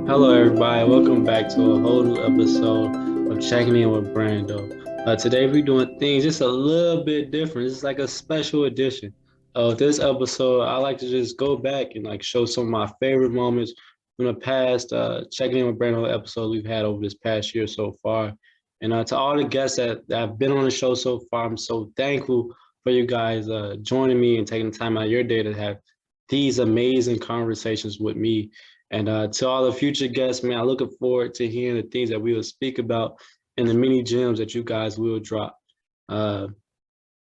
Hello, everybody. Welcome back to a whole new episode of Checking In with Brando. Today, we're doing things just a little bit different. It's like a special edition of this episode. I like to just go back and like show some of my favorite moments from the past Checking In with Brando episodes we've had over this past year so far. And to all the guests that have been on the show so far, I'm so thankful for you guys joining me and taking the time out of your day to have these amazing conversations with me. And to all the future guests, man, I'm looking forward to hearing the things that we will speak about and the mini gems that you guys will drop. Uh,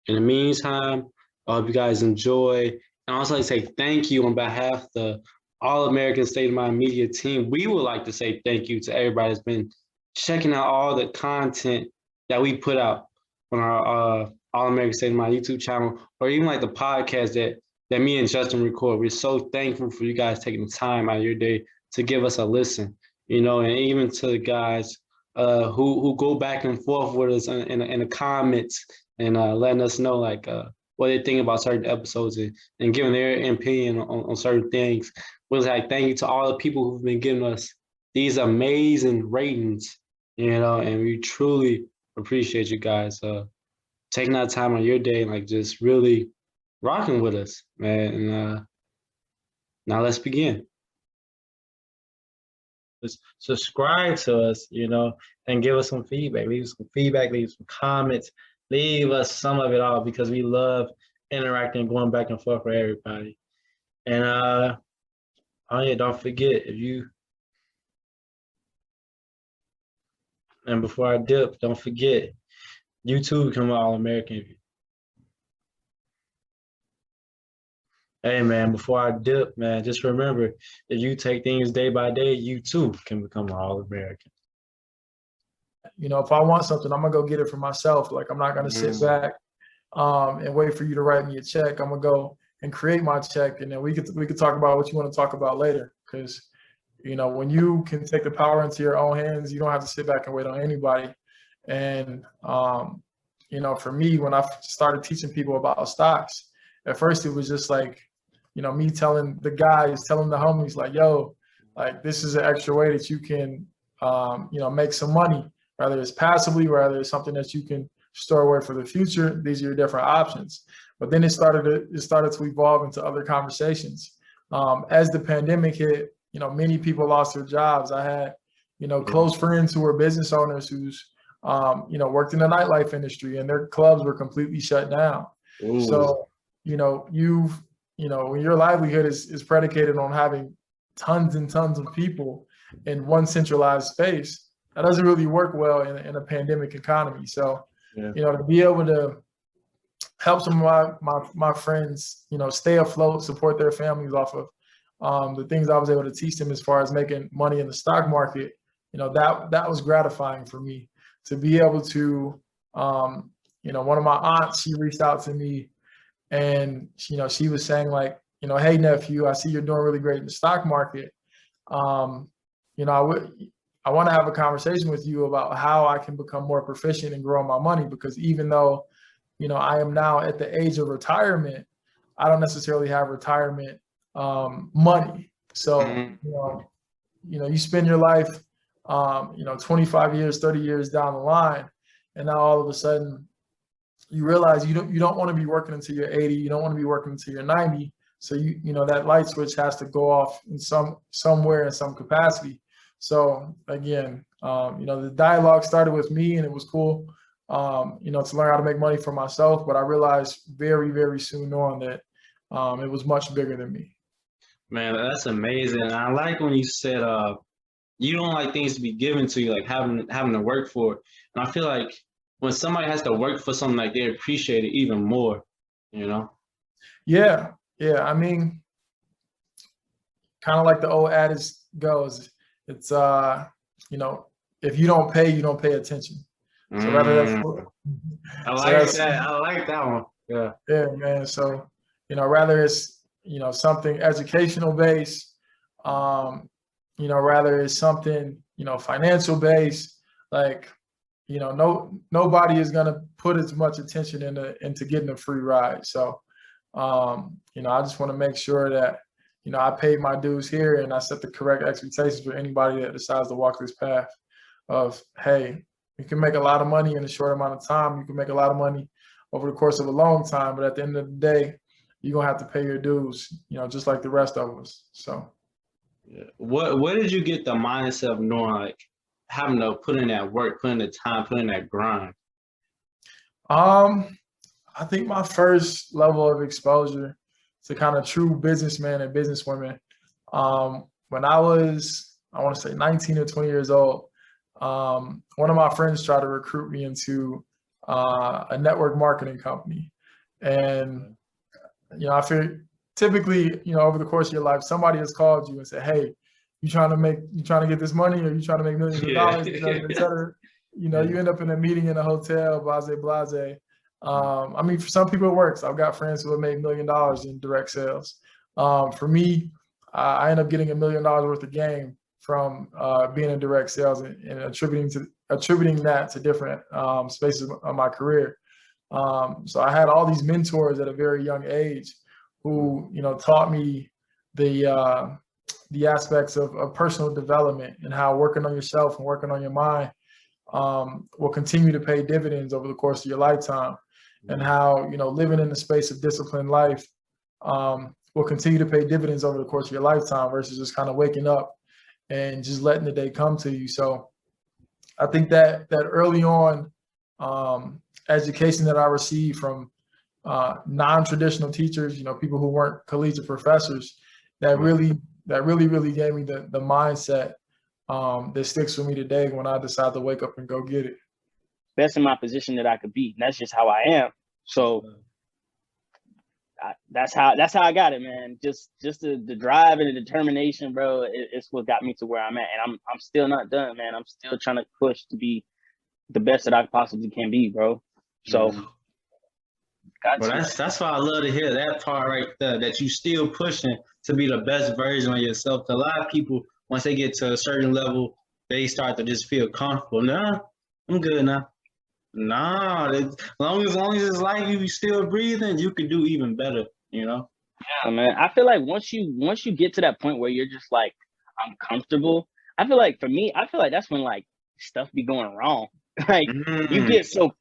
in the meantime, I hope you guys enjoy. And also, I say thank you on behalf of the All American State of Mind Media team. We would like to say thank you to everybody that's been checking out all the content that we put out on our All American State of Mind YouTube channel, or even like the podcast that me and Justin record. We're so thankful for you guys taking the time out of your day to give us a listen, and even to the guys who go back and forth with us in the comments and letting us know like what they think about certain episodes and giving their opinion on certain things. Was like thank you to all the people who've been giving us these amazing ratings, and we truly appreciate you guys taking that time on your day and like just really rocking with us, man. And now let's begin. Just subscribe to us, and give us some feedback. Leave us some feedback, leave some comments, leave us some of it all because we love interacting and going back and forth with everybody. And oh yeah, don't forget if you and before I dip, don't forget YouTube become All American. Hey man, before I dip, man, just remember if you take things day by day, you too can become an All American. If I want something, I'm gonna go get it for myself. Like I'm not gonna sit back and wait for you to write me a check. I'm gonna go and create my check, and then we could talk about what you want to talk about later. Because when you can take the power into your own hands, you don't have to sit back and wait on anybody. And for me, when I started teaching people about stocks, at first it was just like, me telling the guys, telling the homies, like, yo, like this is an extra way that you can, make some money, whether it's passively, whether it's something that you can store away for the future. These are your different options. But then it started to evolve into other conversations. As the pandemic hit, many people lost their jobs. I had, close friends who were business owners who's, worked in the nightlife industry and their clubs were completely shut down. Ooh. So, when your livelihood is predicated on having tons and tons of people in one centralized space, that doesn't really work well in a pandemic economy. So, Yeah. To be able to help some of my friends, stay afloat, support their families off of the things I was able to teach them as far as making money in the stock market, that was gratifying for me to be able to, one of my aunts, she reached out to me and, she was saying like, hey nephew, I see you're doing really great in the stock market. I want to have a conversation with you about how I can become more proficient in growing my money, because even though, I am now at the age of retirement, I don't necessarily have retirement money. So, you spend your life, 25 years, 30 years down the line, and now all of a sudden you realize you don't want to be working until you're 80, you don't want to be working until you're 90. So that light switch has to go off in somewhere in some capacity. So again, the dialogue started with me and it was cool, to learn how to make money for myself. But I realized very, very soon on that it was much bigger than me. Man, that's amazing. And I like when you said you don't like things to be given to you, like having to work for it. And I feel like when somebody has to work for something, like they appreciate it even more, you know? Yeah. I mean, kind of like the old adage goes, it's if you don't pay, you don't pay attention. So rather that's I like that. I like that one. Yeah. Yeah, man. So, rather it's, something educational based, rather it's something, financial based, like, nobody is going to put as much attention into getting a free ride. So, I just want to make sure that, I paid my dues here, and I set the correct expectations for anybody that decides to walk this path of, hey, you can make a lot of money in a short amount of time. You can make a lot of money over the course of a long time, but at the end of the day, you're gonna have to pay your dues, just like the rest of us. So Yeah. What where did you get the mindset of knowing like having to put in that work, put in the time, put in that grind? um I think my first level of exposure to kind of true businessmen and businesswomen, when I was, I want to say 19 or 20 years old, one of my friends tried to recruit me into a network marketing company. And, I feel typically, over the course of your life, somebody has called you and said, hey, you trying to get this money, or you trying to make millions of Yeah. dollars, et cetera, et cetera. Yeah. You end up in a meeting in a hotel, blase, blase. I mean, for some people it works. I've got friends who have made $1 million in direct sales. For me, I end up getting $1 million worth of game from being in direct sales, and attributing that to different spaces of my career. So I had all these mentors at a very young age who, taught me the aspects of personal development, and how working on yourself and working on your mind will continue to pay dividends over the course of your lifetime, and how, living in the space of disciplined life will continue to pay dividends over the course of your lifetime, versus just kind of waking up and just letting the day come to you. So I think that early on education that I received from non-traditional teachers, people who weren't collegiate professors, that really gave me the mindset that sticks with me today when I decide to wake up and go get it. Best in my position that I could be. And that's just how I am. So that's how I got it, man. Just the drive and the determination, bro. It's what got me to where I'm at, and I'm still not done, man. I'm still trying to push to be the best that I possibly can be, bro. So, Well, that's why I love to hear that part right there. That you still pushing to be the best version of yourself. 'Cause a lot of people, once they get to a certain level, they start to just feel comfortable. Nah, I'm good now. Nah, as long as it's like you still breathing, you could do even better. Yeah, man. I feel like once you get to that point where you're just like, I'm comfortable. I feel like for me, that's when like stuff be going wrong. Like you get so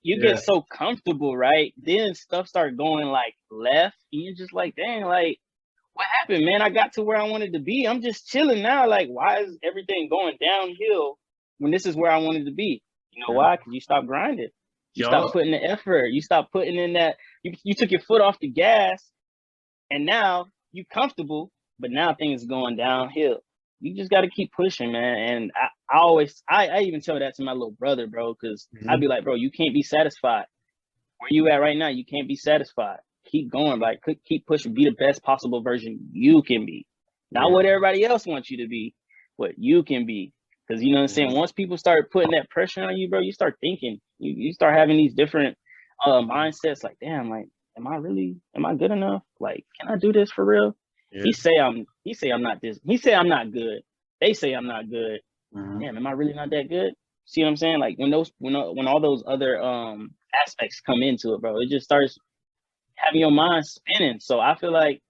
comfortable, right? Then stuff start going like left, and you're just like, dang, like what happened, man? I got to where I wanted to be. I'm just chilling now. Like, why is everything going downhill when this is where I wanted to be? You know why? Because you stopped grinding. You stopped putting the effort. You stopped putting in that. You took your foot off the gas, and now you comfortable, but now things are going downhill. You just got to keep pushing, man. And I even tell that to my little brother, bro, because I'd be like, bro, you can't be satisfied. Where you at right now, you can't be satisfied. Keep going, like keep pushing. Be the best possible version you can be. Not what everybody else wants you to be, what you can be. Because you know what I'm saying? Once people start putting that pressure on you, bro, you start thinking. You start having these different mindsets, like, damn, like, am I good enough? Like, can I do this for real? He say I'm not this. He say I'm not good. They say I'm not good. Damn, am I really not that good? See what I'm saying? Like when all those other aspects come into it, bro, it just starts having your mind spinning. So I feel like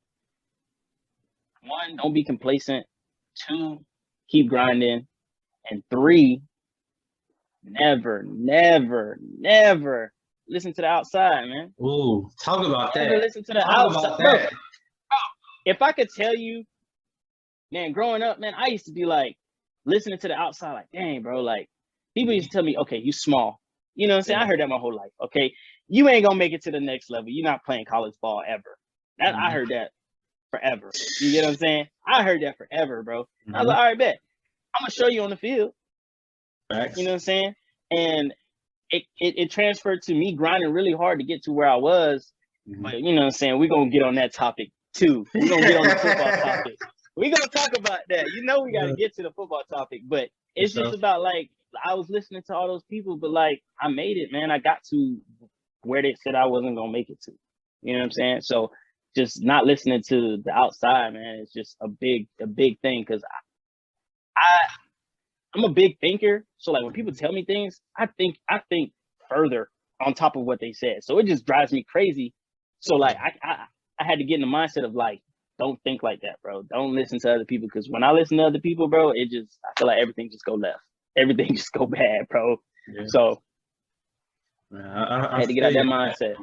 1, don't be complacent. 2, keep grinding. And 3, never listen to the outside, man. Ooh, talk about Never that. listen to the Talk outside, about that. bro. If I could tell you, man, growing up, man, I used to be like listening to the outside, like, dang, bro, like people used to tell me, okay, you small. You know what I'm saying? I heard that my whole life. Okay, you ain't gonna make it to the next level. You're not playing college ball ever. That I heard that forever. You get what I'm saying? I heard that forever, bro. I was like, all right, bet. I'm gonna show you on the field. Facts. You know what I'm saying? And it transferred to me grinding really hard to get to where I was. But you know what I'm saying? We're gonna get on that topic too. We're gonna get on the football topic. We're gonna talk about that. You know we gotta get to the football topic, but it's just about like I was listening to all those people, but like I made it, man. I got to where they said I wasn't gonna make it to. You know what I'm saying? So just not listening to the outside, man, it's just a big thing because I'm a big thinker. So like when people tell me things, I think further on top of what they said. So it just drives me crazy. So like I had to get in the mindset of like, don't think like that, bro. Don't listen to other people, because when I listen to other people, bro, I feel like everything just go left. Everything just go bad, bro. Yeah. So Man, I I had to get out feel that you. mindset.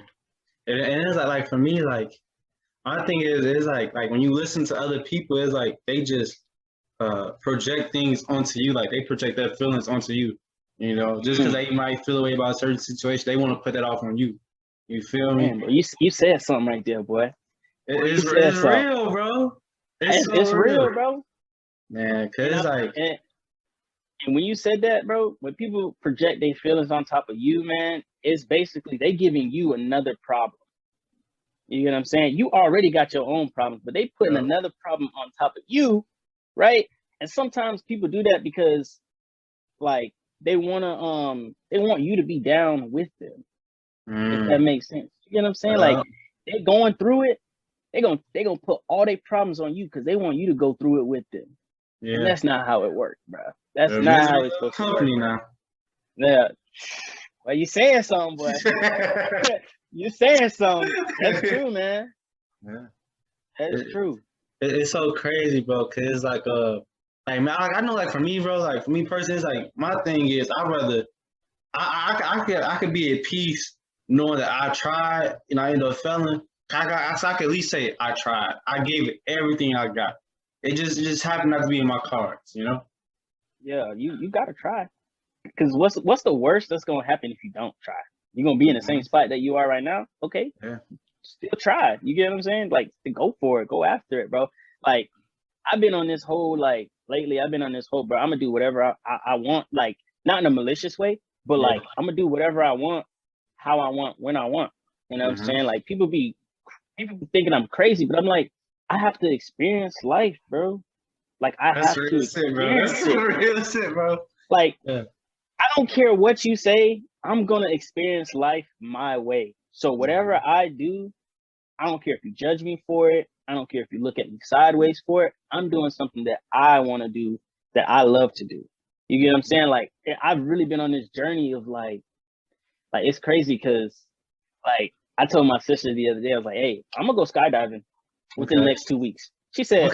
And it's like for me, like my thing is like when you listen to other people, it's like they just project things onto you, like they project their feelings onto you. You know, just because they might feel away about a certain situation, they want to put that off on you. You feel me? Man, bro, you said something right there, boy. It's real, bro. It's so It's real, real, bro. man. Cause And, it's like, and when you said that, bro, when people project their feelings on top of you, man, it's basically they giving you another problem. You get what I'm saying? You already got your own problems, but they putting another problem on top of you, right? And sometimes people do that because, like, they want you to be down with them. If that makes sense. You get what I'm saying? Like, they're going through it. They're gonna put all their problems on you because they want you to go through it with them. yeah, And that's not how it works, bro. That's not how it's supposed to work. now. Yeah. Well, you saying something, boy. You saying something. That's true, man. Yeah, That's true. It's so crazy, bro. Cause it's like man, I know, like for me, bro, like for me personally, it's like my thing is I'd rather I could be at peace knowing that I tried and I ended up failing. So I could at least say I tried. I gave it everything I got. It just happened not to be in my cards, you know? Yeah, you gotta try. Because what's the worst that's gonna happen if you don't try? You're gonna be in the same spot that you are right now. Okay, Yeah. Still try. You get what I'm saying? Like, go for it, go after it, bro. Like, I've been on this whole, like, lately. I've been on this whole, bro. I'm gonna do whatever I want, like, not in a malicious way, but like I'm gonna do whatever I want, how I want, when I want. You know what I'm saying? Like, people be thinking I'm crazy, but I'm like, I have to experience life, bro. Like, I have to experience it. Real shit, bro. Like, I don't care what you say. I'm gonna experience life my way. So whatever I do, I don't care if you judge me for it. I don't care if you look at me sideways for it. I'm doing something that I want to do, that I love to do. You get what I'm saying? Like, I've really been on this journey of like it's crazy because, like, I told my sister the other day, I was like, hey, I'm gonna go skydiving within the next 2 weeks. She said,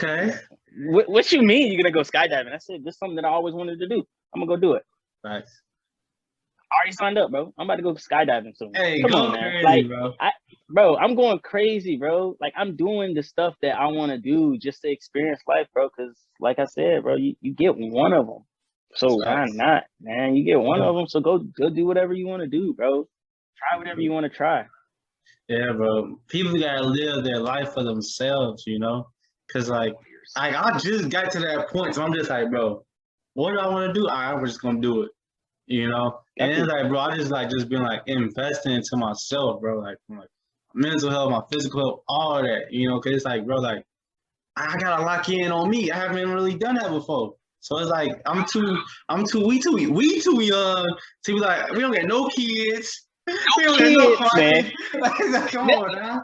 what you mean you're gonna go skydiving? I said, this is something that I always wanted to do. I'm gonna go do it. Nice. I already signed up, bro. I'm about to go skydiving soon. Hey, come on, man. Crazy, like, bro, I'm going crazy, bro. Like, I'm doing the stuff that I want to do just to experience life, bro. Because, like I said, bro, you get one of them. So why not, man? You get one of them, so go do whatever you want to do, bro. Try whatever you want to try. Yeah, bro. People gotta live their life for themselves, you know? Cause like I just got to that point, so I'm just like, bro, what do I want to do? I was just gonna do it, you know? And it's like, bro, I just been like investing into myself, bro. Like, mental health, my physical health, all that, you know? Cause it's like, bro, like I gotta lock in on me. I haven't really done that before. So it's like we too young to be like, we don't get no kids. We don't get no party. Like, come on now.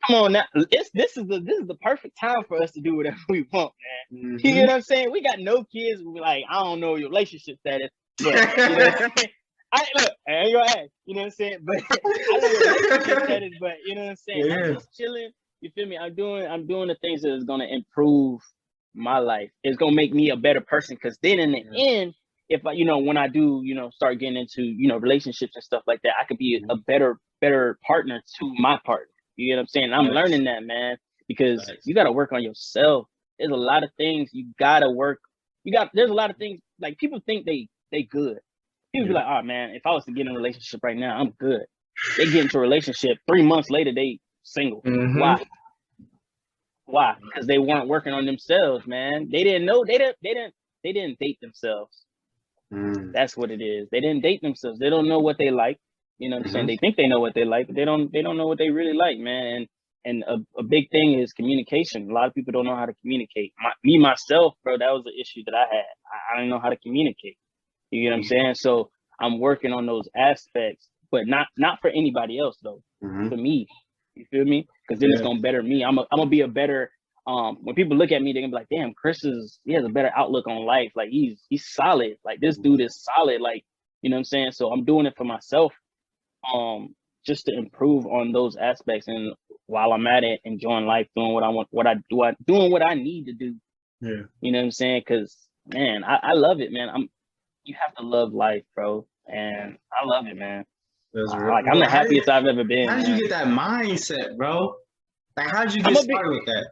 Come on now. This is the perfect time for us to do whatever we want, man. You know what I'm saying? We got no kids. We like, I don't know your relationship status, but you know what I'm saying? I ain't gonna ask, you know what I'm saying? But I know your relationship status, but you know what I'm saying? I'm just chilling. You feel me? I'm doing the things that is gonna improve my life. It's gonna make me a better person. Cause then in the end, if I, when I do, start getting into, relationships and stuff like that, I could be a better partner to my partner. You get what I'm saying? I'm learning that, man, because you got to work on yourself. There's a lot of things you got to work. There's a lot of things, like, people think they good. People be like, oh man, if I was to get in a relationship right now, I'm good. They get into a relationship 3 months later, they single. Why? Because they weren't working on themselves, man. They didn't know. They didn't date themselves. That's what it is. They didn't date themselves. They don't know what they like. You know what I'm saying? They think they know what they like, but they don't know what they really like, man. And a big thing is communication. A lot of people don't know how to communicate. Myself, bro, that was the issue that I had. I didn't know how to communicate. You get what I'm saying? So I'm working on those aspects, but not for anybody else though. For me. You feel me? Because then it's gonna better me. I'm gonna be a better. When people look at me, they're gonna be like, "Damn, he has a better outlook on life. Like, he's solid. Like, this dude is solid. Like, you know what I'm saying?" So I'm doing it for myself, just to improve on those aspects. And while I'm at it, enjoying life, doing what I want, doing what I need to do. Yeah. You know what I'm saying? Because man, I love it, man. You have to love life, bro, and I love it, man. That's real. Like I'm the happiest I've ever been. How did you get that mindset, bro? Like, how did you get started with that?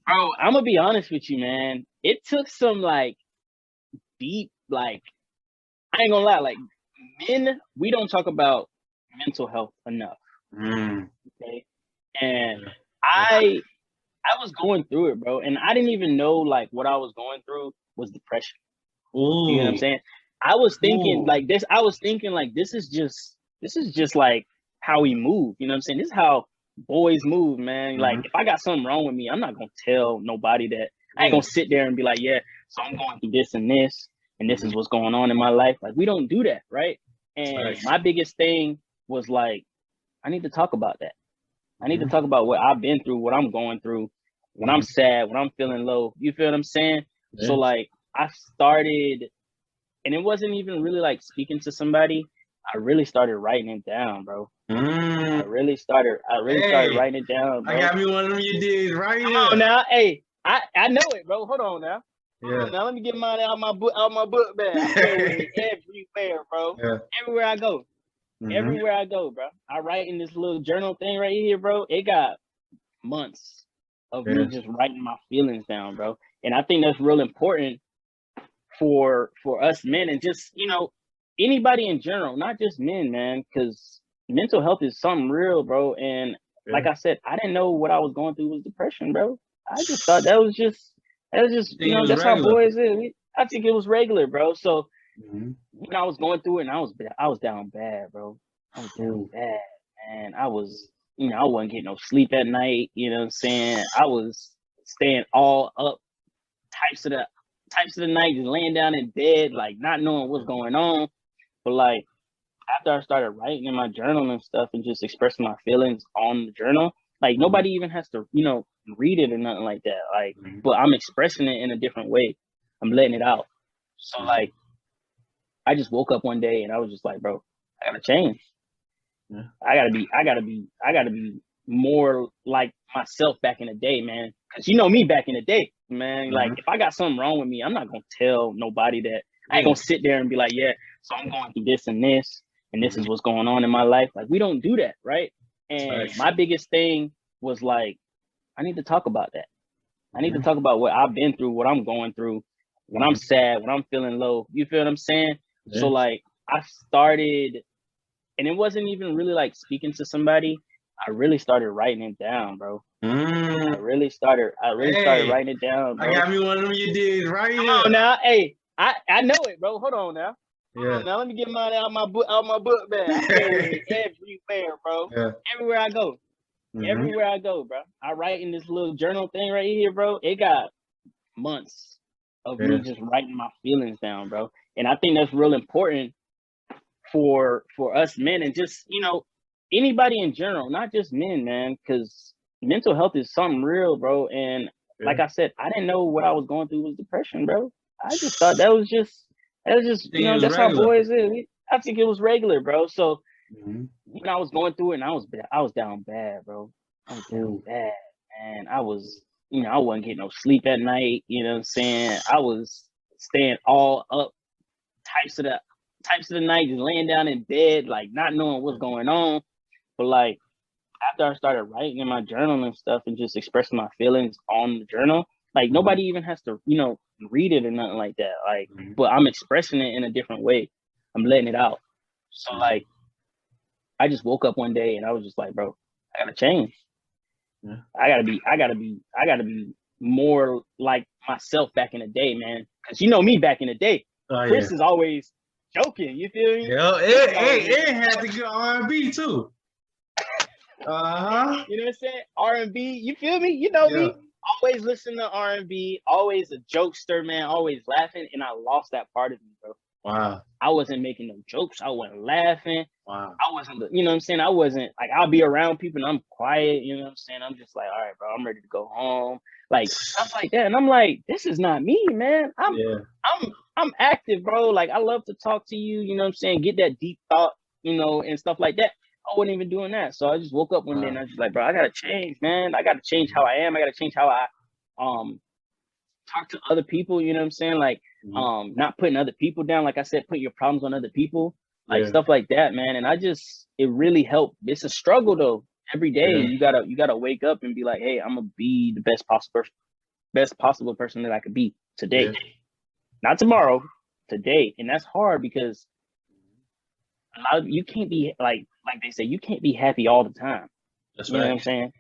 Bro, I'm gonna be honest with you, man. It took some like deep, like I ain't gonna lie, like men, we don't talk about mental health enough. Okay, and I was going through it, bro, and I didn't even know like what I was going through was depression. Ooh. You know what I'm saying? I was thinking like this. I was thinking like this is just like how we move. You know what I'm saying? This is how boys move, man. Like if I got something wrong with me, I'm not gonna tell nobody that. I ain't gonna sit there and be like, yeah, so I'm going through this and this, and this is what's going on in my life. Like we don't do that, right? And my biggest thing was like, I need to talk about that. I need to talk about what I've been through, what I'm going through, when I'm sad, when I'm feeling low. You feel what I'm saying? Yeah. So like I started, and it wasn't even really like speaking to somebody. I really started writing it down, bro. I really started writing it down, bro. I got me one of them you did right here. Come on now, hey, I know it, bro. Hold on now. Yeah. Now let me get mine out my book bag. I carry it everywhere, bro. Yeah. Everywhere I go. Everywhere I go, bro. I write in this little journal thing right here, bro. It got months of me just writing my feelings down, bro. And I think that's real important for us men, and just, you know, anybody in general, not just men, man, because mental health is something real, bro. And like I said, I didn't know what I was going through was depression, bro. I just thought that was just you know, that's how boys is. I think it was regular, bro. So when I was going through it, and I was down bad, bro. I was down bad, and I was, you know, I wasn't getting no sleep at night. You know what I'm saying? I was staying all up types of the night, just laying down in bed, like not knowing what's going on. But like after I started writing in my journal and stuff, and just expressing my feelings on the journal, like nobody even has to, you know, read it or nothing like that. Like, but I'm expressing it in a different way. I'm letting it out. So like, I just woke up one day and I was just like, bro, I gotta change. Yeah. I gotta be more like myself back in the day, man. Cause you know me back in the day, man. Like if I got something wrong with me, I'm not gonna tell nobody that. I ain't gonna sit there and be like, yeah, so I'm going through this and this, and this is what's going on in my life. Like we don't do that, right? And my biggest thing was like, I need to talk about that. I need to talk about what I've been through, what I'm going through, when I'm sad, when I'm feeling low. You feel what I'm saying? Yeah. So like I started, and it wasn't even really like speaking to somebody. I really started writing it down, bro. I really started writing it down, bro. I got me one of them you did right here. Come on now, hey, I know it, bro. Hold on now. Yeah. Now let me get mine out my book bag. I carry it everywhere, bro. Yeah. Everywhere I go. Everywhere I go, bro. I write in this little journal thing right here, bro. It got months of me just writing my feelings down, bro. And I think that's real important for us men, and just, you know, anybody in general, not just men, man, because mental health is something real, bro. And like I said, I didn't know what I was going through was depression, bro. I just thought that was just you know, that's regular. How boys is. I think it was regular, bro. So when I was going through it, and I was down bad, bro. I was down bad, and I was, you know, I wasn't getting no sleep at night. You know what I'm saying? I was staying all up types of the night, just laying down in bed, like not knowing what's going on. But like after I started writing in my journal and stuff, and just expressing my feelings on the journal, like nobody even has to, you know, read it or nothing like that. Like, but I'm expressing it in a different way. I'm letting it out. So like, I just woke up one day and I was just like, bro, I gotta change. Yeah. I gotta be more like myself back in the day, man. Cause you know me back in the day. Chris is always joking. You feel me? Yeah, it had to go R&B too. You know what I'm saying? R&B. You feel me? You know me. Always listen to R&B. Always a jokester, man. Always laughing, and I lost that part of me, bro. Wow. I wasn't making no jokes. I wasn't laughing. Wow. I wasn't, you know what I'm saying? I wasn't like, I'll be around people and I'm quiet, you know what I'm saying? I'm just like, all right, bro, I'm ready to go home. Like stuff like that. And I'm like, this is not me, man. I'm active, bro. Like I love to talk to you, you know what I'm saying? Get that deep thought, you know, and stuff like that. I wasn't even doing that. So I just woke up one day and I was just like, bro, I gotta change, man. I gotta change how I am. I gotta change how I talk to other people, you know what I'm saying? Like, not putting other people down. Like I said, put your problems on other people, like stuff like that, man. And it really helped. It's a struggle though. Every day you gotta wake up and be like, hey, I'm gonna be the best possible person that I could be today. Not tomorrow, today. And that's hard because you can't be like they say, you can't be happy all the time. That's you know what I'm saying?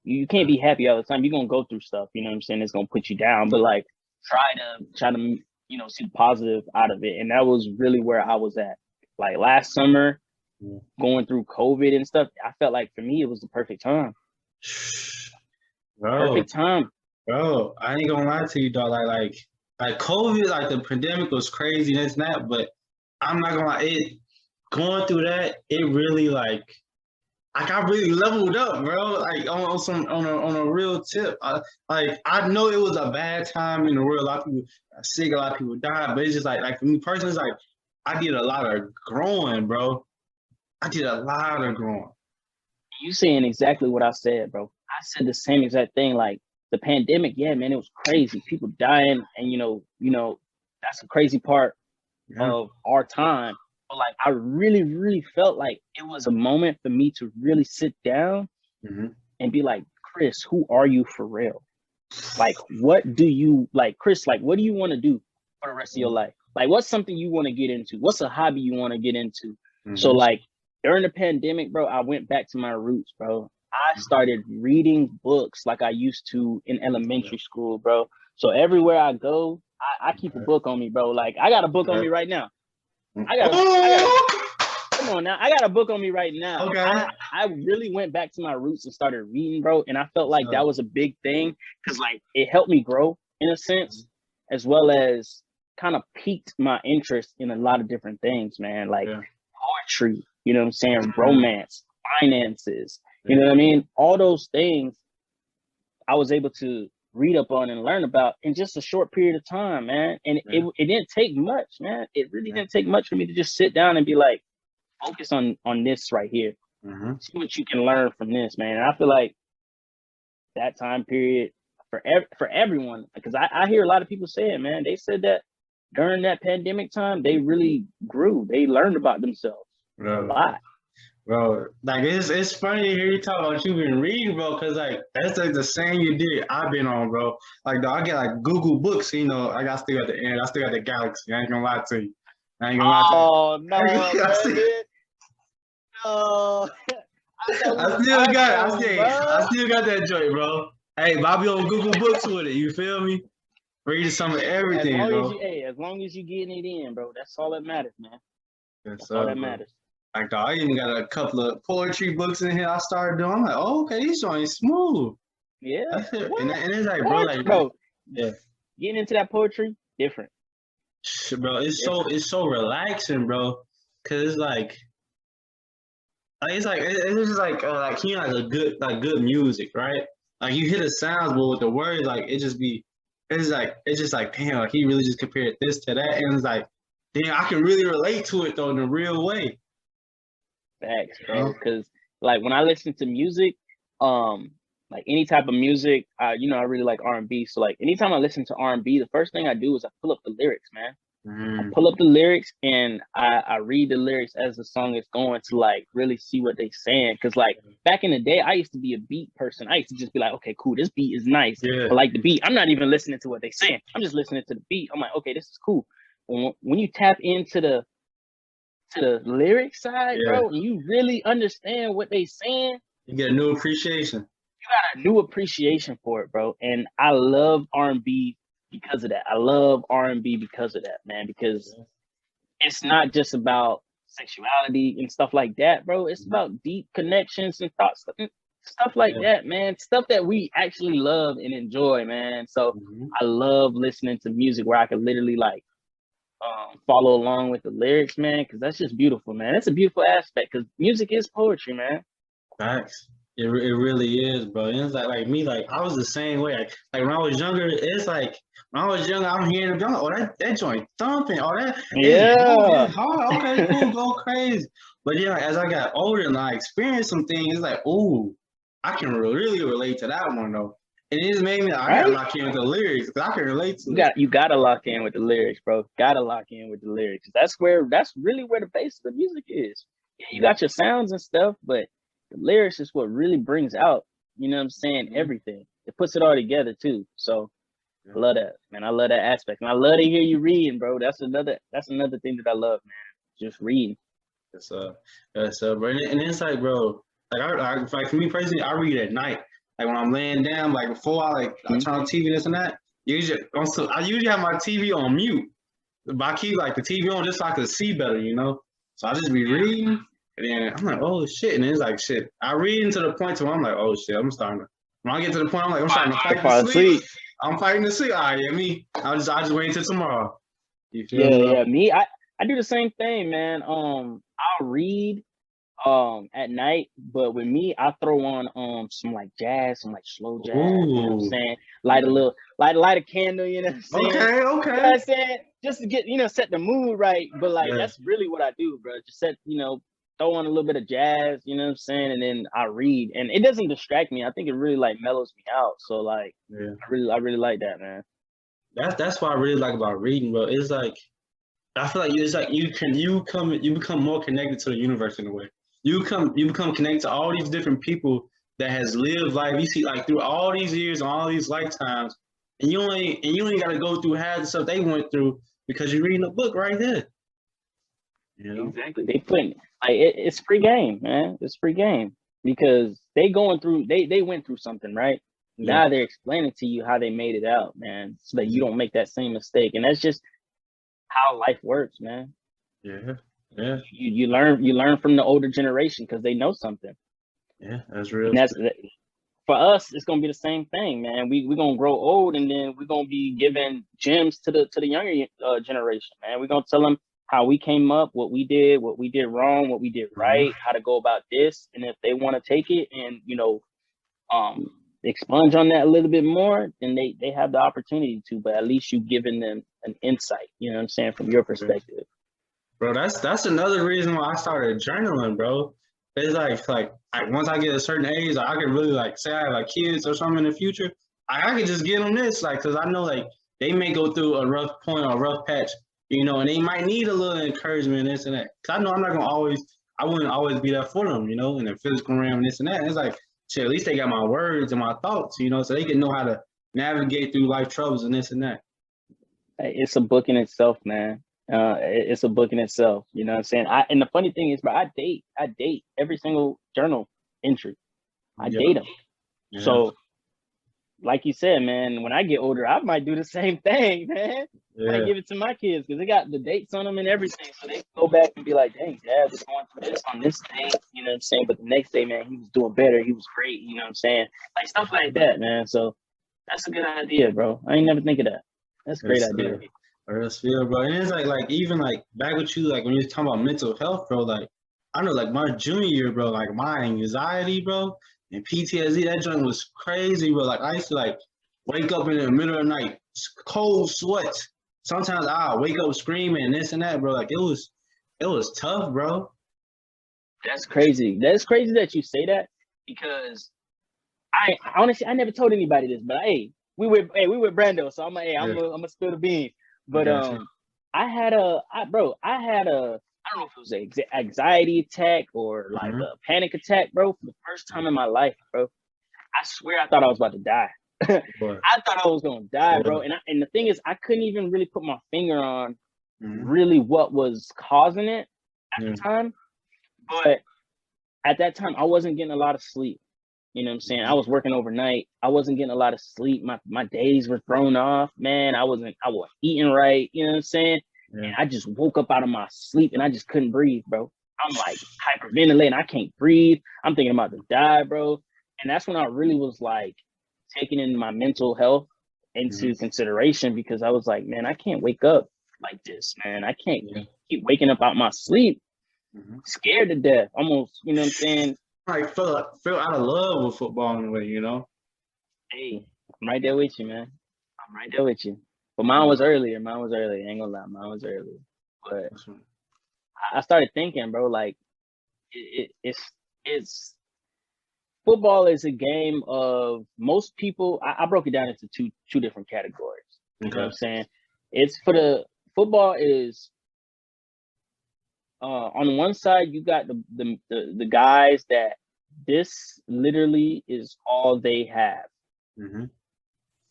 You can't be happy all the time. You're gonna go through stuff, you know what I'm saying? It's gonna put you down. But like try to see the positive out of it. And that was really where I was at. Like last summer, going through COVID and stuff, I felt like for me it was the perfect time. Perfect time. Bro, I ain't gonna lie to you, dog. Like COVID, like the pandemic was crazy and that, but I'm not gonna lie, going through that, it really like I really leveled up, bro. Like on a real tip. I know it was a bad time in the world. A lot of people got sick, a lot of people died, but it's just like for me personally, it's like I did a lot of growing, bro. I did a lot of growing. You saying exactly what I said, bro. I said the same exact thing. Like the pandemic, yeah, man, it was crazy. People dying, and you know, that's a crazy part of our time. But like, I really, really felt like it was a moment for me to really sit down and be like, Chris, who are you for real? Like, what do you like, Chris? Like, what do you want to do for the rest of your life? Like, what's something you want to get into? What's a hobby you want to get into? So like during the pandemic, bro, I went back to my roots, bro. I started reading books like I used to in elementary school, bro. So everywhere I go, I keep a book on me, bro. Like I got a book on me right now. Come on now. I got a book on me right now. Okay. I really went back to my roots and started reading, bro. And I felt like that was a big thing because like it helped me grow in a sense, as well as kind of piqued my interest in a lot of different things, man. Like poetry, you know what I'm saying? Romance, finances, you know what I mean? All those things I was able to read up on and learn about in just a short period of time, man. And it didn't take much, man. It really didn't take much for me to just sit down and be like, focus on this right here. See what you can learn from this, man. And I feel like that time period for everyone, because I hear a lot of people saying, man, they said that during that pandemic time, they really grew. They learned about themselves a lot. Bro, like it's funny to hear you talk about you been reading, bro, because like that's like the same you did I've been on, bro. Like I get like Google Books, you know, I got still got the end, I still got the Galaxy. I ain't gonna lie to you. I ain't gonna lie to you. Oh no, man. No. I still got that joint, bro. Hey, Bobby on Google Books with it, you feel me? Reading some of everything, bro. As long as you getting it in, bro, that's all that matters, man. That's all that matters. Like, dog, I even got a couple of poetry books in here I started doing. I'm like, oh, okay, these joints smooth. Yeah. And it's like, poetry, bro, getting into that poetry, different. Bro, it's so relaxing, bro. Cause it's like it's just like you know, like good music, right? Like you hear the sounds, but with the words, like it's just like damn, like he really just compared this to that, and it's like, damn, I can really relate to it though in a real way. Facts, bro. Because like when I listen to music, like any type of music, I really like R&B. So like anytime I listen to R&B, the first thing I do is I pull up the lyrics, man. I pull up the lyrics and I read the lyrics as the song is going to like really see what they saying. Cause like back in the day, I used to be a beat person. I used to just be like, okay, cool, this beat is nice. I like the beat. I'm not even listening to what they saying. I'm just listening to the beat. I'm like, okay, this is cool. When you tap into the lyric side, bro, and you really understand what they saying, you get a new appreciation. You got a new appreciation for it, bro. And I love R&B because of that. I love R&B because of that, man, because it's not just about sexuality and stuff like that, bro. It's about deep connections and thoughts, stuff like that, man. Stuff that we actually love and enjoy, man. So I love listening to music where I can literally like follow along with the lyrics, man, because that's just beautiful, man. That's a beautiful aspect because music is poetry, man. Facts. It really is, bro. And it's like me, like I was the same way. Like when I was younger, it's like when I was younger, I'm hearing them, oh that joint thumping, oh that it's hard. Okay, cool, go crazy. But yeah, as I got older and I experienced some things, it's like, ooh, I can really relate to that one though. And it just made me, I gotta Right? lock in with the lyrics because I can relate to You it. gotta lock in with the lyrics, bro. Gotta lock in with the lyrics. That's really where the base of the music is. Yeah, you got your sounds and stuff, but the lyrics is what really brings out, you know what I'm saying, everything. It puts it all together too. So I love that, man. I love that aspect. And I love to hear you reading, bro. That's another thing that I love, man. Just reading. It's bro. And it's like, bro, like for me personally, I read at night. Like when I'm laying down, like before I turn on TV, this and that. Usually, also, I usually have my TV on mute, but I keep like the TV on just so I can see better, you know. So I just be reading, and then I'm like, oh shit, and it's like shit. I read into the point where I'm like, oh shit, I'm starting to. When I get to the point, I'm like, I'm starting to fight to sleep. I'm fighting to sleep. All right, yeah, me. I just wait until tomorrow. You feel me? Yeah. Me, I do the same thing, man. I'll read at night, but with me, I throw on some like jazz, some like slow jazz, you know what I'm saying? Light a candle, you know what I'm saying? Okay. You know what I'm saying? Just to get, set the mood right. But like that's really what I do, bro. Just throw on a little bit of jazz, you know what I'm saying? And then I read. And it doesn't distract me. I think it really like mellows me out. So like I really like that, man. That's what I really like about reading, bro. It's like I feel like it's like you become more connected to the universe in a way. You become connected to all these different people that has lived life. You see like through all these years, all these lifetimes, and you ain't got to go through half the stuff they went through because you're reading a book right there. You know? Exactly. They put it's free game, man. It's free game because they went through something, right? Yeah. Now they're explaining to you how they made it out, man, so that you don't make that same mistake. And that's just how life works, man. Yeah. You learn from the older generation because they know something. Yeah, that's real. And that's for us. It's gonna be the same thing, man. We're gonna grow old, and then we're gonna be giving gems to the younger generation, man. We're gonna tell them how we came up, what we did wrong, what we did right, how to go about this, and if they want to take it and expunge on that a little bit more, then they have the opportunity to. But at least you giving them an insight, you know what I'm saying, from your perspective. Bro, that's another reason why I started journaling, bro. It's like once I get a certain age, I can really like say I have like kids or something in the future. I can just give them this, like, cause I know like they may go through a rough point or a rough patch, and they might need a little encouragement, this and that. Cause I know I wouldn't always be there for them, in the physical realm, this and that. And it's like, shit, at least they got my words and my thoughts, so they can know how to navigate through life troubles and this and that. It's a book in itself, man. It's a book in itself. You know what I'm saying? And the funny thing is, bro, I date every single journal entry. I date them. Yeah. So, like you said, man, when I get older, I might do the same thing, man. I give it to my kids because they got the dates on them and everything. So they can go back and be like, dang, Dad was going through this on this day. You know what I'm saying? But the next day, man, he was doing better. He was great. You know what I'm saying? Like stuff like that, man. So that's a good idea, bro. I ain't never think of that. That's a great idea. Real feel, bro. And it's like even like back with you, like when you're talking about mental health, bro, like I know like my junior year, bro, like my anxiety, bro, and PTSD, that joint was crazy, bro. Like I used to like wake up in the middle of the night, cold sweats. Sometimes I'll wake up screaming and this and that, bro. Like it was tough, bro. That's crazy. That's crazy that you say that because I honestly I never told anybody this, but we were Brando, so I'm like, I'm gonna spill the beans. But I had a I don't know if it was an anxiety attack or like a panic attack, bro, for the first time in my life, bro. I swear I thought I was about to die. I thought I was gonna die, bro. And the thing is, I couldn't even really put my finger on really what was causing it at the time. But at that time, I wasn't getting a lot of sleep. You know what I'm saying? I was working overnight. I wasn't getting a lot of sleep. My days were thrown off, man. I wasn't eating right. You know what I'm saying? And I just woke up out of my sleep and I just couldn't breathe, bro. I'm like hyperventilating. I can't breathe. I'm thinking about to die, bro. And that's when I really was like taking in my mental health into consideration because I was like, man, I can't wake up like this, man. I can't keep waking up out my sleep, scared to death, almost. You know what I'm saying? Like feel out of love with football in a way, Hey, I'm right there with you, man. I'm right there with you. But mine was earlier. I ain't gonna lie, mine was earlier. But I started thinking, bro, like it's football is a game of most people. I broke it down into two different categories. You know what I'm saying? It's for the football is on one side you got the guys that this literally is all they have. Mm-hmm.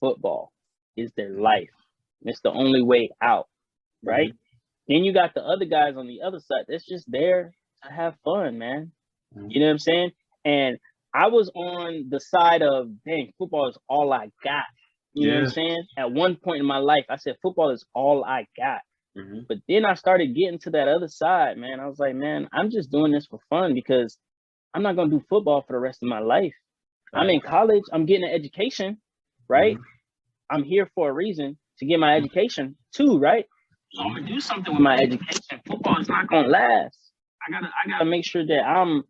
Football is their life. It's the only way out, right? Mm-hmm. Then you got the other guys on the other side that's just there to have fun, man. Mm-hmm. You know what I'm saying? And I was on the side of, dang, football is all I got. You know what I'm saying? At one point in my life, I said, football is all I got. Mm-hmm. But then I started getting to that other side, man. I was like, man, I'm just doing this for fun because I'm not going to do football for the rest of my life. Right. I'm in college. I'm getting an education, right? Mm-hmm. I'm here for a reason to get my education too, right? So I'm going to do something with my education. Football is not going to last. I gotta make sure that I'm,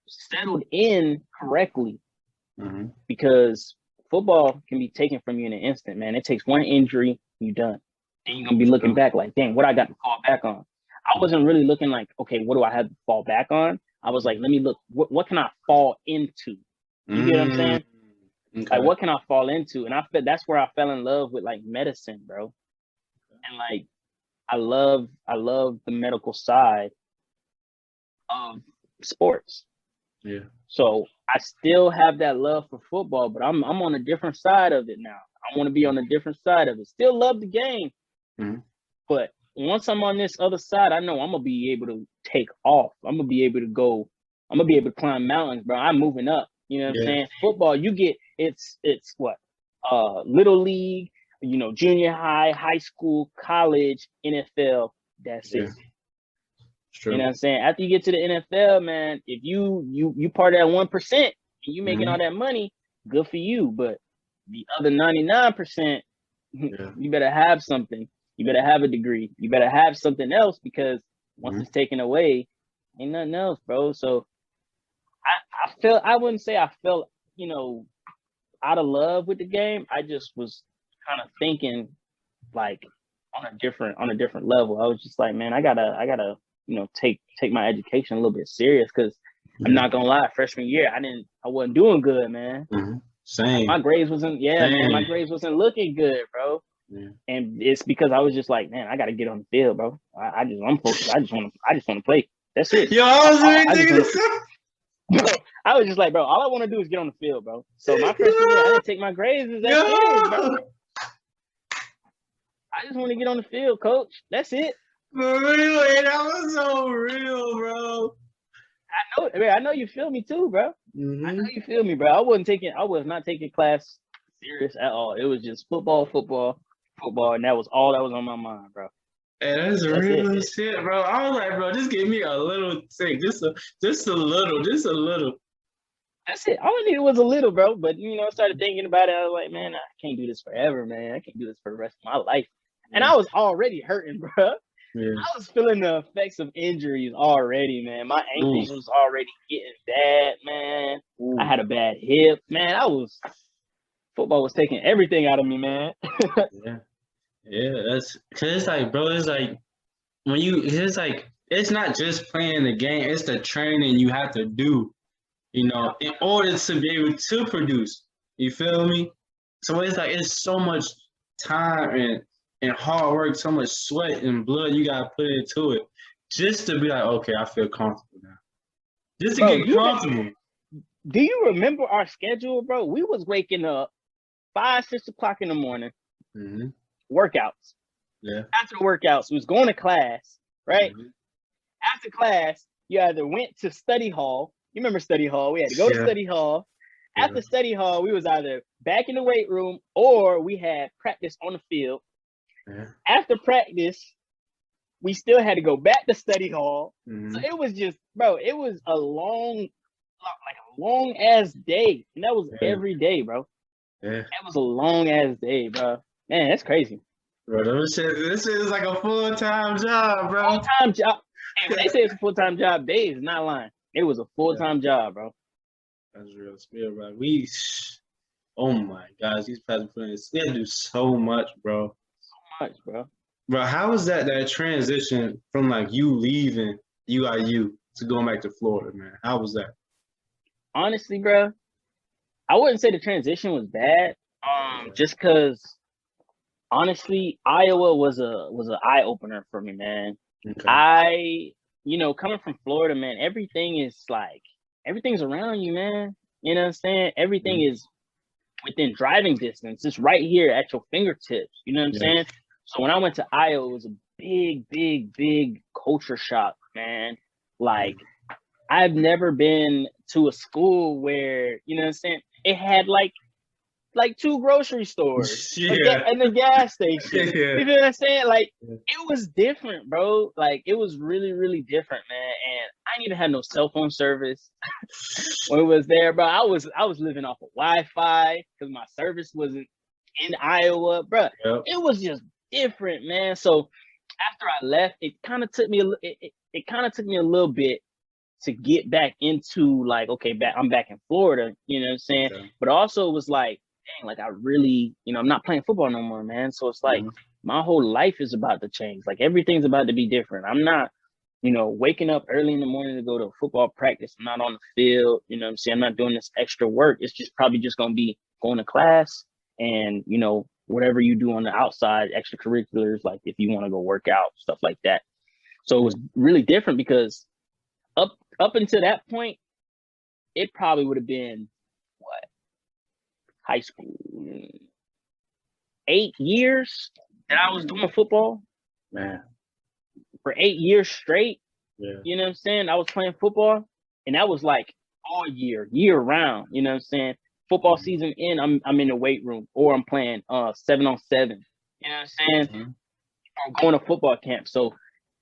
settled in correctly. Mm-hmm. Because football can be taken from you in an instant, man. It takes one injury, you're done. Then you're going to be looking back like, dang, what I got to fall back on? I wasn't really looking like, okay, what do I have to fall back on? I was like, let me look, what can I fall into? You get what I'm saying? Okay. Like, what can I fall into? And that's where I fell in love with like medicine, bro. And like, I love the medical side of sports. Yeah. So I still have that love for football, but I'm on a different side of it now. I want to be on a different side of it. Still love the game, but once I'm on this other side, I know I'm gonna be able to take off. I'm gonna be able to go. I'm gonna be able to climb mountains, bro. I'm moving up. You know what I'm saying? Football, you get it's what little league, junior high, high school, college, NFL. That's it. True. You know what I'm saying? After you get to the NFL, man, if you part of that 1% and you making all that money, good for you. But the other 99%, you better have something. You better have a degree. You better have something else because once it's taken away, ain't nothing else, bro. So I wouldn't say I felt, out of love with the game. I just was kind of thinking like on a different level. I was just like, man, I gotta take my education a little bit serious because I'm not gonna lie, freshman year I wasn't doing good, man. Mm-hmm. Same. My grades wasn't man, my grades wasn't looking good, bro. Yeah. And it's because I was just like, man, I gotta get on the field, bro. I'm focused. I just want to play. That's it. Yo, I was really thinking the same. Bro, I was just like, bro, all I want to do is get on the field, bro. So my freshman year, I didn't take my grades as that serious, bro. I just want to get on the field, coach. That's it. For real, that was so real, bro. I know you feel me too, bro. Mm-hmm. I know you feel me, bro. I was not taking class serious at all. It was just football, and that was all that was on my mind, bro. Hey, that's real shit, bro. I was like, bro, just give me a little thing, just a little. That's it. All I needed was a little, bro. But I started thinking about it. I was like, man, I can't do this forever, man. I can't do this for the rest of my life. And I was already hurting, bro. Yeah. I was feeling the effects of injuries already, man. My ankles was already getting bad, man. I had a bad hip, man. Football was taking everything out of me, man. That's because it's like, bro, it's like it's not just playing the game, it's the training you have to do, in order to be able to produce. You feel me? So it's like it's so much time and hard work, so much sweat and blood you gotta put into it just to be like, okay, I feel comfortable now. Just to get comfortable. Do you remember our schedule, bro? We was waking up 5, 6 o'clock in the morning. Mm-hmm. Workouts. Yeah. After workouts, we was going to class, right? Mm-hmm. After class, you either went to study hall. You remember study hall? We had to go to study hall. After study hall, we was either back in the weight room or we had practice on the field. Yeah. After practice, we still had to go back to study hall. Mm-hmm. So it was just, bro, it was a long ass day. And that was every day, bro. Yeah. That was a long ass day, bro. Man, that's crazy. Bro, this shit is like a full-time job, bro. Full-time job. Hey, when they say it's a full-time job, they is not lying. It was a full-time job, bro. That's real spirit, bro. Oh my gosh, these past players, they do so much, bro. So much, bro. Bro, how was that transition from like you leaving you got you to going back to Florida, man? How was that? Honestly, bro, I wouldn't say the transition was bad. Just because honestly, Iowa was an eye opener for me, man. Okay. Coming from Florida, man, everything's around you, man. You know what I'm saying? Everything is within driving distance. It's right here at your fingertips. You know what I'm saying? So when I went to Iowa, it was a big, big, big culture shock, man. Like, I've never been to a school where, you know what I'm saying, it had like 2 grocery stores and a gas station. You know what I'm saying? Like, it was different, bro. Like, it was really, really different, man. And I didn't even have no cell phone service when it was there, bro. I was living off of Wi-Fi because my service wasn't in Iowa, bro. It was just different, man. So after I left, it kind of took me a little bit to get back into, like, okay, I'm back in Florida, you know what I'm saying? But also it was like, dang, like, I really, I'm not playing football no more, man. So it's like my whole life is about to change. Like, everything's about to be different. I'm not, waking up early in the morning to go to football practice. I'm not on the field, you know what I'm saying? I'm not doing this extra work. It's just probably just going to be going to class and, whatever you do on the outside, extracurriculars, like if you want to go work out, stuff like that. So it was really different because up until that point, it probably would have been high school, 8 years that I was doing football, man, for 8 years straight. Yeah. You know what I'm saying? I was playing football, and that was like all year round. You know what I'm saying? Football season in, I'm in the weight room, or I'm playing 7-on-7. You know what I'm saying? I'm going to football camp. So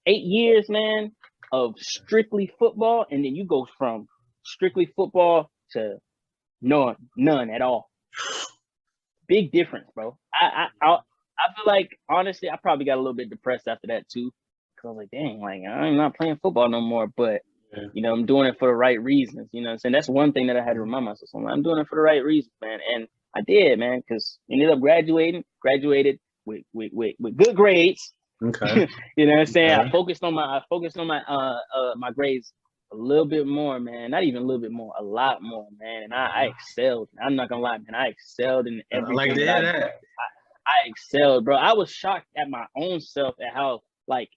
8 years, man, of strictly football, and then you go from strictly football to none at all. Big difference, bro. I feel like, honestly, I probably got a little bit depressed after that too, because I was like, dang, like, I'm not playing football no more, but I'm doing it for the right reasons. You know what I'm saying? That's one thing that I had to remind myself. I'm doing it for the right reasons, man. And I did, man, because ended up graduated with good grades. Okay. You know what I'm saying? Okay. I focused on my my grades a little bit more, man. Not even a little bit more, a lot more, man. And I excelled. I'm not gonna lie, man. I excelled in everything. I like to hear that. I excelled, bro. I was shocked at my own self at how, like,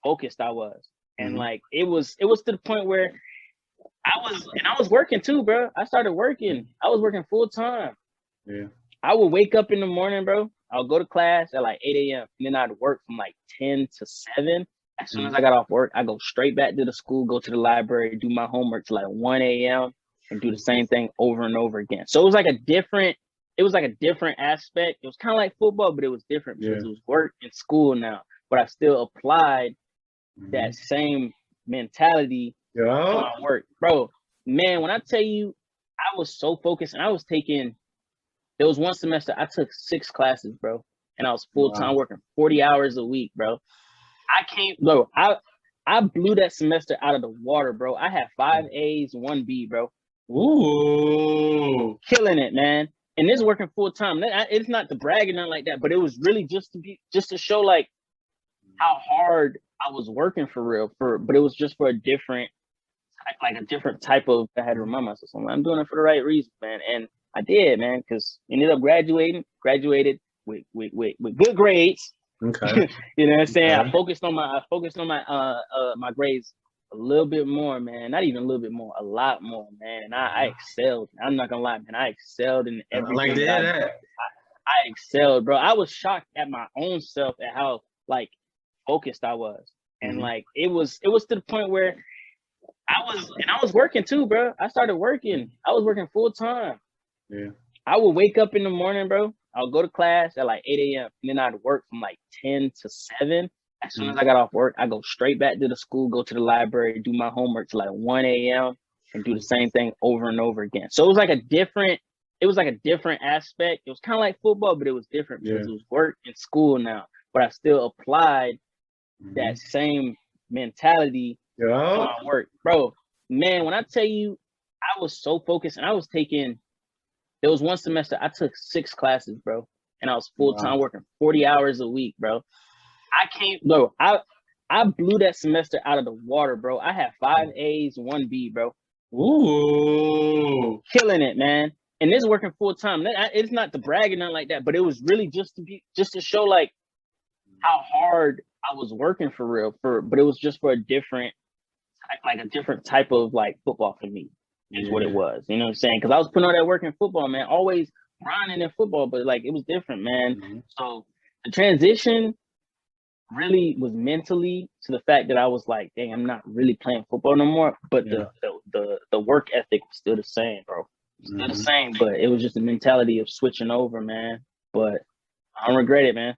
focused I was. And like it was to the point where I was working too, bro. I started working. I was working full time. Yeah. I would wake up in the morning, bro. I'll go to class at like 8 a.m. and then I'd work from like 10 to 7. As soon as I got off work, I go straight back to the school, go to the library, do my homework till like 1 a.m. and do the same thing over and over again. So it was like a different aspect. It was kind of like football, but it was different because it was work and school now. But I still applied that same mentality to my work. Bro, man, when I tell you, I was so focused, and I was taking, there was one semester I took 6 classes, bro, and I was full-time working 40 hours a week, bro. I blew that semester out of the water, bro. I had 5 A's, 1 B, bro. Ooh. Killing it, man. And this is working full-time. It's not to brag or nothing like that, but it was really just to show, like, how hard I was working for real, but it was just for a different type of, I had to remind myself, I'm doing it for the right reasons, man. And I did, man, because ended up graduated with good grades. Okay. You know what I'm saying? Okay. I focused on my grades a little bit more, man. Not even a little bit more, a lot more, man. And I excelled. I'm not gonna lie, man. I excelled in everything. I like to hear that. I excelled, bro. I was shocked at my own self at how, like, focused I was. And like it was to the point where I was working too, bro. I started working. I was working full time. Yeah. I would wake up in the morning, bro. I'll go to class at like 8 a.m. and then I'd work from like 10 to 7. As soon as I got off work, I go straight back to the school, go to the library, do my homework till like 1 a.m. and do the same thing over and over again. So it was like a different aspect. It was kind of like football, but it was different because it was work and school now. But I still applied that same mentality to my work. Bro, man, when I tell you, I was so focused, and I was taking, there was one semester I took 6 classes, bro, and I was full-time working 40 hours a week, bro. I blew that semester out of the water, bro. I had 5 A's, 1 B, bro. Ooh. Killing it, man. And this working full time. It's not to brag or nothing like that, but it was really just to show like how hard I was working for real. But it was just for a different type of like football for me. Is what it was. You know what I'm saying? Because I was putting all that work in football, man. Always grinding in football, but like it was different, man. Mm-hmm. So the transition really was mentally to the fact that I was like, dang, I'm not really playing football no more. But the work ethic was still the same, bro. Still the same, but it was just a mentality of switching over, man. But I don't regret it, man.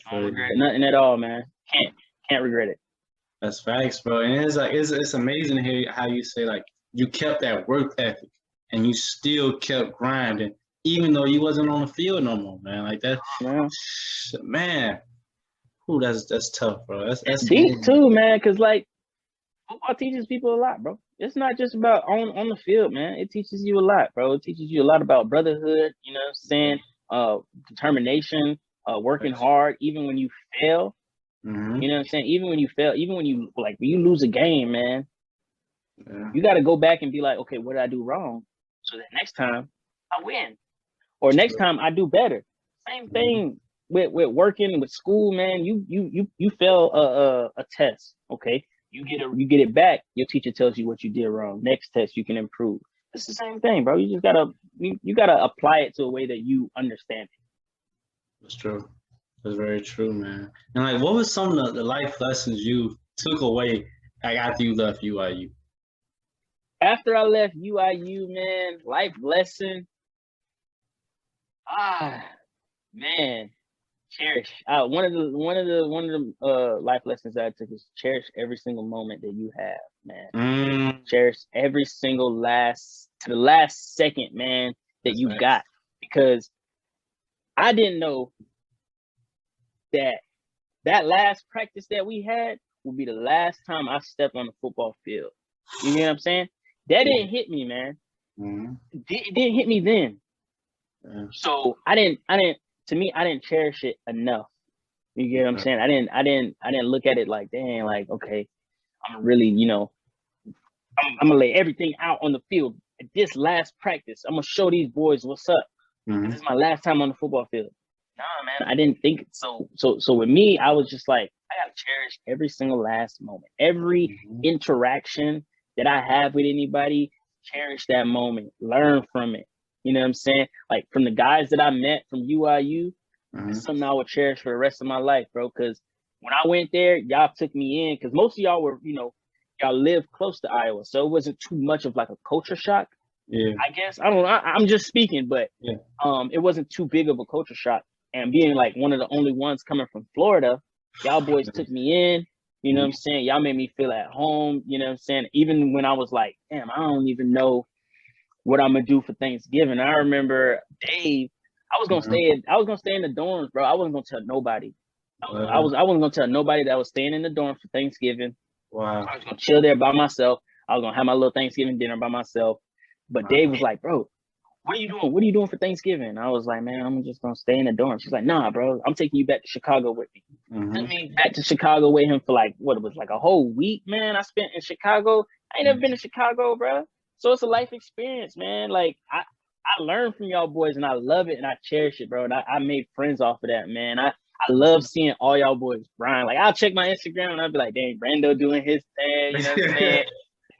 I don't regret nothing at all, man. Can't regret it. That's facts, bro. And it's like it's amazing to hear how you say like you kept that work ethic and you still kept grinding, even though you wasn't on the field no more, man. Like that, man. Ooh, that's tough, bro. That's deep too, man. Cause like football teaches people a lot, bro. It's not just about on the field, man. It teaches you a lot, bro. It teaches you a lot about brotherhood. You know what I'm saying? Determination, working hard, even when you fail. Mm-hmm. You know what I'm saying? Even when you fail, even when you like when you lose a game, man, you got to go back and be like, okay, what did I do wrong? So that next time I win, or next time I do better. Same thing with working with school, man. You fail a test, okay? You get it back. Your teacher tells you what you did wrong. Next test, you can improve. It's the same thing, bro. You just gotta you gotta apply it to a way that you understand it. That's true. That's very true, man. And like, what was some of the life lessons you took away like after you left UIU? After I left UIU, man, life lesson. Man, cherish. One of the life lessons that I took is cherish every single moment that you have, man. Cherish every single last second, man, that you got, because I didn't know that last practice that we had would be the last time I stepped on the football field. You know what I'm saying? That didn't hit me, man. It didn't hit me then. So I didn't cherish it enough. You get what I'm saying? I didn't look at it like, dang, like, okay, I'm really, I'm gonna lay everything out on the field at this last practice. I'm gonna show these boys what's up. This is my last time on the football field. Nah, man, I didn't think so. So with me, I was just like, I gotta cherish every single last moment, every interaction that I have with anybody. Cherish that moment, learn from it. You know what I'm saying? Like from the guys that I met from UIU, it's something I would cherish for the rest of my life, bro. Because when I went there, y'all took me in. Because most of y'all were, y'all live close to Iowa, so it wasn't too much of like a culture shock. Yeah, I guess I don't know. I'm just speaking, but it wasn't too big of a culture shock. And being like one of the only ones coming from Florida, y'all boys took me in. You know what I'm saying? Y'all made me feel at home. You know what I'm saying? Even when I was like, damn, I don't even know what I'm gonna do for Thanksgiving. I remember Dave. I was gonna stay in the dorms, bro. I wasn't gonna tell nobody. I wasn't gonna tell nobody that I was staying in the dorm for Thanksgiving. Wow. I was gonna chill there by myself. I was gonna have my little Thanksgiving dinner by myself. But Dave was like, bro, what are you doing? What are you doing for Thanksgiving? I was like, man, I'm just gonna stay in the dorm. She's like, nah, bro, I'm taking you back to Chicago with me. Took me back to Chicago with him for like what it was like a whole week, man. I spent in Chicago. I ain't never been to Chicago, bro. So it's a life experience, man. Like I learned from y'all boys and I love it and I cherish it, bro. And I made friends off of that, man. I love seeing all y'all boys grind. Like I'll check my Instagram and I'll be like, dang, Brando doing his thing, you know what I'm saying?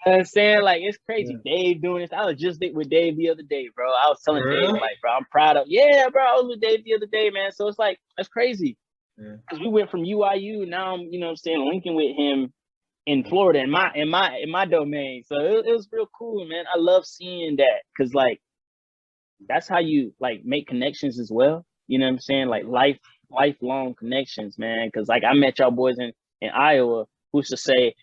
You know what I'm saying? Like, it's crazy. Dave doing this. I was just with Dave the other day, bro. I was telling Dave, like, bro, I'm proud of. Yeah, bro, I was with Dave the other day, man. So it's like, that's crazy. Because we went from UIU, and now I'm, you know what I'm saying, linking with him in Florida, in my domain. So it was real cool, man. I love seeing that because, like, that's how you, like, make connections as well. You know what I'm saying? Like, lifelong connections, man. Because, like, I met y'all boys in Iowa. Who's to say,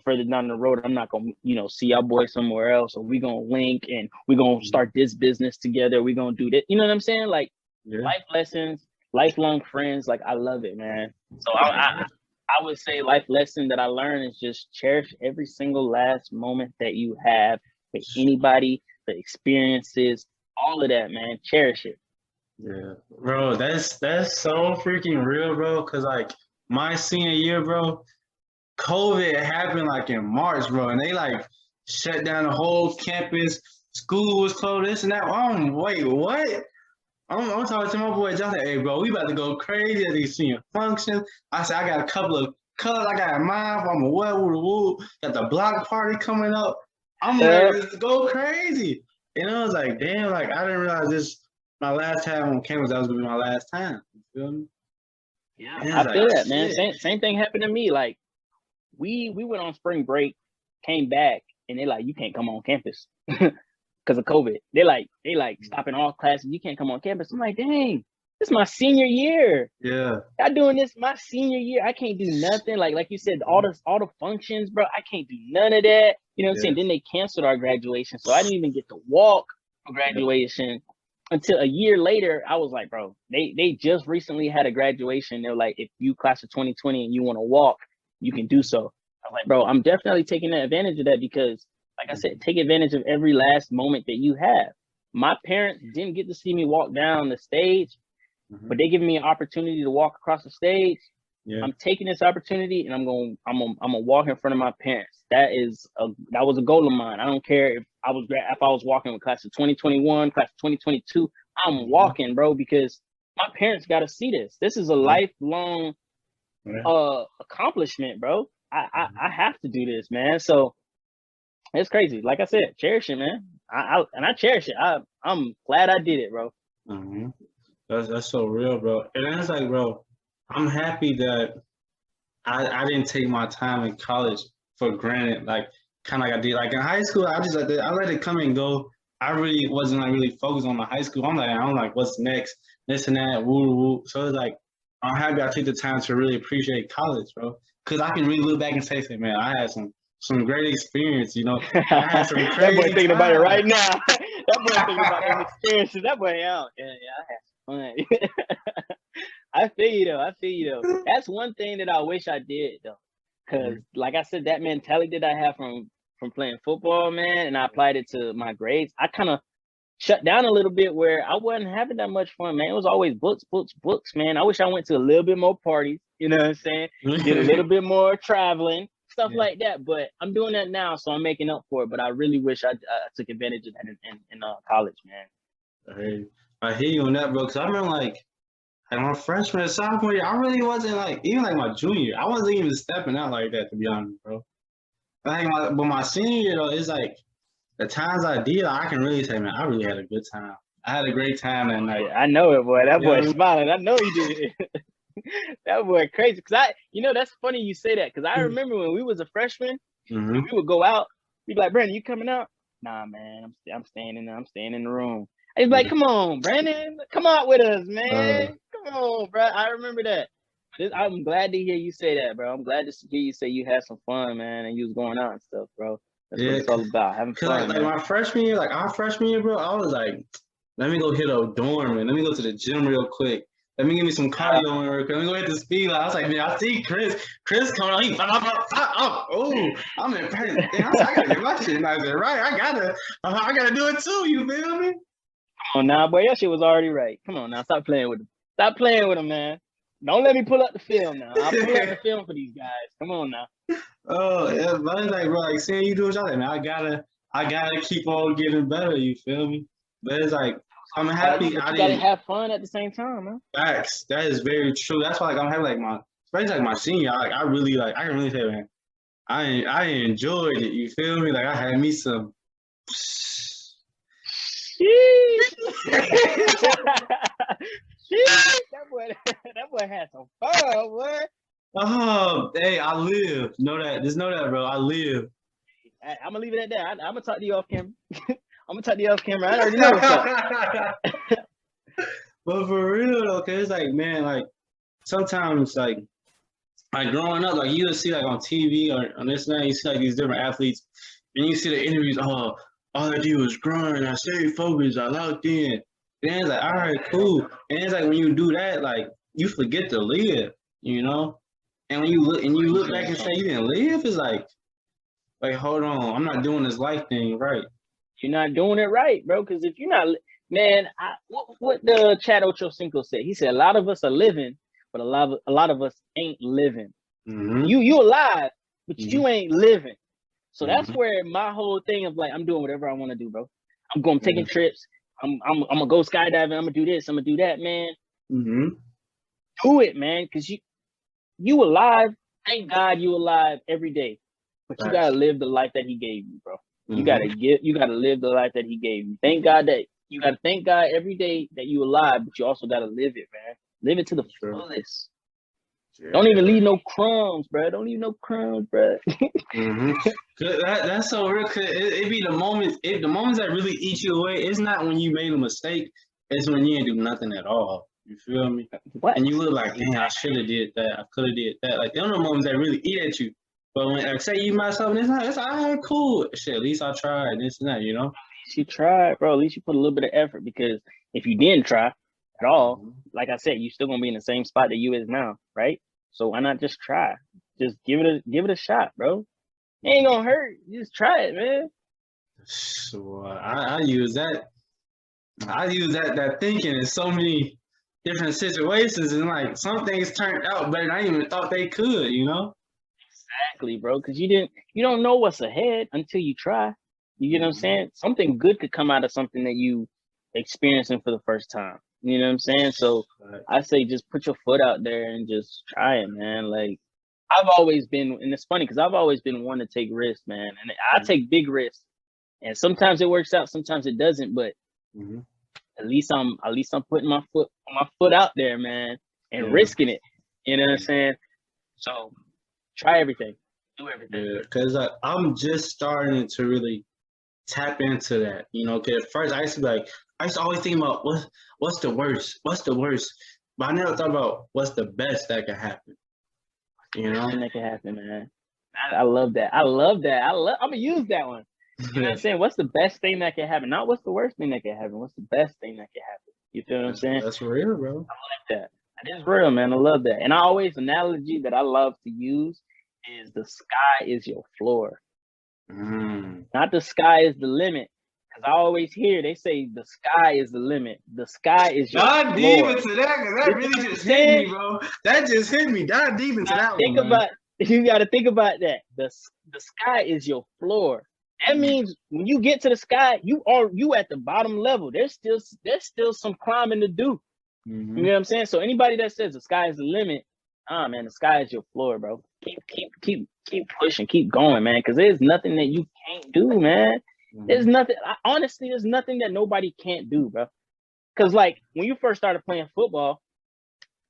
further down the road, I'm not going to, see y'all boys somewhere else, or we going to link and we going to start this business together. We going to do that. You know what I'm saying? Like life lessons, lifelong friends. Like, I love it, man. So I would say life lesson that I learned is just cherish every single last moment that you have with anybody, the experiences, all of that, man. Cherish it. Yeah, bro, that's so freaking real, bro. Cause like my senior year, bro, COVID happened like in March, bro, and they like shut down the whole campus. School was closed, this and that. Wait, what? I'm talking to my boy Johnson. Hey, bro, we about to go crazy at these senior functions. I said, I got a couple of colors. I got a mime. I'm a woo. Got the block party coming up. I'm ready to go crazy. And I was like, damn, like I didn't realize this my last time on campus. That was gonna be my last time. You feel me? Yeah, I feel that, man. Same thing happened to me. Like we went on spring break, came back, and they like, you can't come on campus because of COVID. They like stopping all classes. You can't come on campus. I'm like, dang, this is my senior year. Yeah. I'm doing this my senior year. I can't do nothing. Like you said, all the functions, bro. I can't do none of that. You know what I'm saying? Then they canceled our graduation, so I didn't even get to walk for graduation until a year later. I was like, bro, they just recently had a graduation. They're like, if you class of 2020 and you want to walk, you can do so. I was like, bro, I'm definitely taking advantage of that because, like I said, take advantage of every last moment that you have. My parents didn't get to see me walk down the stage, but they giving me an opportunity to walk across the stage. Yeah. I'm taking this opportunity and I'm gonna walk in front of my parents. That was a goal of mine. I don't care if I was walking with class of 2021, class of 2022. I'm walking, bro, because my parents got to see this. This is a lifelong accomplishment, bro. I have to do this, man. So it's crazy. Like I said, cherish it, man. I cherish it. I'm glad I did it, bro. Mm-hmm. That's so real, bro. And it's like, bro, I'm happy that I didn't take my time in college for granted. Like kind of like I did. Like in high school, I let it come and go. I really wasn't like really focused on my high school. I'm like, what's next? This and that, woo. So it's like I'm happy I took the time to really appreciate college, bro. Cause I can really look back and say, man, I had some great experience, you know. I had some crazy that boy thinking about it right now. That boy thinking about them experiences. That boy out. Yeah, I had fun. I feel you though. That's one thing that I wish I did though. Cause like I said, that mentality that I have from playing football, man, and I applied it to my grades, I kind of shut down a little bit where I wasn't having that much fun, man. It was always books, man. I wish I went to a little bit more parties, you know what I'm saying? Did a little bit more traveling, stuff like that. But I'm doing that now, so I'm making up for it. But I really wish I took advantage of that in college, man. I hear you on that, bro. Cause I remember like my freshman and sophomore year, I really wasn't like even like my junior year, I wasn't even stepping out like that, to be honest, bro. But my senior year though, it's like the times I did, I can really say, man, I really had a good time. I had a great time that night. I know it, boy. That boy smiling. I know he did. That boy crazy. Cause that's funny you say that. Cause I remember when we was a freshman, we would go out. We'd be like, Brandon, you coming out? Nah, man, I'm staying in the room. He's like, come on, Brandon, come out with us, man. Come on, bro. I remember that. I'm glad to hear you say that, bro. I'm glad to hear you say you had some fun, man, and you was going out and stuff, bro. That's what it's all about, having fun. Like my freshman year, like our freshman year, bro, I was like, let me go hit a dorm and let me go to the gym real quick. Let me give me some cardio real quick. Let me go hit the speed line. I was like, man, I see Chris coming on. I'm impressed. I gotta get my shit nice and right. I gotta do it too. You feel me? Come on now, boy. Your shit was already right. Come on now, stop playing with him. Stop playing with him, man. Don't let me pull up the film now. I'll pull up the film for these guys. Come on now. Oh yeah, but it's like, bro, like seeing you do what y'all like, man, I gotta keep on getting better. You feel me? But it's like I'm happy. You gotta have fun at the same time, man. Facts. That is very true. That's why like I'm happy. Like especially like my senior. I can really say, man, I enjoyed it. You feel me? Like I had me some. That boy had some fun, boy. Oh, hey, I live. Know that. Just know that, bro. I live. I'm gonna leave it at that. I'm gonna talk to you off camera. I already know what's up. But for real though, cause it's like, man, like sometimes like growing up, like you see like on TV or on this and that, you see like these different athletes, and you see the interviews. Oh, all I do is grind. I stay focused. I locked in. And it's like, all right, cool. And it's like when you do that, like you forget to live, you know. And when you look back and say you didn't live, it's like, hold on, I'm not doing this life thing right. You're not doing it right, bro. Because if you're not, man, what the Chad Ochocinco said, he said a lot of us are living, but a lot of us ain't living. Mm-hmm. You alive, but Mhm. you ain't living. So that's Mhm. where my whole thing of like, I'm doing whatever I want to do, bro. I'm going taking trips. I'm gonna go skydiving. I'm gonna do this. I'm gonna do that, man. Mm-hmm. Do it, man, because you alive. Thank God you alive every day. But you gotta live the life that He gave you, bro. You gotta live the life that He gave you. Thank God that you gotta thank God every day that you alive, but you also gotta live it, man. Live it to the fullest. Don't even leave no crumbs, bro. Don't leave no crumbs, bro. Mm-hmm. That's so real. Cause it be the moments. The moments that really eat you away. It's not when you made a mistake. It's when you ain't do nothing at all. You feel me? What? And you look like, damn, I should have did that. I could have did that. Like, them are the moments that really eat at you. But when, like, say you mess up and it's all right, cool. Shit, at least I tried this and that, you know? At least you tried, bro. At least you put a little bit of effort, because if you didn't try at all, like I said, you still gonna be in the same spot that you is now, right? So why not just try? Just give it a shot, bro. It ain't gonna hurt. Just try it, man. So I use that. I use that thinking in so many different situations, and like some things turned out better than I even thought they could, you know? Exactly, bro. Because you don't know what's ahead until you try. You get what I'm saying? Something good could come out of something that you experiencing for the first time. You know what I'm saying? So I say just put your foot out there and just try it, man. Like, I've always been, and it's funny because I've always been one to take risks, man. And I take big risks. And sometimes it works out, sometimes it doesn't, but at least I'm putting my foot out there, man, and risking it. You know what I'm saying? So try everything. Do everything. Yeah, because I'm just starting to really tap into that, you know. Because at first I used to always think about what's the worst, but I never thought about what's the best that could happen. You know, that can happen, man. I love that. I'm gonna use that one. You know what I'm saying? What's the best thing that can happen? Not what's the worst thing that can happen. What's the best thing that can happen? You feel what I'm saying? That's real, bro. I like that. That is real, man. I love that. And analogy that I love to use is the sky is your floor. Not the sky is the limit. Because I always hear they say the sky is the limit. The sky is your floor. Dive deep into that, because that really just hit me, bro. That just hit me. Dive deep into that one, man. You got to think about that. The sky is your floor. That means when you get to the sky, you at the bottom level. There's still some climbing to do. You know what I'm saying? So anybody that says the sky is the limit, man, the sky is your floor, bro. Keep pushing, keep going, man. Because there's nothing that you can't do, man. There's nothing. Honestly, there's nothing that nobody can't do, bro. Because like when you first started playing football,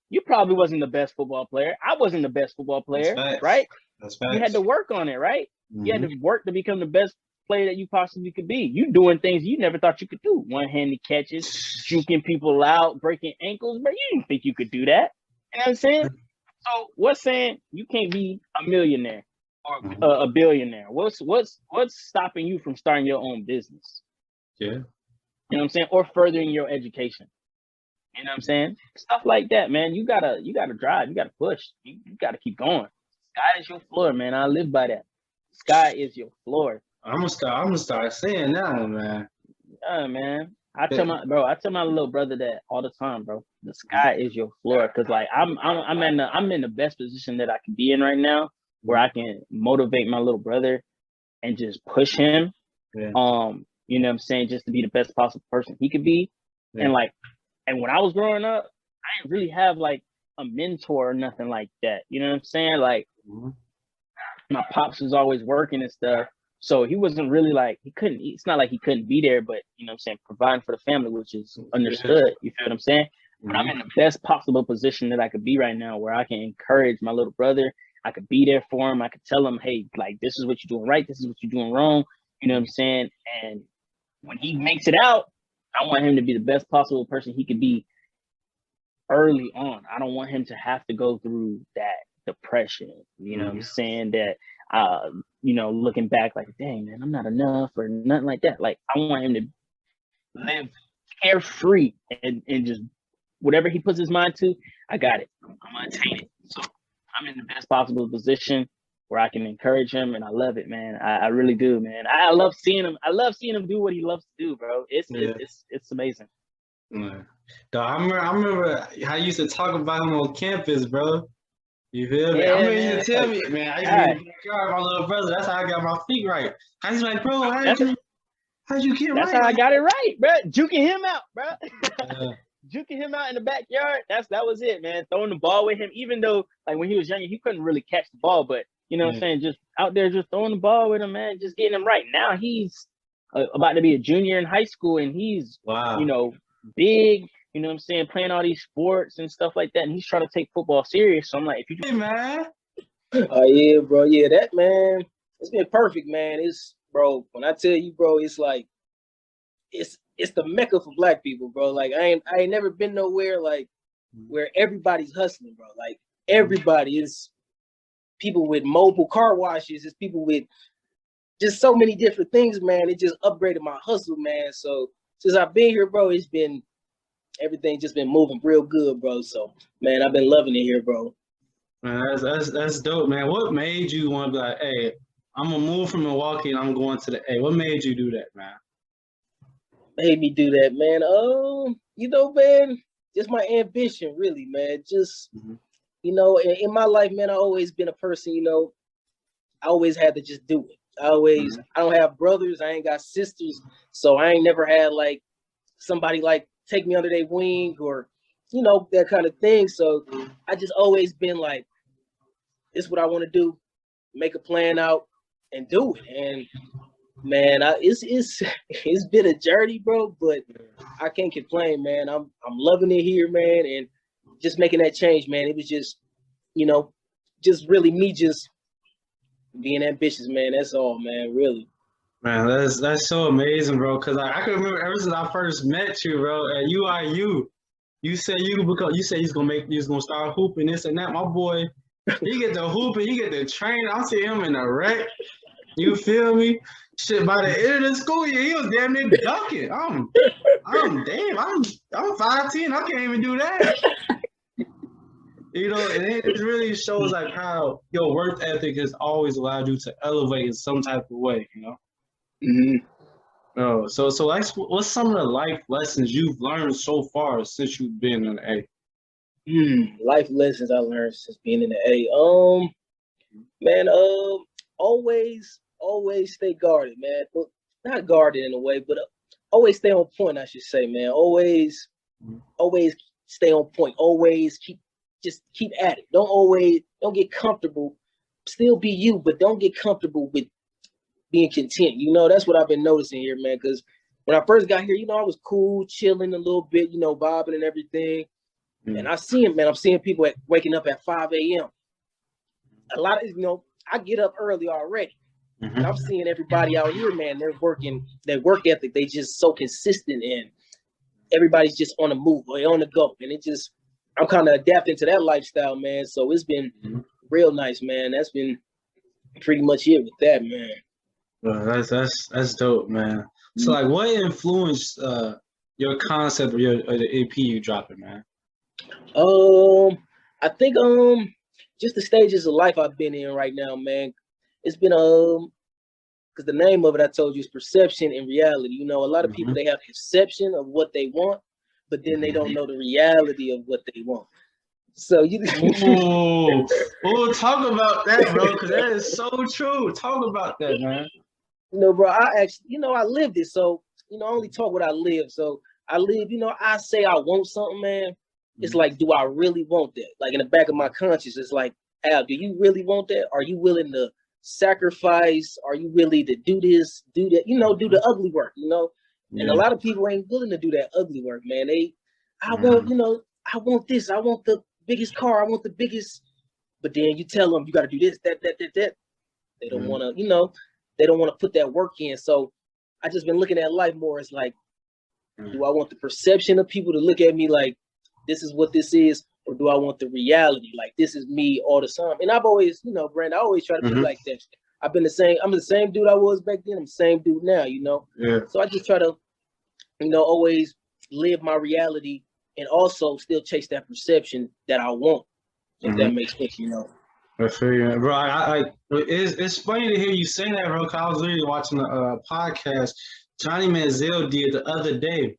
you probably wasn't the best football player. I wasn't the best football player, right? That's facts. You had to work on it, right? You had to work to become the best player that you possibly could be. You doing things you never thought you could do. One-handed catches, juking people out, breaking ankles, but you didn't think you could do that. You know what I'm saying? So what's saying you can't be a millionaire or a billionaire? What's stopping you from starting your own business? Yeah. You know what I'm saying? Or furthering your education. You know what I'm saying? Stuff like that, man. You gotta drive. You gotta push. You gotta keep going. Sky is your floor, man. I live by that. Sky is your floor. I'm gonna start saying that one, man. Yeah, man. I tell my little brother that all the time, bro. The sky is your floor, because like I'm in the best position that I can be in right now, where I can motivate my little brother and just push him. Yeah. You know what I'm saying, just to be the best possible person he could be. Yeah. And when I was growing up, I didn't really have like a mentor or nothing like that. You know what I'm saying? Like my pops was always working and stuff. So he wasn't really like, it's not like he couldn't be there, but you know what I'm saying, providing for the family, which is understood. You feel what I'm saying? But I'm in the best possible position that I could be right now, where I can encourage my little brother. I could be there for him. I could tell him, hey, like, this is what you're doing right. This is what you're doing wrong. You know what I'm saying? And when he makes it out, I want him to be the best possible person he could be early on. I don't want him to have to go through that depression, you know what I'm saying, that looking back like, dang, man, I'm not enough or nothing like that. Like, I want him to live carefree and just whatever he puts his mind to, I got it. I'm gonna attain it. So I'm in the best possible position where I can encourage him, and I love it, man. I really do, man. I love seeing him. I love seeing him do what he loves to do, bro. It's amazing. Yeah. Dog, I remember how you used to talk about him on campus, bro. You feel me? I Yeah, remember you man. used to tell me, man, I used to be in God, the backyard with my little brother. That's how I got my feet right. I was like, bro, that's how'd you get that's right how I like got it right, bro. Juking him out, bro. that? Juking him out in the backyard. That was it, man. Throwing the ball with him, even though like when he was younger, he couldn't really catch the ball, but you know what I'm Yeah. saying, just out there just throwing the ball with him, man, just getting him right. Now he's about to be a junior in high school, and he's you Wow. know big. You know what I'm saying, playing all these sports and stuff like that, and he's trying to take football serious. So I'm like, if you Hey, man. Oh yeah, bro. Yeah, that man, it's been perfect, man. It's bro. When I tell you, bro, it's like it's the mecca for black people, bro. Like I ain't never been nowhere like where everybody's hustling, bro. Like everybody is people with mobile car washes. It's people with just so many different things, man. It just upgraded my hustle, man. So since I've been here, bro, it's been everything just been moving real good, bro. So man, I've been loving it here, bro. Man, that's dope, man. What made you want to be like, hey, I'm gonna move from Milwaukee and I'm going to the A? What made you do that, man? Made me do that, man. Man, just my ambition, really, man. Just Mhm. in my life, man, I always been a person, I always had to just do it. I don't have brothers, I ain't got sisters, so I ain't never had like somebody like take me under their wing or, that kind of thing. So I just always been like, this is what I want to do, make a plan out and do it. And man, it's it's been a journey, bro, but I can't complain, man. I'm loving it here, man, and just making that change, man. It was just, you know, just really me just being ambitious, man. That's all, man. Really. Man, that's so amazing, bro. Cause I can remember ever since I first met you, bro, at UIU. You said you said he's gonna start hooping this and that. My boy, he get the hooping, he get the training. I see him in the rec. You feel me? Shit, by the end of the school year, he was damn near dunking. I'm 5'10". I can't even do that. And it really shows like how your work ethic has always allowed you to elevate in some type of way. Mm-hmm. Oh, so like, what's some of the life lessons you've learned so far since you've been in the A? Life lessons I learned since being in the A. Man, always stay guarded, man. Well, not guarded in a way, but always stay on point. I should say, man. Always stay on point. Always keep at it. Don't get comfortable. Still be you, but don't get comfortable with being content. That's what I've been noticing here, man. Because when I first got here, I was cool, chilling a little bit, bobbing and everything. And I see him, man. I'm seeing people waking up at 5 a.m. A lot of, I get up early already. And I'm seeing everybody out here, man, they're working, their work ethic, they just so consistent and everybody's just on the move or on the go. And I'm kind of adapting to that lifestyle, man. So it's been real nice, man. That's been pretty much it with that, man. Well, that's dope, man. So like, what influenced your concept or the EP you dropping, man? I think just the stages of life I've been in right now, man. It's been because the name of it I told you is perception and reality. A lot of people, they have perception of what they want, but then they don't know the reality of what they want. So Ooh, talk about that, bro, because that is so true. Talk about that, man. bro, I actually, I lived it. So, I only talk what I live. So I live, I say I want something, man. It's like, do I really want that? Like in the back of my conscience, it's like, Al, do you really want that? Are you willing to sacrifice? Are you really to do this, do that? Do the ugly work, And a lot of people ain't willing to do that ugly work, man. I want this. I want the biggest car. I want the biggest. But then you tell them you got to do this, that. They don't want to, they don't want to put that work in. So I just been looking at life more as like, do I want the perception of people to look at me like this is what this is, or do I want the reality? Like this is me all the time. And I've always, Brand, I always try to be like that. I'm the same dude I was back then. I'm the same dude now, Yeah. So I just try to, always live my reality and also still chase that perception that I want. If that makes sense, I feel you, bro. It's funny to hear you say that, bro. Cause I was literally watching a podcast Johnny Manziel did the other day,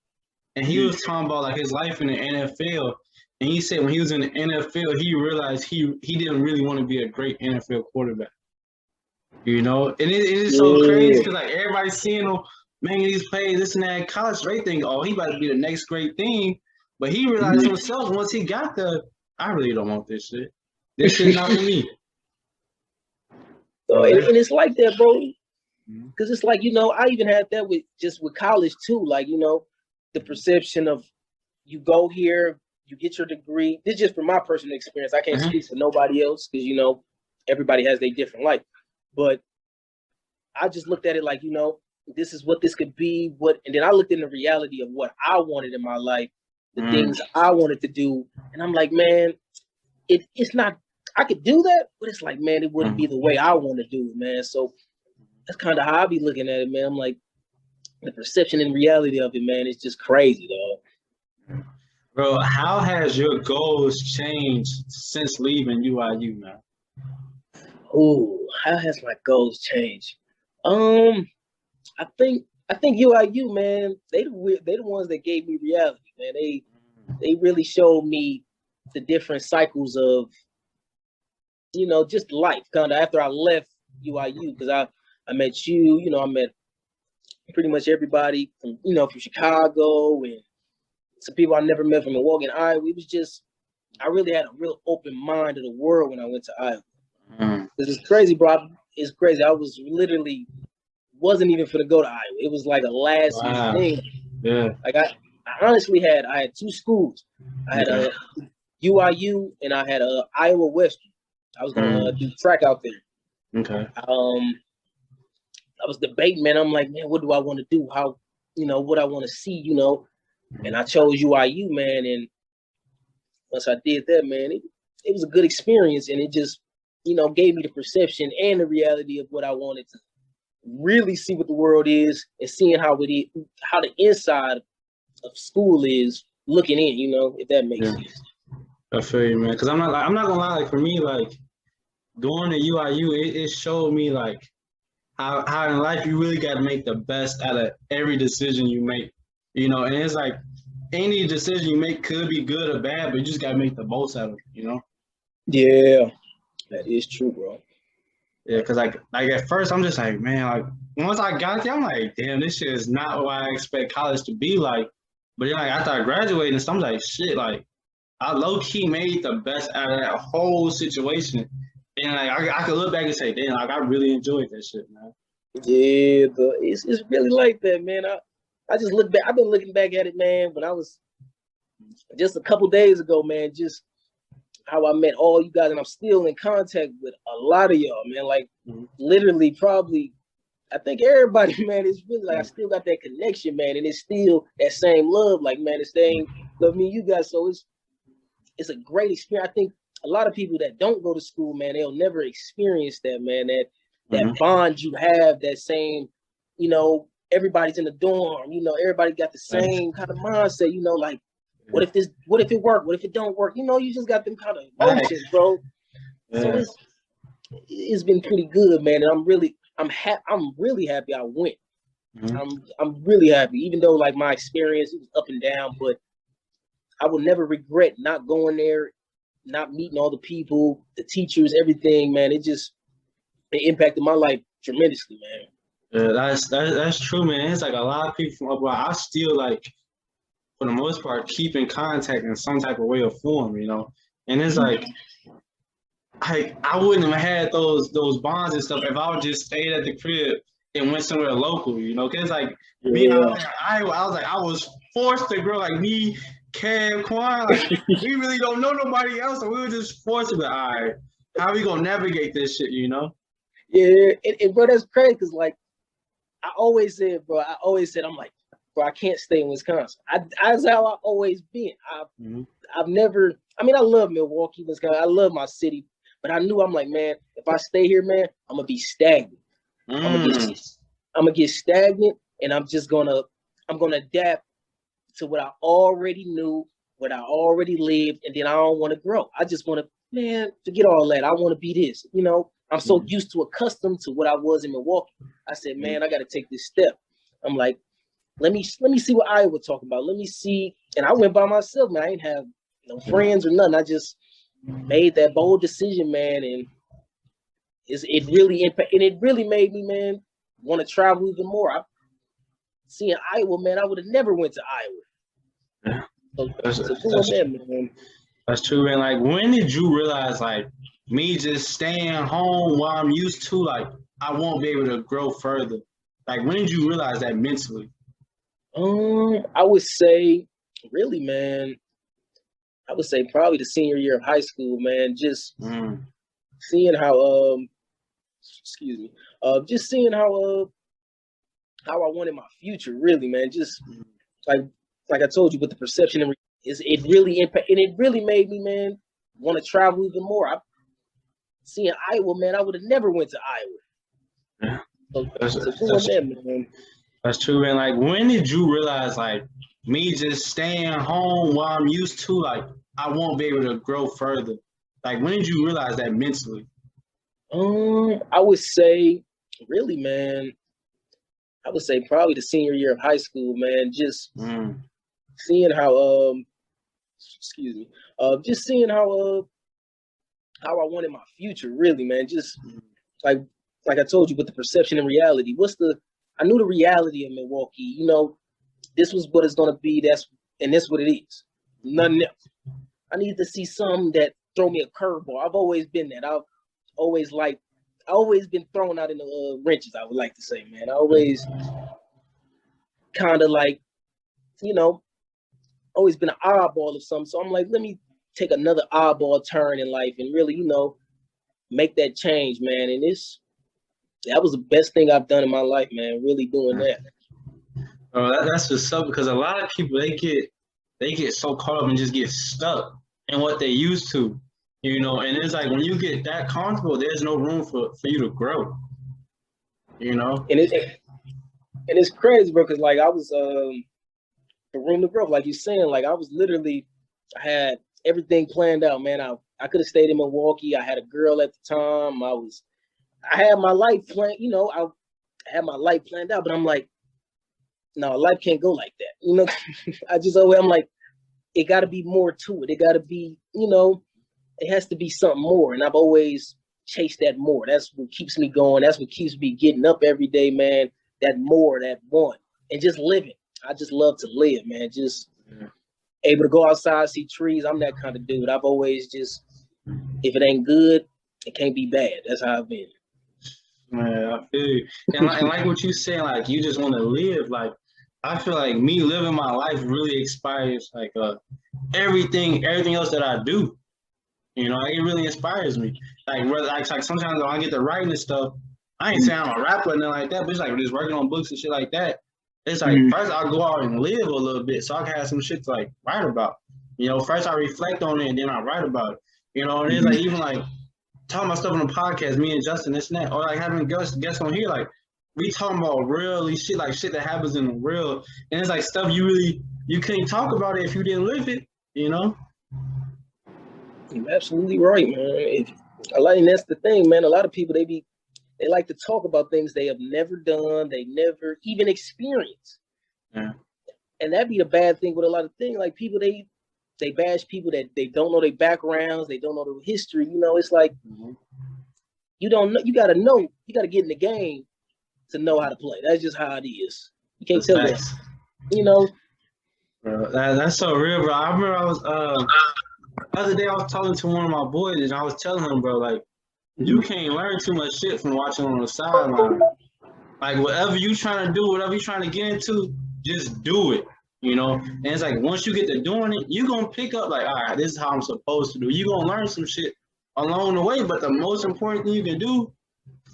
and he was talking about like his life in the NFL. And he said when he was in the NFL, he realized he didn't really want to be a great NFL quarterback. You know, and it is so crazy because like everybody's seeing him making these plays, this and that. In college, they think, oh, he about to be the next great thing. But he realized himself once he got there, I really don't want this shit. This shit's not for me. So, and it's like that, bro. Because it's like, you know, I even had that with college too. Like, you know, the perception of you go here, you get your degree. This is just from my personal experience. I can't speak for nobody else because, you know, everybody has their different life. But I just looked at it like, you know, this is what this could be. And then I looked in the reality of what I wanted in my life, the things I wanted to do. And I'm like, man, it's not, I could do that, but it's like, man, it wouldn't be the way I want to do it, man. So that's kind of how I be looking at it, man. I'm like, the perception and reality of it, man, it's just crazy, dog. Bro, how has your goals changed since leaving UIU, man? Oh, how has my goals changed? I think UIU, man, they the ones that gave me reality, man. They really showed me the different cycles of, you know, just life. Kind of after I left UIU, because I met you, you know, I met pretty much everybody from, you know, from Chicago and some people I never met from Milwaukee and Iowa. It was just, I really had a real open mind to the world when I went to Iowa. This is crazy, bro. It's crazy. I was literally wasn't even for to go to Iowa. It was like a last minute thing. Yeah. Like I honestly had two schools. I had a UIU and I had a Iowa Western. I was gonna do track out there. Okay. I was debating, man. I'm like, man, what do I want to do? How, you know, what I want to see, you know. And I chose UIU, man. And once I did that, man, it was a good experience, and it just, you know, gave me the perception and the reality of what I wanted to really see what the world is, and seeing how the inside of school is looking in, you know, if that makes sense. I feel you, man. Because I'm not gonna lie, like for me, like going to UIU, it showed me like how in life you really got to make the best out of every decision you make, you know. And it's like any decision you make could be good or bad, but you just got to make the most out of it, you know. Yeah, that is true, bro. Yeah, because like at first I'm just like, man, like once I got there, I'm like, damn, this shit is not what I expect college to be like. But then like after I graduated and stuff, I'm like, shit, like I low key made the best out of that whole situation. And like I could look back and say, damn, like I really enjoyed that shit, man. Yeah, it's really like that, man. I just look back. I've been looking back at it, man. When I was just a couple days ago, man, just how I met all you guys, and I'm still in contact with a lot of y'all, man. Like literally, probably, I think everybody, man, is really like I still got that connection, man, and it's still that same love, like man, it's same love me, you guys. So it's a great experience. I think a lot of people that don't go to school, man, they'll never experience that, man. That bond you have, that same, you know, everybody's in the dorm, you know, everybody got the same kind of mindset, you know, like, what if it work? What if it don't work? You know, you just got them kind of emotions, bro. So it's been pretty good, man. And I'm really happy I went. I'm really happy, even though like my experience it was up and down, but I will never regret not going there, not meeting all the people, the teachers, everything, man. It impacted my life tremendously, man. Yeah, that's true, man. It's like a lot of people from abroad. I still like, for the most part, keep in contact in some type of way or form, you know. And it's like, I wouldn't have had those bonds and stuff if I would just stayed at the crib and went somewhere local, you know. Cause like me out there in Iowa, I was forced to grow like me, Kev, Quan, like we really don't know nobody else, so we were just forced to be like, all right, how we gonna navigate this shit, you know? Yeah, and bro, that's crazy because like I always said, I'm like, bro, I can't stay in Wisconsin. That's how I always been. I've never. I mean, I love Milwaukee, Wisconsin. I love my city, but I knew I'm like, man, if I stay here, man, I'm gonna be stagnant. I'm gonna get stagnant, and I'm gonna adapt to what I already knew, what I already lived, and then I don't want to grow. I just want to, man, forget all that. I want to be this, you know. I'm so used to accustomed to what I was in Milwaukee. I said, man, I got to take this step. I'm like, let me see what Iowa talking about. Let me see. And I went by myself, man. I ain't have no friends or nothing. I just made that bold decision, man, and it really made me, man, want to travel even more. Seeing Iowa, man, I would have never went to Iowa. Yeah. So doing that, man. That's true, man. Like, when did you realize, like, me just staying home while I'm used to, like, I won't be able to grow further? Like, when did you realize that mentally? I would say, really, man. I would say probably the senior year of high school, man. Just seeing how, excuse me, just seeing how I wanted my future, really, man. Just like I told you, with the perception and it really made me, man, want to travel even more. Seeing Iowa, man, I would have never went to Iowa. Yeah. So doing that, man. That's true, man. Like, when did you realize, like, me just staying home while I'm used to, like, I won't be able to grow further? Like, when did you realize that mentally? I would say, really, man. I would say probably the senior year of high school, man. Just seeing how, excuse me, just seeing how I wanted my future, really, man. Just like I told you, with the perception and reality. I knew the reality of Milwaukee. You know, this was what it's gonna be. That's what it is. Nothing else. I need to see something that throw me a curveball. I've always been that. I've always been thrown out in the wrenches. I would like to say, man. I always kind of like, you know, always been an oddball or something. So I'm like, let me take another oddball turn in life and really, make that change, man. And that was the best thing I've done in my life, man. Really doing that. That's what's up, because a lot of people, they get so caught up and just get stuck in what they used to, and it's like, when you get that comfortable, there's no room for you to grow, And it's crazy, bro, because like I was the room to grow, like you're saying, like I was literally, I had everything planned out, man. I could have stayed in Milwaukee. I had a girl at the time. I had my life planned, I had my life planned out, but I'm like, no, life can't go like that. I'm like, it got to be more to it. It got to be, it has to be something more. And I've always chased that more. That's what keeps me going. That's what keeps me getting up every day, man. That more, that one, and just living. I just love to live, man. Just able to go outside, see trees. I'm that kind of dude. I've always just, if it ain't good, it can't be bad. That's how I've been. Man, I feel you. And like what you saying, like, you just want to live. Like, I feel like me living my life really inspires, like, everything else that I do. Like, it really inspires me. Like sometimes when I get to writing and stuff, I ain't saying I'm a rapper or nothing like that, but it's like just working on books and shit like that. It's like, first I'll go out and live a little bit so I can have some shit to, like, write about. First I reflect on it and then I write about it. And it's like, even like talking about stuff on the podcast, me and Justin, this and that, or like having guests on here, like, we talking about really shit, like shit that happens in the real, and it's like stuff you couldn't talk about it if you didn't live it. You're absolutely right, man. And that's the thing, man. A lot of people, they like to talk about things they have never done, they never even experienced. Yeah. And that'd be the bad thing with a lot of things. Like, people, they bash people that they don't know their backgrounds, they don't know their history. It's like, you don't know, you gotta get in the game to know how to play. That's just how it is. You can't tell that. Bro, that's so real, bro. I remember I was the other day I was talking to one of my boys and I was telling him, bro, like, you can't learn too much shit from watching on the sideline. Like, whatever you trying to do, whatever you trying to get into, just do it. And it's like, once you get to doing it, you're gonna pick up, like, all right, this is how I'm supposed to do. You're gonna learn some shit along the way, but the most important thing you can do,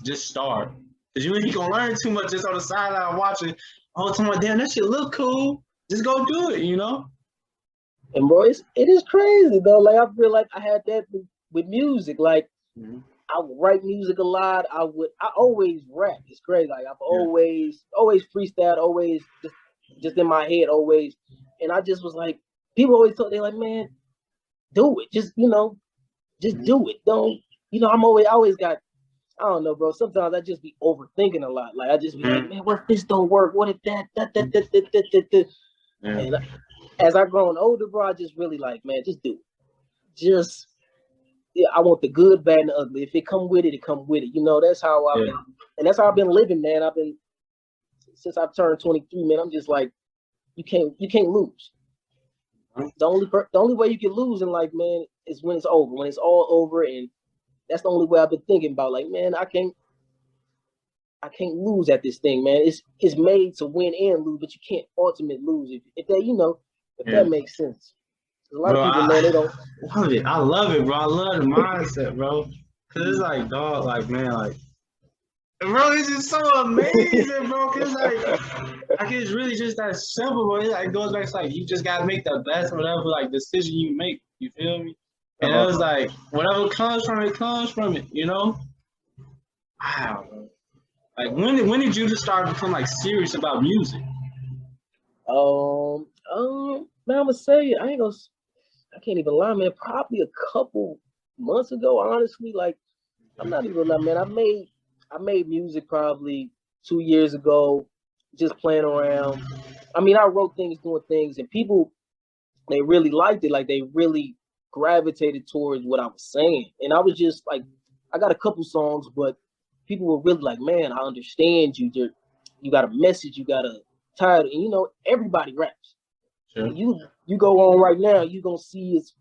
just start. Because you ain't gonna learn too much just on the sideline watching. Oh, somebody, damn, that shit look cool. Just go do it, And bro, it is crazy though. Like, I feel like I had that with music. Like, I would write music a lot. I always rap. It's crazy. Like, I've always freestyled, always just in my head, always. And I just was like, people always they're like, man, do it. Just do it. Don't, I always got I don't know, bro. Sometimes I just be overthinking a lot. Like I just be like, man, what if this don't work? What if that? Yeah. And as I grown older, bro, I just really like, man, just do it. Just yeah, I want the good, bad, and the ugly. If it come with it, it come with it. You know, that's how I've been, and that's how I've been living, man. I've been since I've turned 23, man. I'm just like, you can't lose. The only way you can lose in life, man, is when it's over. When it's all over, and that's the only way I've been thinking about. Like, man, I can't lose at this thing, man. It's made to win and lose, but you can't ultimately lose if that if that makes sense. A lot Bro, of people, man, they don't. love it. I love it, bro. I love the mindset, bro. Cause it's like, dog, like, man, like, bro, it's just so amazing, bro. Cause like it's really just that simple, bro. It goes back to like you just gotta make the best whatever like decision you make. You feel me? And it was like whatever comes from it comes from it. You know? Wow. Bro. Like when did you just start to become like serious about music? Man, I'm gonna say I can't even lie, man. Probably a couple months ago, honestly. Like, I'm not even lying, man. I made music probably 2 years ago, just playing around. I mean, I wrote things, doing things, and people they really liked it. Like, they really gravitated towards what I was saying, and I was just like, I got a couple songs, but people were really like, man, I understand you. You got a message, you got a title, and everybody raps. Sure. You go on right now, you gonna see it's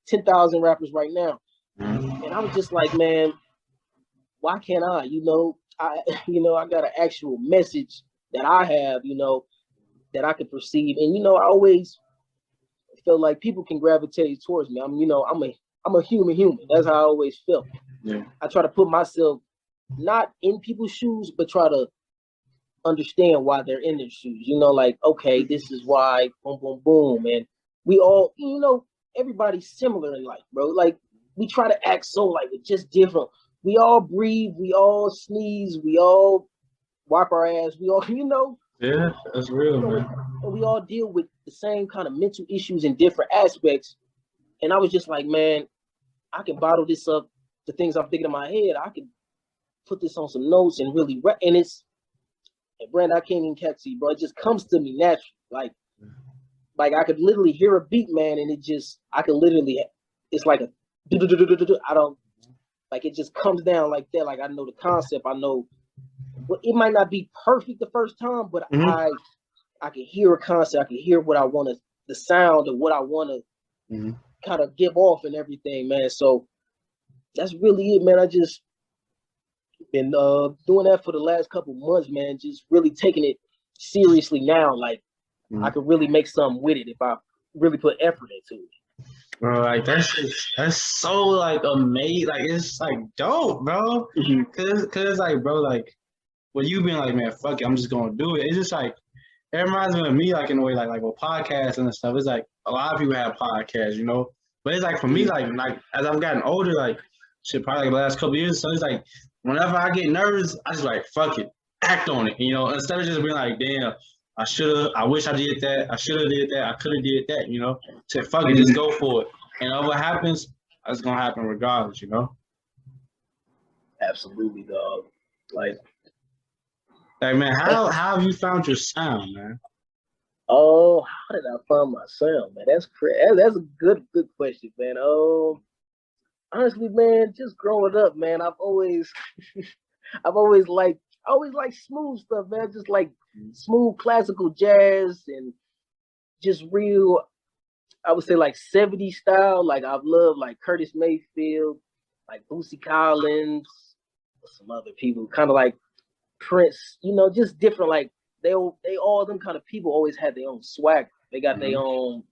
10,000 rappers right now. Mm-hmm. And I was just like, man, why can't I? I got an actual message that I have, that I can perceive. And I always feel like people can gravitate towards me. I'm a human. That's how I always felt. Yeah. I try to put myself not in people's shoes, but try to understand why they're in their shoes. Like, okay, this is why, boom, boom, boom. And we all, everybody's similar in life, bro. Like, we try to act so like it's just different. We all breathe, we all sneeze, we all wipe our ass, we all, Yeah, that's real, man. And we all deal with the same kind of mental issues in different aspects. And I was just like, man, I can bottle this up, the things I'm thinking in my head. I can put this on some notes and really, and Brando, I can't even catch you, bro. It just comes to me naturally. Like I could literally hear a beat, man, and I could literally, it's like I don't, like it just comes down like that. Like I know the concept, I know, but it might not be perfect the first time, but I can hear a concept, I can hear what I want to, the sound of what I want to kind of give off and everything, man. So that's really it, man. I just been doing that for the last couple months, man. Just really taking it seriously now. Like I could really make something with it if I really put effort into it. Bro, like that's so like amazing. Like it's like dope, bro. Cause like, bro, like when you been like, man, fuck it, I'm just gonna do it. It's just like it reminds me of me, like in a way, like with podcasts and stuff. It's like a lot of people have podcasts, but it's like for me, like as I've gotten older, like shit, probably like the last couple of years. So it's like whenever I get nervous, I just like fuck it, act on it, instead of just being like, damn, I wish I did that, I should have did that, I could have did that, Say fuck it, just go for it. And what happens, it's gonna happen regardless, Absolutely, dog. Like man, how have you found your sound, man? Oh, how did I find my sound, man? That's crazy. That's a good question, man. Honestly, man, just growing up, man, I've always liked smooth stuff, man. Just like smooth classical jazz and just real, I would say like 70s style. Like I've loved like Curtis Mayfield, like Bootsy Collins, some other people, kind of like Prince, just different. Like they all them kind of people always had their own swag. They got their own,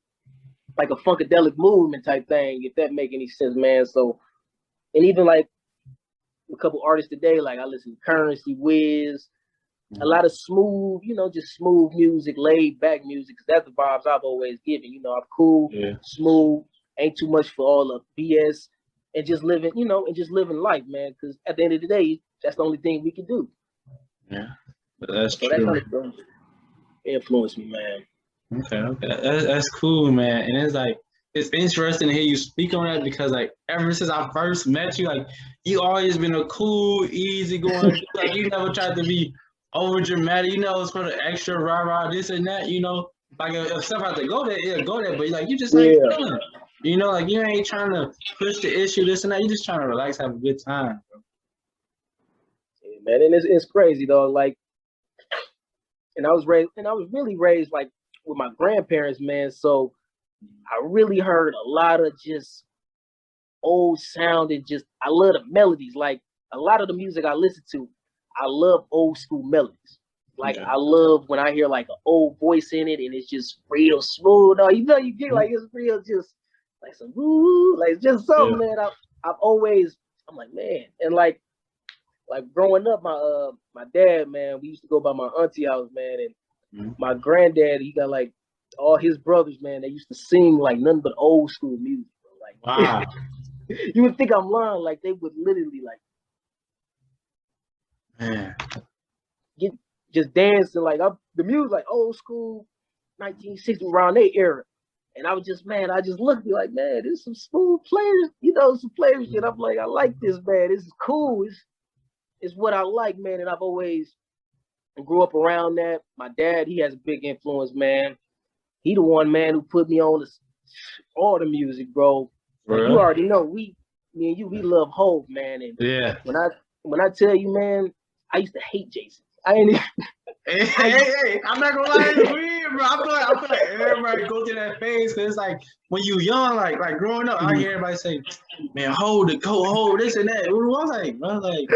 like a funkadelic movement type thing, if that make any sense, man. So, and even like a couple artists today, like I listen to Currency, Wiz, a lot of smooth, just smooth music, laid back music, because that's the vibes I've always given. I'm cool, smooth, ain't too much for all the BS, and just living, life, man. Because at the end of the day, that's the only thing we can do. Yeah, that's so true. That kind of influenced me, man. Okay, that's cool, man. And it's like it's interesting to hear you speak on that because like ever since I first met you, like you always been a cool, easy going, like you never tried to be over dramatic, it's for the extra rah rah this and that, like if stuff had to go there, it'll go there, but like you just like Yeah. fun, like you ain't trying to push the issue, this and that, you just trying to relax, have a good time, bro. Yeah, man, and it's crazy though. Like, and I was really raised like with my grandparents, man. So I really heard a lot of just old sound and just I love the melodies. Like a lot of the music I listen to, I love old school melodies. Like Okay. I love when I hear like an old voice in it and it's just real smooth. No, you get like it's real just like some woo, like it's just something, man. I've always I'm like, man, and like growing up, my dad, man, we used to go by my auntie house, man, and my granddad, he got like all his brothers, man, they used to sing like nothing but old school music, bro. Like Wow. you would think I'm lying, like they would literally like Man. get just dancing like the music like old school 1960 around their era. And I was just, man, I just looked like, man, there's some smooth players, some players shit. I'm like, I like this, man. This is cool. It's what I like, man. And I've always grew up around that. My dad, he has a big influence, man. He the one, man, who put me on all the music, bro. Like you already know, me and you, we love Hove, man. And yeah. When I tell you, man, I used to hate Jason. I ain't even. Hey, I'm not gonna lie, it's weird, bro. I feel like everybody go through that phase because it's like when you young, like growing up, I hear everybody say, "Man, hold this and that." I was like, bro, like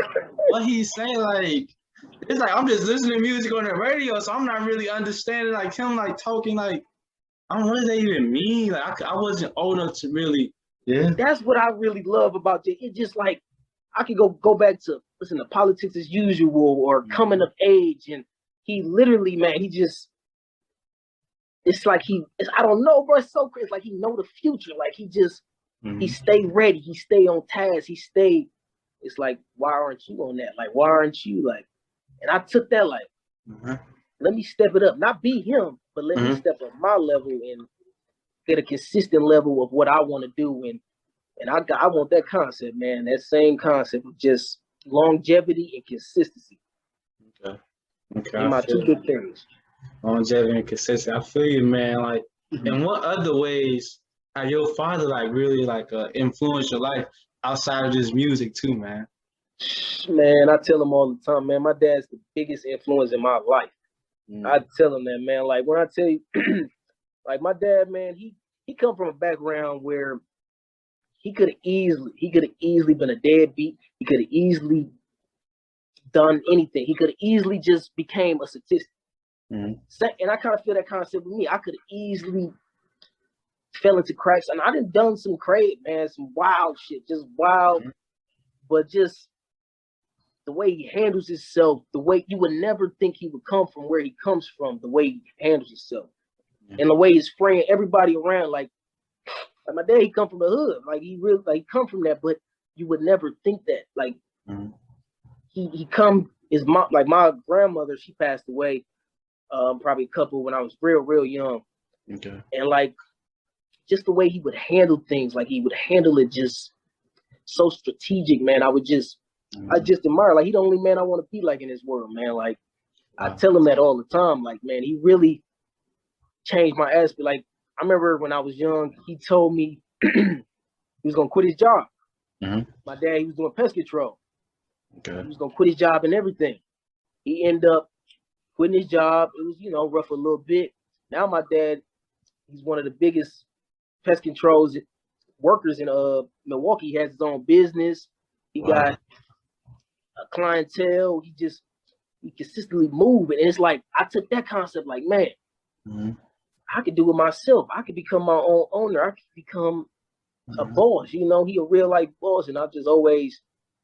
what he's saying, like it's like I'm just listening to music on the radio, so I'm not really understanding like him like talking like I don't know what does that even mean. Like I wasn't old enough to really. Yeah. That's what I really love about it. It's just like I could go back to listen to Politics as Usual or Coming of Age, and he literally, man, it's like I don't know, bro. It's so crazy. It's like he know the future. Like he just he stay ready. He stay on task. It's like, why aren't you on that? Like, why aren't you like? And I took that like, let me step it up. Not be him, but let me step up my level and get a consistent level of what I want to do. And I want that concept, man. That same concept of just longevity and consistency. Okay. And my two big things. Longevity and consistency. I feel you, man. Like, in what other ways have your father like really like influenced your life outside of just music too, man? Man, I tell him all the time, man. My dad's the biggest influence in my life. I tell him that, man. Like when I tell you, like my dad, man, he come from a background where he could have easily been a deadbeat. He could have easily done anything. He could have easily just became a statistic. And I kind of feel that concept with me. I could have easily fell into cracks, and I done some crazy, man, some wild shit, just wild, but just the way he handles himself, the way you would never think he would come from where he comes from, the way he handles himself, and the way his friend, everybody around, like my dad, he come from the hood, like he really like come from that, but you would never think that, like he come his mom, like my grandmother, she passed away, probably a couple when I was real young, and like just the way he would handle things, like he would handle it just so strategic, man. I just admire, like he the only man I want to be like in this world, man. Like I tell him that all the time, like man, he really changed my aspect. Like I remember when I was young, he told me he was gonna quit his job. My dad, he was doing pest control. He was gonna quit his job and everything. He ended up quitting his job. It was, rough a little bit. Now my dad, he's one of the biggest pest controls workers in Milwaukee. He has his own business. He got a clientele. He consistently moving. And it's like I took that concept like, man, I could do it myself. I could become my own owner. I could become a boss. He a real life boss. And I just always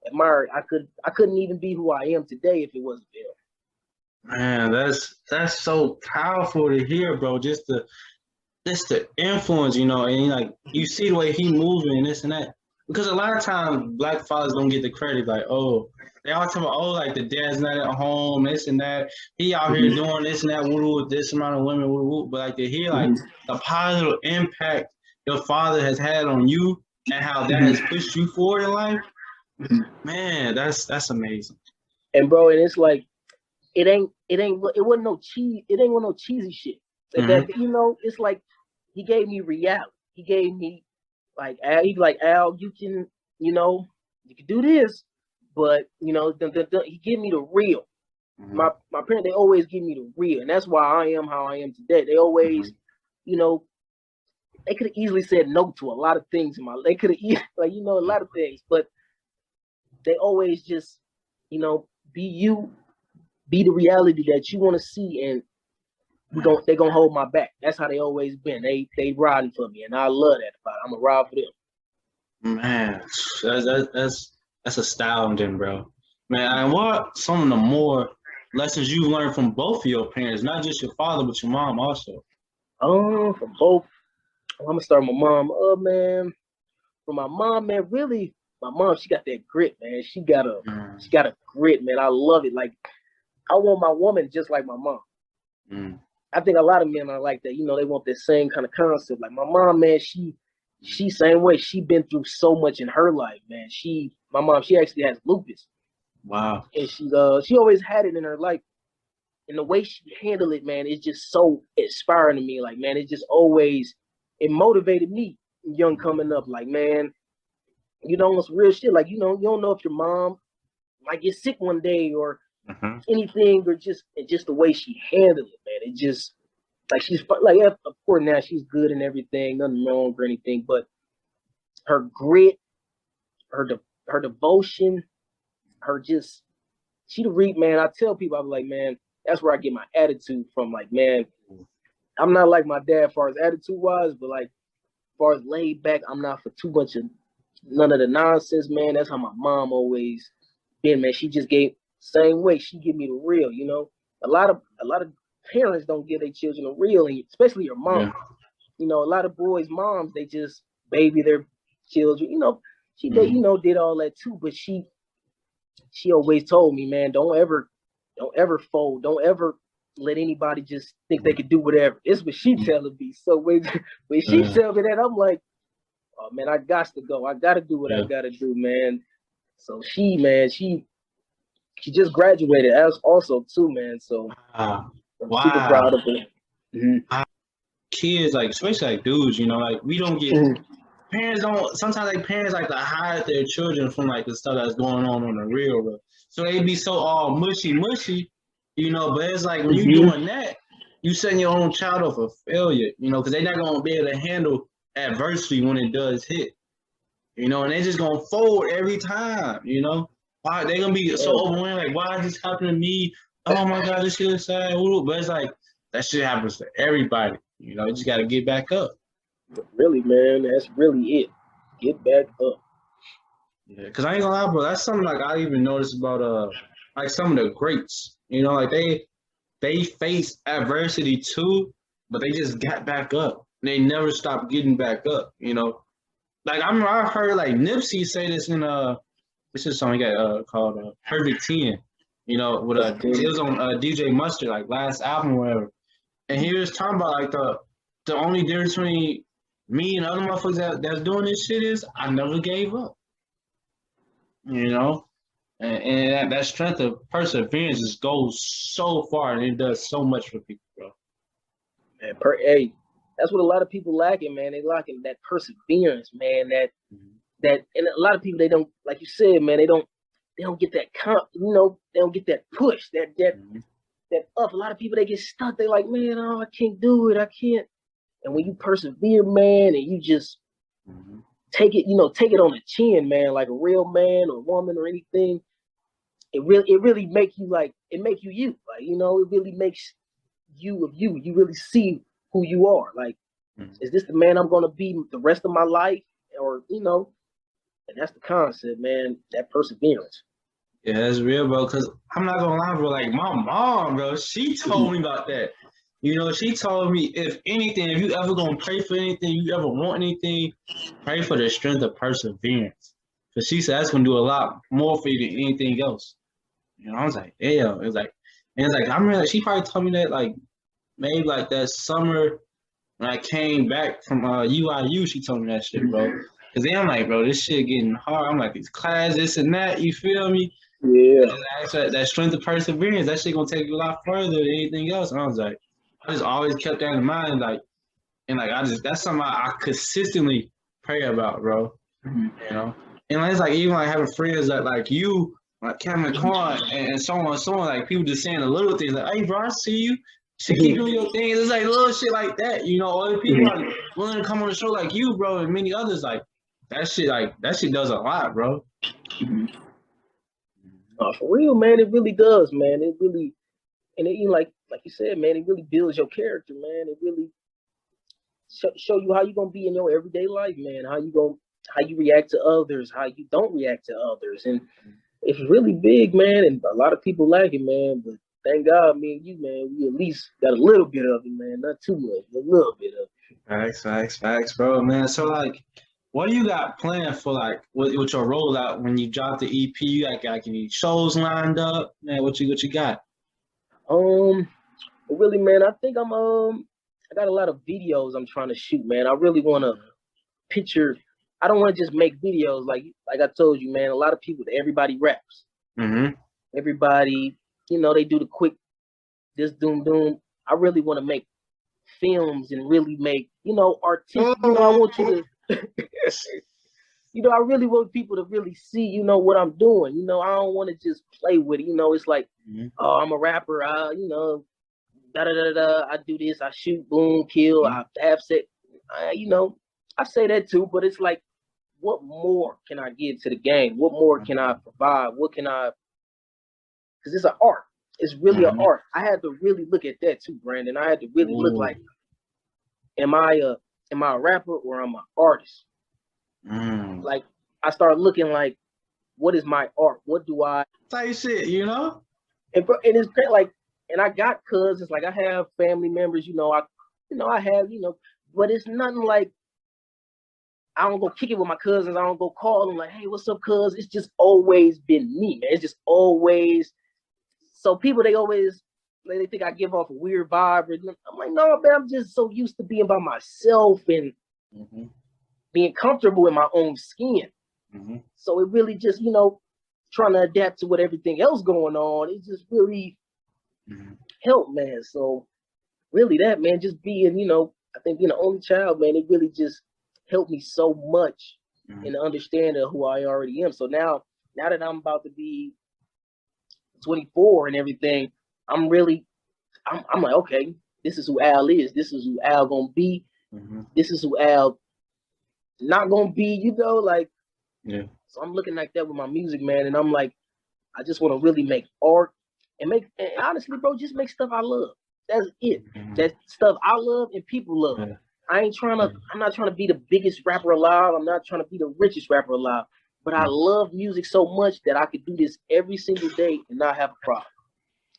admired. I couldn't even be who I am today if it wasn't for him. Man, that's so powerful to hear, bro. Just the influence, and like you see the way he moving and this and that. Because a lot of times Black fathers don't get the credit, like, oh, they all talk about, oh, like the dad's not at home, this and that. He out here doing this and that, with this amount of women, but like to hear like the positive impact your father has had on you and how that has pushed you forward in life, man, that's amazing. And bro, and it's like it wasn't no cheese. It ain't no cheesy shit. That it's like he gave me reality. He gave me like Al. He like Al. You can you can do this, but he give me the real. My parents, they always give me the real, and that's why I am how I am today. They always, they could have easily said no to a lot of things in my life. They could have a lot of things, but they always just, be you, be the reality that you want to see, and they're gonna hold my back. That's how they always been. They riding for me, and I love that about it. I'm gonna ride for them. Man, that's astounding, bro. Man, and what some of the more lessons you learned from both of your parents, not just your father, but your mom also? From both. I'm gonna start with my mom. Man, from my mom, man, really, my mom, she got that grit, man. She got a grit, man. I love it. Like, I want my woman just like my mom. I think a lot of men are like that. They want that same kind of concept. Like my mom, man, she same way. She been through so much in her life, man. My mom, she actually has lupus. Wow. And she always had it in her life. And the way she handled it, man, is just so inspiring to me. Like, man, it motivated me young coming up. Like, man, on some real shit. Like, you don't know if your mom might get sick one day or anything, or just the way she handled it, man. It just like she's like, yeah, of course now she's good and everything, nothing wrong or anything, but her grit, her devotion, she the read, man. I tell people, I'm like, man, that's where I get my attitude from. Like, man, I'm not like my dad as far as attitude wise, but like as far as laid back, I'm not for too much of none of the nonsense, man. That's how my mom always been, man. She just gave same way. She give me the real, A lot of parents don't give their children the real, and especially your mom. Yeah. A lot of boys' moms, they just baby their children. She did all that too, but she always told me, man, don't ever fold, don't ever let anybody just think they could do whatever. It's what she telling me. So when she tell me that, I'm like, oh man, I got to go. I got to do what I got to do, man. So she just graduated as also too, man. So I'm super proud of her. Kids, like especially like dudes, like we don't get parents don't sometimes like parents like to hide their children from like the stuff that's going on the real world. So they be so all mushy, but it's like when you doing that, you setting your own child up for failure, because they're not gonna be able to handle adversity when it does hit. And they just gonna fold every time, Why they gonna be so overwhelmed, like why is this happening to me? Oh my god, this shit is sad. But it's like that shit happens to everybody. You just gotta get back up. Really, man, that's really it. Get back up. Yeah, cause I ain't gonna lie, bro. That's something like I even noticed about like some of the greats. Like they face adversity too, but they just got back up. They never stopped getting back up. Like I heard like Nipsey say this in this is something he got called Perfect 10. With it was on DJ Mustard like last album or whatever, and he was talking about like the only difference between me and other motherfuckers that's doing this shit is I never gave up. And that strength of perseverance just goes so far and it does so much for people, bro. Man, that's what a lot of people lacking, man. They lacking that perseverance, man. That and a lot of people, they don't, like you said, man. They don't get that they don't get that push, that up. A lot of people, they get stuck. They like, man, oh, I can't do it. I can't. And when you persevere, man, and you just take it on the chin, man, like a real man or woman or anything, it really make you like, it make you. Like, it really makes you of you. You really see who you are. Like, is this the man I'm gonna be the rest of my life? Or, and that's the concept, man, that perseverance. Yeah, that's real, bro. Cause I'm not gonna lie, bro. Like my mom, bro, she told me about that. She told me if anything, if you ever gonna pray for anything, you ever want anything, pray for the strength of perseverance. Cause she said that's gonna do a lot more for you than anything else. I was like, damn. It's like I remember she probably told me that like maybe like that summer when I came back from UIU, she told me that shit, bro. Cause then I'm like, bro, this shit getting hard. I'm like, these classes, this and that. You feel me? Yeah. And actually, that strength of perseverance, that shit gonna take you a lot further than anything else. And I was like, I just always kept that in mind, like, and like that's something I consistently pray about, bro. You know, and it's like even like having friends that like you, like Cameron Corn, and so on and so on. Like people just saying the little things, like, "Hey, bro, I see you. Should keep doing your things." It's like little shit like that, you know. Other people like willing to come on the show like you, bro, and many others like that shit does a lot, bro. For real, man, it really does, man. It really, and it, like you said, man, it really builds your character, man. It really show you how you gonna be in your everyday life, man. How you react to others, how you don't react to others, and it's really big, man. And a lot of people like it, man. But thank God, me and you, man, we at least got a little bit of it, man. Not too much, but a little bit of it. Facts, bro, man. So like, what do you got planned for like with your rollout when you drop the EP? You got any shows lined up, man? What you got? But really, man, I think I got a lot of videos I'm trying to shoot, man. I really want to picture. I don't want to just make videos like I told you, man. A lot of people, everybody raps. Mm-hmm. Everybody, they do the quick, this doom doom. I really want to make films and really make, artistic. I want you to, I really want people to really see, what I'm doing. I don't want to just play with it. It's like, oh, I'm a rapper. Da da da da. I do this. I shoot, boom, kill. I have sex. I say that too, but it's like, what more can I give to the game? What more can I provide? What can I? Because it's an art. It's really an art. I had to really look at that too, Brandon. I had to really look like, am I a rapper or am I an artist? Like I started looking like, what is my art? What do I type shit, And it's great, like, and I got cousins, like I have family members, I have, but it's nothing like I don't go kick it with my cousins. I don't go call them like, hey, what's up, cuz? It's just always been me, man. It's just always. So people, they always, they think I give off a weird vibe. I'm like, no, man, I'm just so used to being by myself and being comfortable in my own skin. So it really just, trying to adapt to what everything else going on. It just really helped, man. So really that, man, just being, I think being an only child, man, it really just helped me so much in the understanding of who I already am. So now that I'm about to be 24 and everything, I'm like, okay, this is who Al is. This is who Al gonna be. This is who Al not gonna be, like. Yeah. So I'm looking like that with my music, man, and I'm like, I just want to really make art and honestly, bro, just make stuff I love. That's it. That stuff I love and people love. Yeah. I'm not trying to be the biggest rapper alive. I'm not trying to be the richest rapper alive. But I love music so much that I could do this every single day and not have a problem.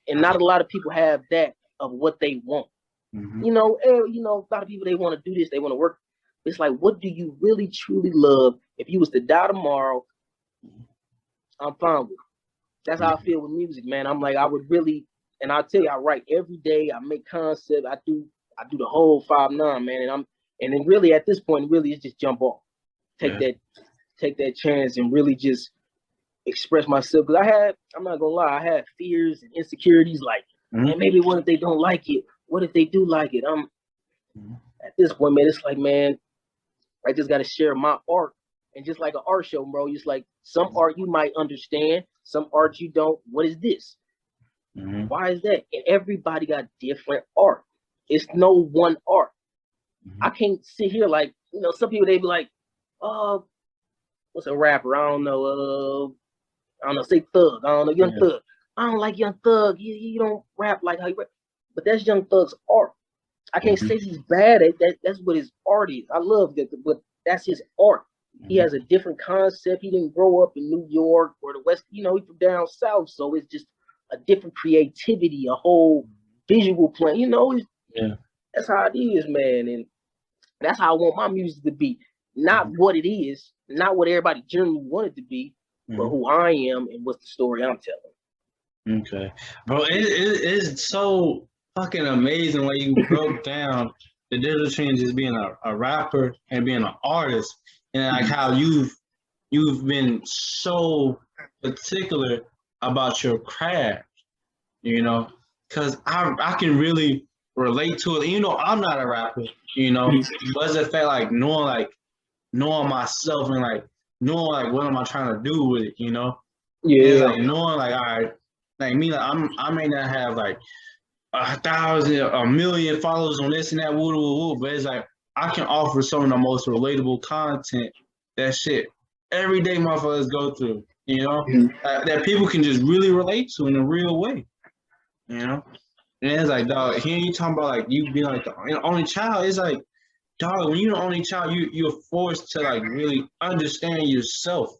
And not a lot of people have that of what they want. A lot of people, they want to do this, they want to work. It's like, what do you really truly love? If you was to die tomorrow, I'm fine with it. That's how I feel with music, man. I'm like, I would really, and I'll tell you, I write every day. I make concept. I do the whole 5-9, man. And then really at this point, really it's just jump off, take that chance, and really just express myself. Because I'm not gonna lie, I had fears and insecurities. Like, man, maybe what if they don't like it? What if they do like it? At this point, man, it's like, man, I just gotta share my art. And just like an art show, bro, it's like some art you might understand, some art you don't. What is this? Why is that? And everybody got different art. It's no one art. I can't sit here like, some people, they be like, what's a rapper? I don't know, say Thug. I don't know, Young Thug. I don't like Young Thug. You don't rap like how you rap. But that's Young Thug's art. I can't say he's bad at that. That's what his art is. I love that, but that's his art. He has a different concept. He didn't grow up in New York or the West. He's from down south, so it's just a different creativity, a whole visual plan. That's how it is, man, and that's how I want my music to be. Not what it is, not what everybody generally want it to be, but who I am and what's the story I'm telling. Okay, bro, it is so fucking amazing when you broke down the difference between just being a rapper and being an artist, and like how you've been so particular about your craft, you know, because I can really relate to it. You know, I'm not a rapper, you know, but it's the fact knowing myself and like knowing like what am I trying to do with it, you know? And it's Yeah. like knowing like all right, like me, like I may not have like 1,000, a million followers on this and that, woo woo woo, but it's like I can offer some of the most relatable content that shit everyday motherfuckers go through, you know, that people can just really relate to in a real way, you know. And it's like, dog, hearing you talking about like you being like the only child, it's like, dog, when you're the only child, you're forced to like really understand yourself.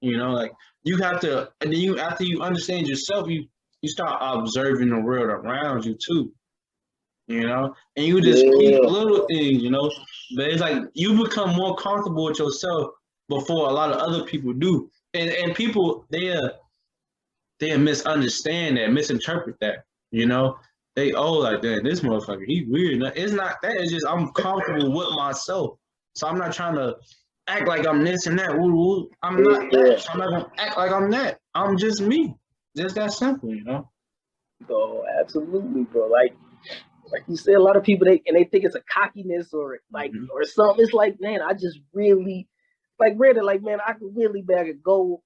You know, like you have to, and then you after you understand yourself, you start observing the world around you too. You know, and you just peep Yeah. little things. You know, but it's like you become more comfortable with yourself before a lot of other people do, and people they misunderstand that, misinterpret that. You know, they like that. This motherfucker, he weird. It's not that. It's just I'm comfortable with myself, so I'm not trying to act like I'm this and that. Woo, woo. I'm not that. So I'm not gonna act like I'm that. I'm just me. Just that simple, you know. Bro, absolutely, bro. Like you said, a lot of people they think it's a cockiness or like or something. It's like, man, I just really like Brandon, like man, I could really I could go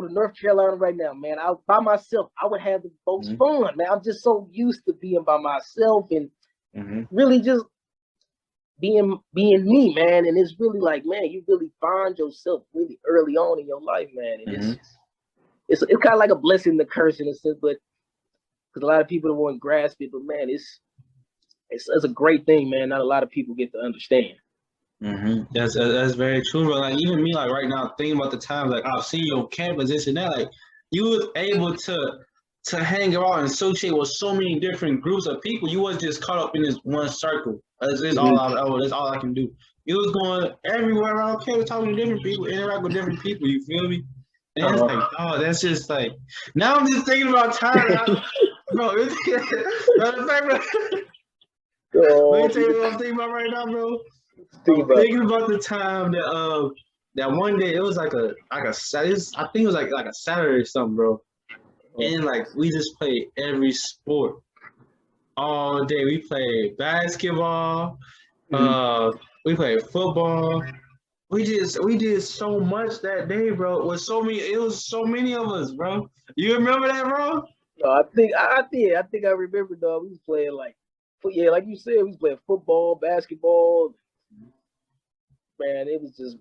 to North Carolina right now, man. I by myself, I would have the most fun, man. I'm just so used to being by myself and really just being me, man. And it's really like, man, you really find yourself really early on in your life, man. And it's kind of like a blessing and a curse in a sense, but because a lot of people don't want to grasp it, but man, it's a great thing, man. Not a lot of people get to understand. That's very true, bro. Like even me, like right now, thinking about the times like I've seen your campus, this and that, like you was able to hang around and associate with so many different groups of people. You was just caught up in this one circle. That's all I can do. You was going everywhere around campus, talking to different people, interact with different people. You feel me? And it's like, oh, that's just like now I'm just thinking about time, bro. Matter of fact, bro. Let me tell you what I'm thinking about right now, bro. I'm thinking about the time that one day it was like I think it was like a Saturday or something, bro. And like we just played every sport all day. We played basketball, we played football. We did so much that day, bro. It was so many of us, bro. You remember that, bro? No, I think I did. I think I remember, dog. We was playing like you said, we was playing football, basketball. Man, it was just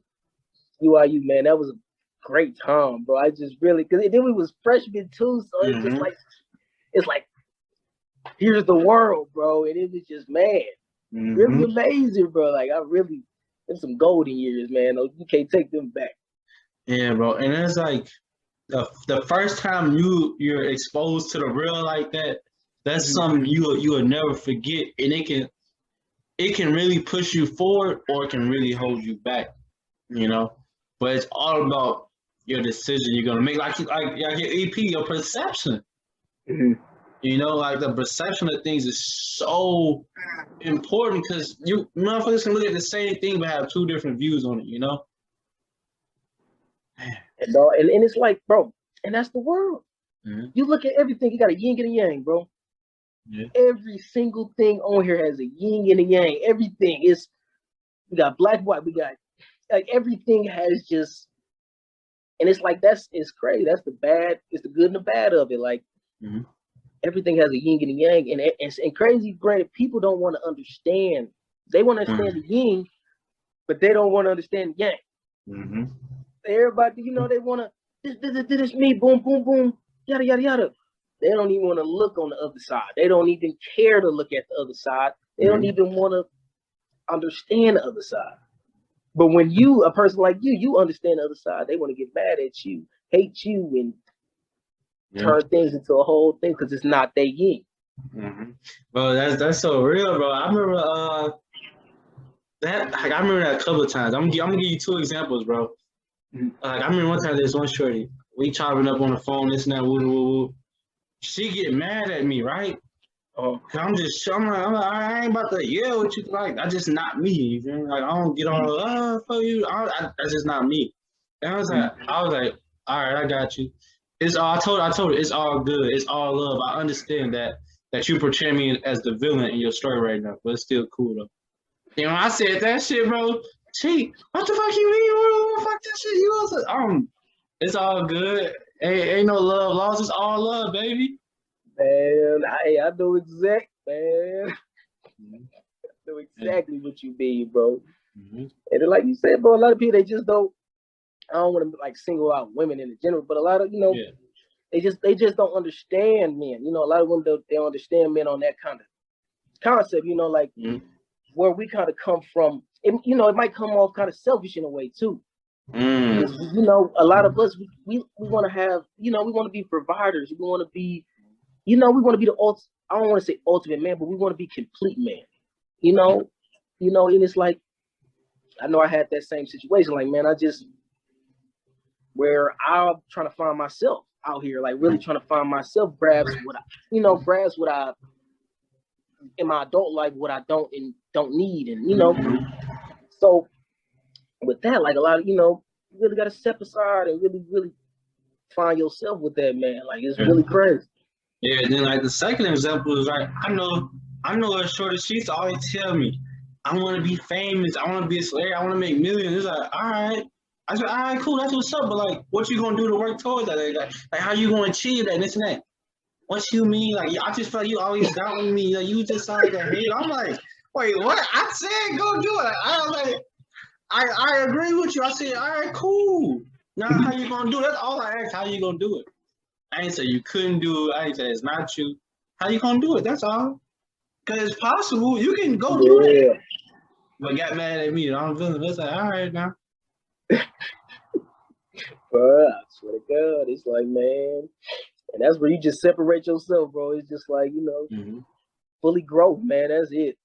UIU, man. That was a great time, bro. I just really because then we was freshmen too, so it's just like here's the world, bro, and it was just really amazing, bro. Like it's some golden years, man. You can't take them back. Yeah, bro, and it's like the first time you're exposed to the real like that. That's something you'll never forget, and it can really push you forward or it can really hold you back, you know. But it's all about your decision you're gonna make, like your EP, your perception. You know, like the perception of things is so important because you motherfuckers can look at the same thing but have two different views on it, you know. And it's like, bro, and that's the world. You look at everything, you got a yin and a yang, bro. Yeah. Every single thing on here has a yin and a yang. Everything is, we got black, white, we got like everything has just, and it's like it's crazy. That's the bad, it's the good and the bad of it. Like everything has a yin and a yang, and crazy. Granted, people don't want to understand. They want to understand the yin, but they don't want to understand the yang. Everybody, you know, they want to this me, boom, boom, boom, yada yada yada. They don't even want to look on the other side. They don't even care to look at the other side. They don't even want to understand the other side. But when a person like you understand the other side, they want to get mad at you, hate you, and turn things into a whole thing because it's not their yin. Bro, that's so real, bro. I remember I remember that a couple of times. I'm gonna give you two examples, bro. I remember one time there's one shorty. We chopping up on the phone, this and that, woo woo woo. She get mad at me, right? I'm like, I ain't about to yell with you. Like, that's just not me. You feel me? Like, I don't get all, fuck you. That's just not me. And I was like, all right, I got you. It's all, I told her, it's all good. It's all love. I understand that you portray me as the villain in your story right now, but it's still cool though. You know, I said that shit, bro. She, what the fuck you mean? Fuck that shit. You was it's all good. Ain't no love lost. It's all love, baby. Man, I know exact, man. I know exactly what you mean, bro. And then, like you said, bro, a lot of people, they just don't. I don't want to like single out women in general, but a lot of they just don't understand men. You know, a lot of women they don't understand men on that kind of concept. You know, like where we kind of come from. And, you know, it might come off kind of selfish in a way too. Because, you know, a lot of us we want to have, you know, we want to be providers. We want to be, you know, we want to be the I don't want to say ultimate man, but we want to be complete man. You know, and it's like I know I had that same situation. Like, man, where I'm trying to find myself out here, like really trying to find myself, grasp what I in my adult life, what I don't need, and you know, so with that, like a lot of, you know, you really got to step aside and really find yourself with that, man. Like it's really crazy. Yeah, and then like the second example is like I know a shorty, she used to always tell me, I want to be famous, I want to be a slave, I want to make millions. It's like, all right. I said, all right, cool, that's what's up. But like, what you gonna do to work towards that? Like how you gonna achieve that? This and that. What you mean? Like, I just feel like you always doubting me. Like, you just sound like a hater. I'm like, wait, what? I said go do it. I was like, I agree with you. I said, all right, cool. Now how you gonna do it? That's all I asked. How you gonna do it? I ain't say you couldn't do it. I ain't say it's not you. How you gonna do it? That's all. Cause it's possible. You can go do it. But got mad at me. I'm feeling. It's like, all right now. But I swear to God, it's like, man, and that's where you just separate yourself, bro. It's just like, you know, fully growth, man. That's it.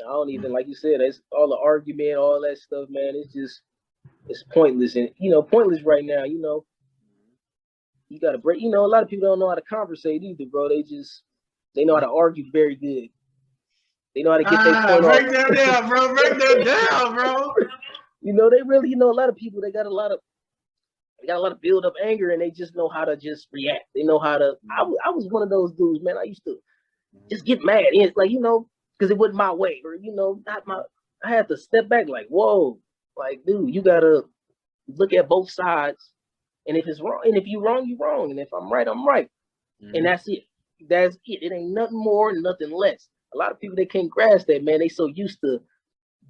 I don't even, like you said, that's all the argument, all that stuff, man. It's pointless, and you know, pointless right now. You know, you got to break. You know, a lot of people don't know how to conversate either, bro. They know how to argue very good. They know how to get their point off. Break that down, bro. Break that down, bro. You know, they really, you know, a lot of people, they got a lot of build up anger, and they just know how to just react. They know how to. I was one of those dudes, man. I used to just get mad. It's like, you know, because it wasn't my way, or you know, not my. I had to step back, like, whoa, like, dude, you gotta look at both sides, and if it's wrong, and if you're wrong, you're wrong, and if I'm right, I'm right, and that's it. That's it. It ain't nothing more, nothing less. A lot of people, they can't grasp that, man. They so used to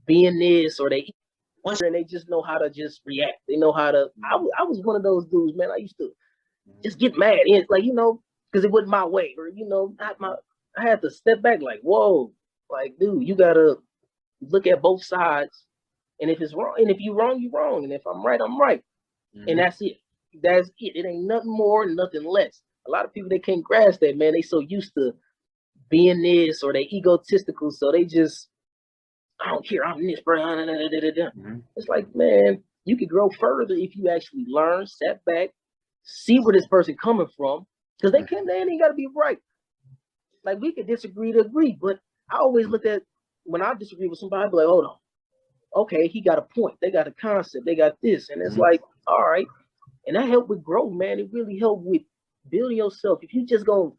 being this, or and they just know how to just react. They know how to. I was one of those dudes, man. I used to just get mad, and like, you know, because it wasn't my way, or you know, not my. I had to step back, like, whoa, like, dude, you gotta look at both sides, and if it's wrong, and if you're wrong, you're wrong, and if I'm right, I'm right, and that's it. That's it. It ain't nothing more, nothing less. A lot of people, they can't grasp that, man. They so used to being this, or they egotistical, so they just, I don't care, I'm this, bro. It's like, man, you could grow further if you actually learn, step back, see where this person coming from, because they ain't got to be right. Like, we could disagree to agree, but I always look at, when I disagree with somebody, I be like, hold on, okay, he got a point, they got a concept, they got this, and it's like, all right, and that helped with growth, man. It really helped with building yourself. If you just gonna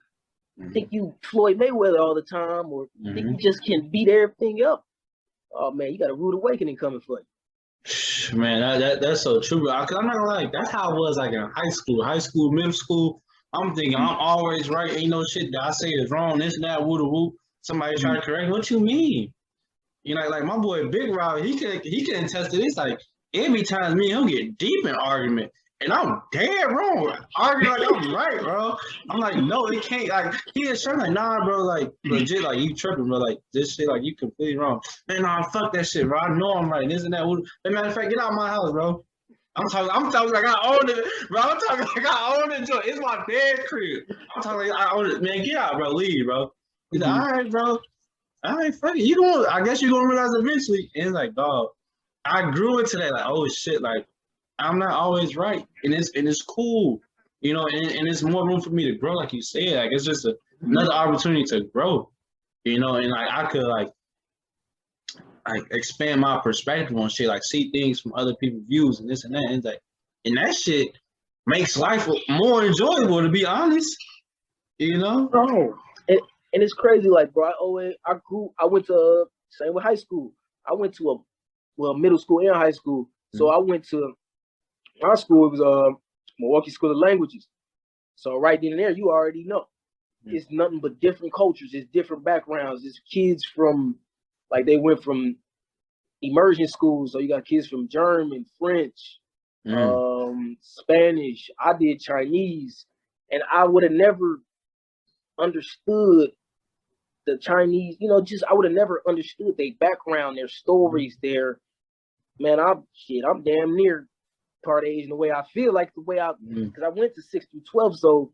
think you Floyd Mayweather all the time, or think you just can beat everything up, oh man, you got a rude awakening coming for you. Man, that's so true, bro. Cause I'm not gonna lie, that's how I was like in high school, middle school. I'm thinking I'm always right. Ain't no shit that I say is wrong. This and that, woo woo. Somebody try to correct me. What you mean? You know, like my boy Big Rob, he can attest to this. Like every time me and him get deep in argument, and I'm dead wrong. Arguing like I'm right, bro. I'm like, no, it can't. Like he is trying, like, nah, bro. Like legit, like you tripping, bro. Like this shit, like you completely wrong. Man, nah, fuck that shit, bro. I know I'm right. This and that. As a matter of fact, get out of my house, bro. I'm talking like I own it, bro. I'm talking like I own it, joint. It's my bed crib. I'm talking like I own it, man. Get out, bro. Leave, bro. He's like, all right, bro. All right, fuck it. I guess you're gonna realize eventually. And it's like, dog, I grew into that. Like, oh shit, like I'm not always right, and it's cool, you know. And it's more room for me to grow, like you said. Like it's just another opportunity to grow. you know, and like I could like expand my perspective on shit, like see things from other people's views and this and that. And it's like, and that shit makes life more enjoyable, to be honest. You know? Oh, and it's crazy, like, bro. I went to same with high school. I went to middle school and high school. So I went to my school. It was Milwaukee School of Languages. So right then and there, you already know it's nothing but different cultures. It's different backgrounds. It's kids from like they went from immersion schools. So you got kids from German, French, Spanish. I did Chinese, and I would have never understood the Chinese, just I would have never understood their background, their stories, I'm damn near part Asian the way I feel like because I went to 6 through 12, so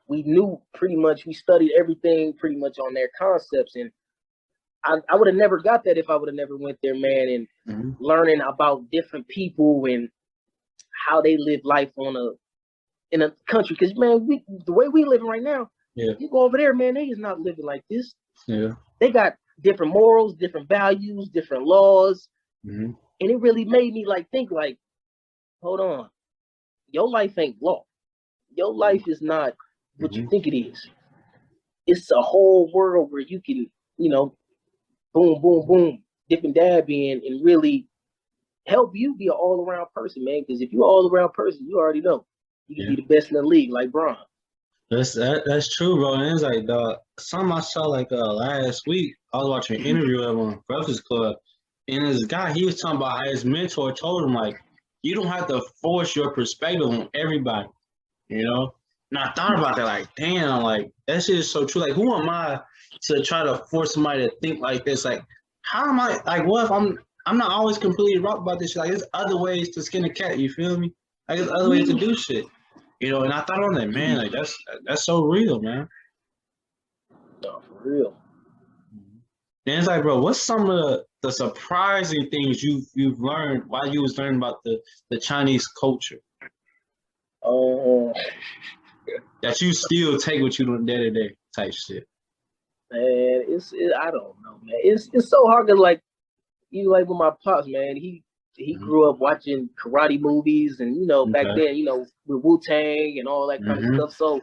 we knew pretty much, we studied everything pretty much on their concepts, and I would have never got that if I would have never went there, man, and learning about different people and how they live life in a country, because man, the way we living right now. Yeah. You go over there, man, they is not living like this. Yeah. They got different morals, different values, different laws. And it really made me like think like, hold on. Your life ain't law. Your life is not what you think it is. It's a whole world where you can, boom, boom, boom, dip and dab in and really help you be an all-around person, man. Because if you're an all-around person, you already know. You can be the best in the league, like Brando. That's true, bro. And it's like something I saw like last week. I was watching an interview of him on Breakfast Club, and this guy, he was talking about how his mentor told him like, you don't have to force your perspective on everybody, you know. And I thought about that, like, damn, like that shit is so true. Like, who am I to try to force somebody to think like this? Like, how am I? Like, what if I'm not always completely wrong about this shit? Like, there's other ways to skin a cat. You feel me? Like, there's other ways to do shit. You know, and I thought on that, man, like that's so real, man. No, for real. Then it's like, bro, what's some of the surprising things you've learned while you was learning about the Chinese culture? That you still take with you day to day type shit. Man, I don't know, man. It's so hard to like with my pops, man. He grew up watching karate movies and, back then, with Wu-Tang and all that kind of stuff. So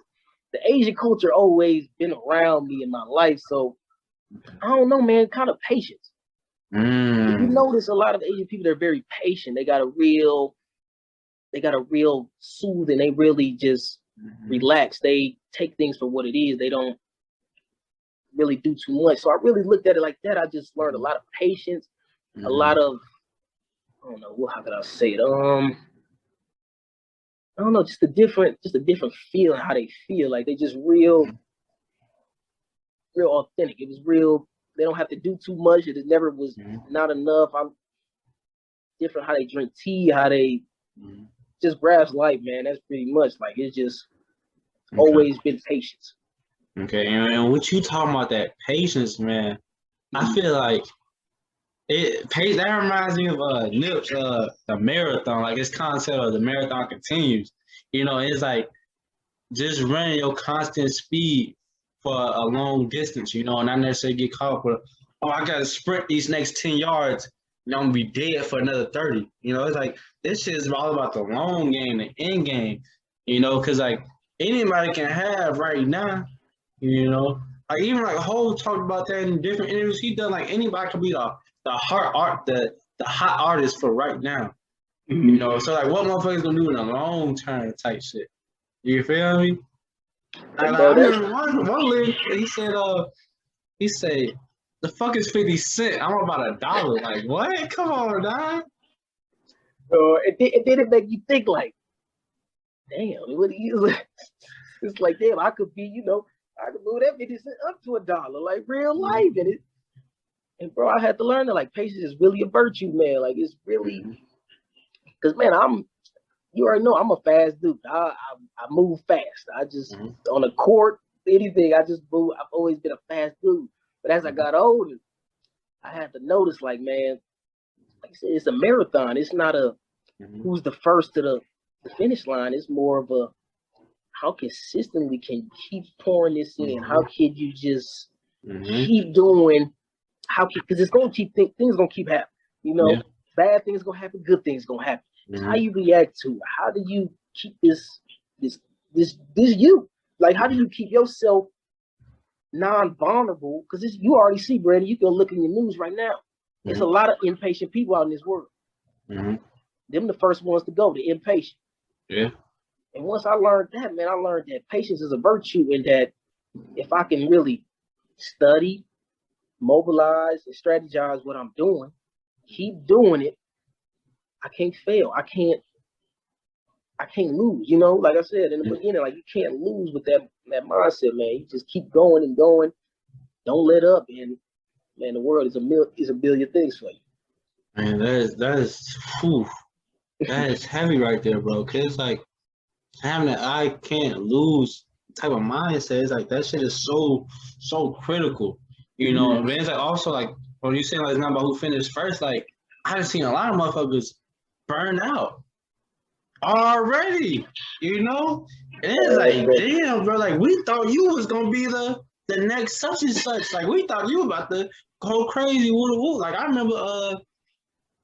the Asian culture always been around me in my life. So I don't know, man, kind of patience. If you notice, a lot of Asian people, they're very patient. They got a real soothing. They really just relax. They take things for what it is. They don't really do too much. So I really looked at it like that. I just learned a lot of patience, a lot of, I don't know, how could I say it? I don't know, just a different feel, how they feel. Like they just real authentic. It was real. They don't have to do too much. It never was not enough. I'm different how they drink tea, how they just grasp life, man. That's pretty much like it's just always been patience. Okay, and what you talking about, that patience, man? I feel like that reminds me of Nip's the marathon, like his concept of the marathon continues. It's like just running your constant speed for a long distance, and not necessarily get caught up with, I gotta sprint these next 10 yards, I'm gonna be dead for another 30. It's like this shit is all about the long game, the end game, because like anybody can have right now, like even like Ho talked about that in different interviews. He done like anybody could be the hot artist for right now. So like what motherfuckers gonna do in the long term type shit. You feel me? Like, I remember one lyric, he said, the fuck is 50 cents? I'm about $1. Like, what? Come on, dog. It didn't make you think like, damn, what do you it's like, damn, I could be, I could move that 50 cents up to $1, like real life. And bro, I had to learn that like patience is really a virtue, man. Like it's really, because man, you already know I'm a fast dude. I move fast. I just on the court, anything, I just move. I've always been a fast dude. But as I got older, I had to notice, like, man, like I said, it's a marathon. It's not a who's the first to the finish line. It's more of a how consistently can you keep pouring this in? How can you just keep doing. Because it's gonna keep things gonna keep happening. You know, Yeah. bad things gonna happen, good things gonna happen. It's how Mhm. you react to it. How do you keep this you? Like, how do you keep yourself non-vulnerable? Because you already see, Brandon. You can look in the news right now. It's a Mhm. lot of impatient people out in this world. Mhm. Them the first ones to go, the impatient. Yeah. And once I learned that, man, I learned that patience is a virtue, and that if I can really study, mobilize, and strategize what I'm doing, keep doing it, I can't fail. I can't lose. You know, like I said in the beginning, like you can't lose with that mindset, man. You just keep going and going. Don't let up, and man, the world is a billion things for you. Man, whew, that is heavy right there, bro. Cause it's like having that I can't lose type of mindset. It's like that shit is so critical. You know, and it's like also like when you saying like it's not about who finished first, like I've seen a lot of motherfuckers burn out already, you know? And it's like, damn, bro, like we thought you was gonna be the next such and such. Like we thought you was about to go crazy, woo woo. Like I remember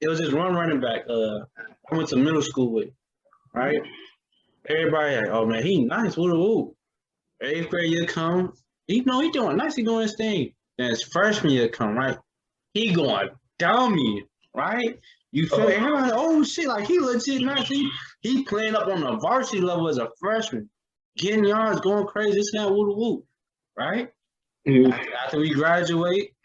it was this one running back I went to middle school with, right? Everybody like, oh man, he nice, woo woo. Eighth grade year come, he know he doing nice, he doing his thing. Then his freshman year come, right? He going dummy, right? You feel me? Everybody like, oh shit, like he legit nice. He playing up on the varsity level as a freshman, getting yards, going crazy, this and that, woo woo, right? After we graduate,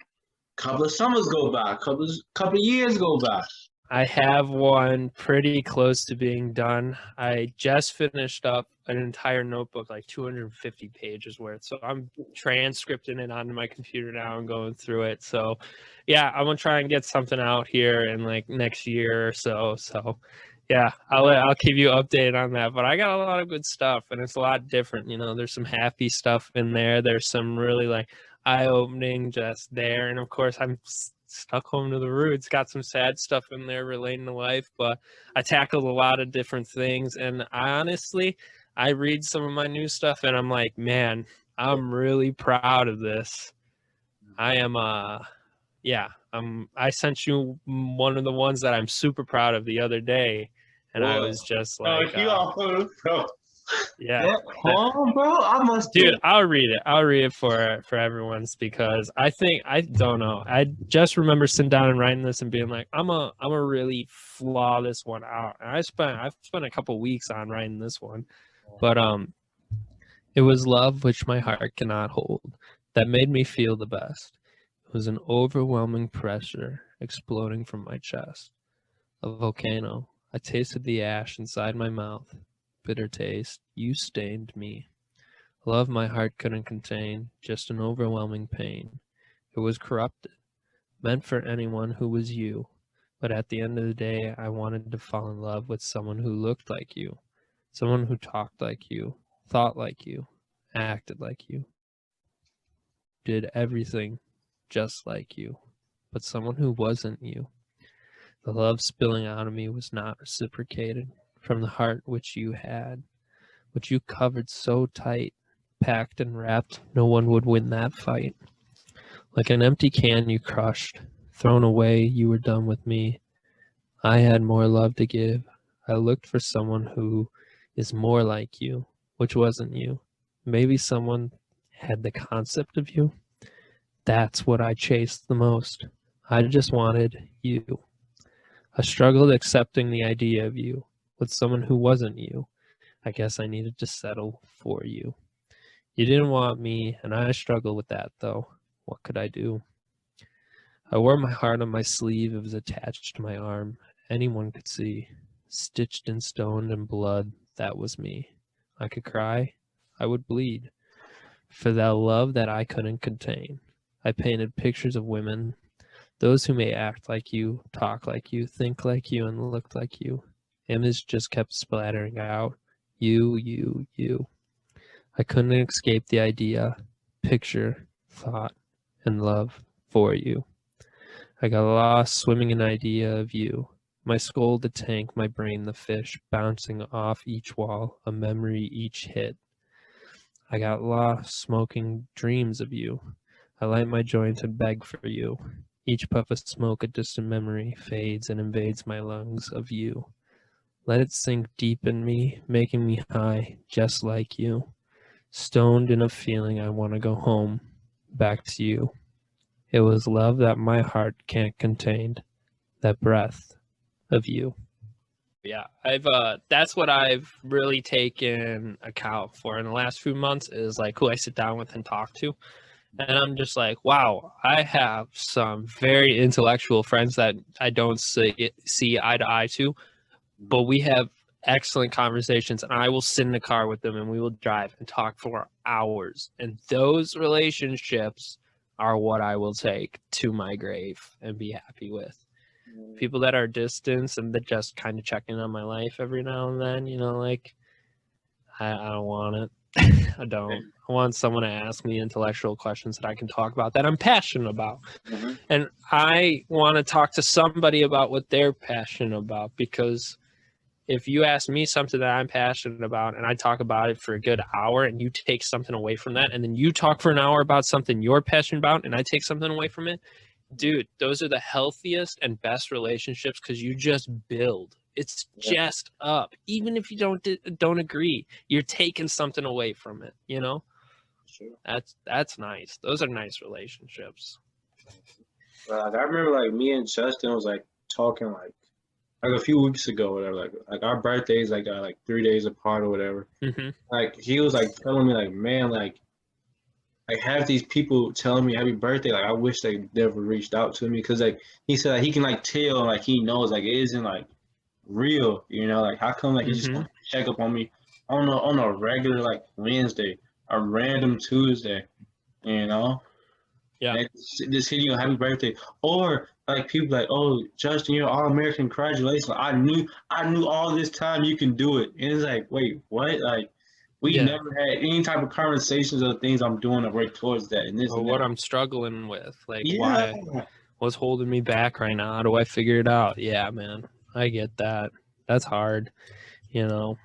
couple of summers go by, couple of years go by. I have one pretty close to being done. I just finished up an entire notebook, like 250 pages worth. So I'm transcripting it onto my computer now and going through it. So yeah, I'm gonna try and get something out here in like next year or so. So yeah, I'll keep you updated on that. But I got a lot of good stuff, and it's a lot different. You know, there's some happy stuff in there. There's some really like eye-opening just there, and of course I'm stuck home to the roots. Got some sad stuff in there relating to life, but I tackled a lot of different things. And I read some of my new stuff and I'm like, man, I'm really proud of this. I am, yeah, I sent you one of the ones that I'm super proud of the other day. And I was just like, yeah. Bro, I must Dude, I'll read it for everyone's, because I don't know. I just remember sitting down and writing this and being like, I'm a really flaw this one out. And I've spent a couple weeks on writing this one. But it was love which my heart cannot hold that made me feel the best. It was an overwhelming pressure exploding from my chest. A volcano. I tasted the ash inside my mouth. Bitter taste. You stained me. Love my heart couldn't contain, just an overwhelming pain. It was corrupted, meant for anyone who was you. But at the end of the day, I wanted to fall in love with someone who looked like you, someone who talked like you, thought like you, acted like you, did everything just like you, but someone who wasn't you. The love spilling out of me was not reciprocated from the heart which you had, which you covered so tight, packed and wrapped, no one would win that fight. Like an empty can you crushed, thrown away, you were done with me. I had more love to give. I looked for someone who is more like you, which wasn't you. Maybe someone had the concept of you. That's what I chased the most. I just wanted you. I struggled accepting the idea of you with someone who wasn't you. I guess I needed to settle for you. You didn't want me, and I struggled with that, though. What could I do? I wore my heart on my sleeve. It was attached to my arm. Anyone could see. Stitched and stoned in blood, that was me. I could cry. I would bleed. For that love that I couldn't contain. I painted pictures of women, those who may act like you, talk like you, think like you, and look like you. Image just kept splattering out. You, you, you. I couldn't escape the idea, picture, thought, and love for you. I got lost swimming in idea of you. My skull the tank, my brain the fish, bouncing off each wall, a memory each hit. I got lost smoking dreams of you. I light my joint and beg for you. Each puff of smoke, a distant memory, fades and invades my lungs of you. Let it sink deep in me, making me high, just like you. Stoned in a feeling I want to go home, back to you. It was love that my heart can't contain, that breath of you. Yeah, I've that's what I've really taken account for in the last few months is like who I sit down with and talk to. And I'm just like, wow, I have some very intellectual friends that I don't see eye to eye to, but we have excellent conversations, and I will sit in the car with them and we will drive and talk for hours. And those relationships are what I will take to my grave and be happy with. People that are distant and that just kind of check in on my life every now and then, you know, like I don't want it. I don't. I want someone to ask me intellectual questions that I can talk about that I'm passionate about. Mhm. And I want to talk to somebody about what they're passionate about, because if you ask me something that I'm passionate about and I talk about it for a good hour and you take something away from that, and then you talk for an hour about something you're passionate about and I take something away from it, dude, those are the healthiest and best relationships because you just build. It's just up. Even if you don't agree, you're taking something away from it, you know? Sure. That's nice. Those are nice relationships. Like I remember, like me and Justin was like talking like a few weeks ago, whatever. Like our birthdays like are like 3 days apart or whatever. Mm-hmm. Like he was like telling me like, man, like have these people telling me happy birthday. Like I wish they never reached out to me because like he said like, he can like tell like he knows like it isn't like real, you know. Like how come like he just Mm-hmm. wants to check up on me on a regular like Wednesday, a random Tuesday, you know. Yeah. And just hitting you a happy birthday, or like people like, oh, Justin, you're all American, congratulations! I knew all this time you can do it, and it's like, wait, what? Like, we Yeah. never had any type of conversations or things I'm doing to work towards that, and this Or and what that. I'm struggling with. Like, Yeah, what's holding me back right now? How do I figure it out? Yeah, man. I get that. That's hard, you know.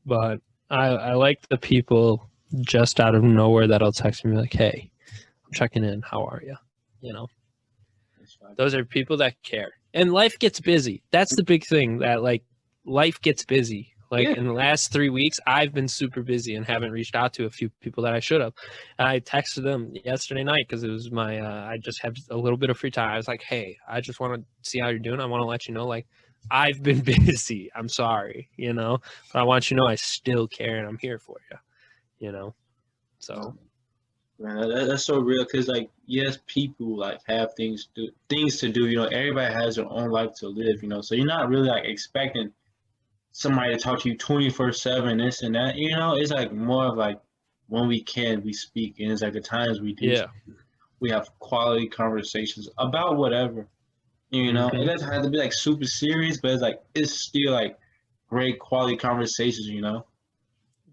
But I like the people just out of nowhere that'll text me like, hey, I'm checking in. How are you? You know, those are people that care. And life gets busy. That's the big thing, that like life gets busy. Like Yeah. in the last 3 weeks, I've been super busy and haven't reached out to a few people that I should have. And I texted them yesterday night because it was my, I just have a little bit of free time. I was like, hey, I just want to see how you're doing. I want to let you know, like, I've been busy. I'm sorry, you know, but I want you to know I still care and I'm here for you, you know? So, man, that's so real. Cause like, yes, people like have things to do. You know, everybody has their own life to live. You know, so you're not really like expecting somebody to talk to you 24/7, this and that. You know, it's like more of like when we can, we speak, and it's like the times we do, yeah. we have quality conversations about whatever. You know, it Mhm. doesn't have to be like super serious, but it's like it's still like great quality conversations. You know.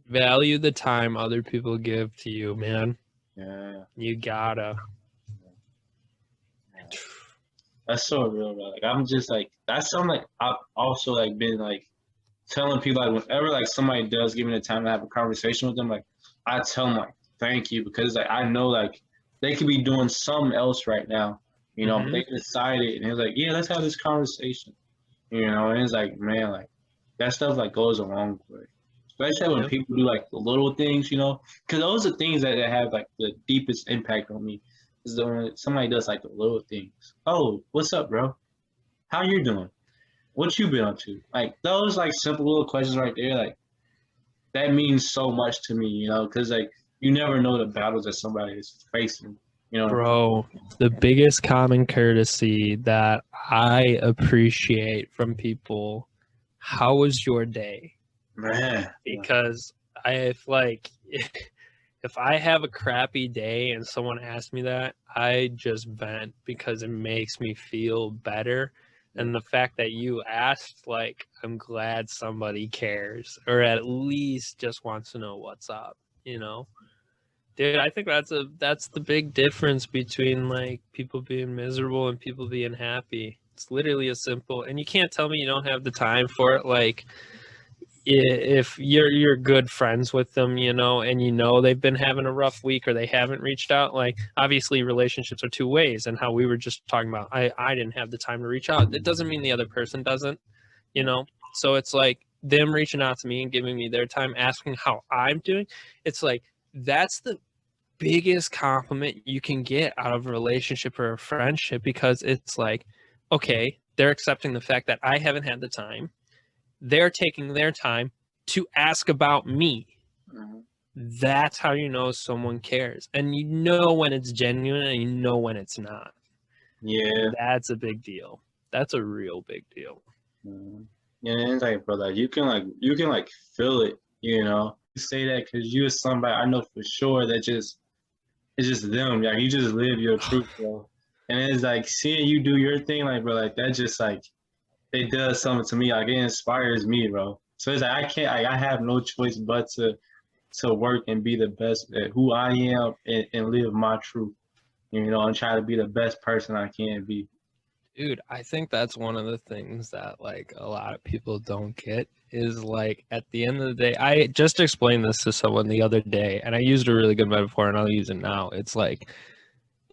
Value the time other people give to you, man. Yeah, You gotta. that's so real, bro. Like I'm just like that's something like I've also like been like telling people like whenever like somebody does give me the time to have a conversation with them, like I tell them like thank you because like I know like they could be doing something else right now, you know, but Mhm. they decided and it's like yeah, let's have this conversation, you know, and it's like man, like that stuff like goes a long way, especially when Yeah. people do like the little things, you know, because those are things that have like the deepest impact on me. Is when somebody does like the little things. Oh, what's up, bro? How you doing? What you been up to? Like those like simple little questions right there, like that means so much to me, you know, because like you never know the battles that somebody is facing, you know. Bro, the biggest common courtesy that I appreciate from people, how was your day? Man, Because I like if I have a crappy day and someone asks me that, I just vent because it makes me feel better. And the fact that you asked, like, I'm glad somebody cares or at least just wants to know what's up, you know? Dude, I think that's the big difference between like people being miserable and people being happy. It's literally as simple, and you can't tell me you don't have the time for it. Like if you're good friends with them, you know, and you know they've been having a rough week or they haven't reached out, like obviously relationships are two ways, and how we were just talking about, I didn't have the time to reach out. It doesn't mean the other person doesn't, you know. So it's like them reaching out to me and giving me their time, asking how I'm doing. It's like that's the biggest compliment you can get out of a relationship or a friendship, because it's like, okay, they're accepting the fact that I haven't had the time. They're taking their time to ask about me. That's how you know someone cares. And you know when it's genuine and you know when it's not. Yeah. That's a big deal. That's a real big deal. Yeah, and it's like, bro, like you can feel it, you know. You say that because you're somebody I know for sure that just it's just them. Like you just live your truth, bro. And it's like seeing you do your thing, like bro, like that just like it does something to me. Like it inspires me, bro. So it's like I can't, like, I have no choice but to work and be the best at who I am and live my truth, you know, and try to be the best person I can be. Dude, I think that's one of the things that like a lot of people don't get is like at the end of the day, I just explained this to someone the other day and I used a really good metaphor and I'll use it now. It's like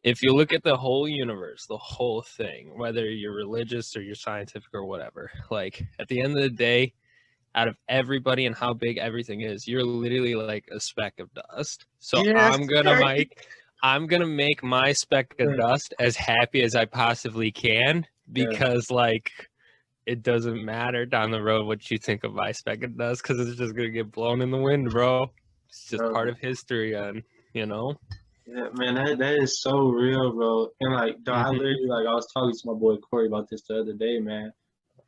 if you look at the whole universe, the whole thing, whether you're religious or you're scientific or whatever, like at the end of the day, out of everybody and how big everything is, you're literally like a speck of dust. So Yes, I'm gonna make my speck of dust as happy as I possibly can, because like it doesn't matter down the road what you think of my speck of dust, because it's just gonna get blown in the wind, bro. It's just part of history, and you know. Yeah, man, that is so real, bro. And like, dog, I literally like I was talking to my boy Corey about this the other day, man.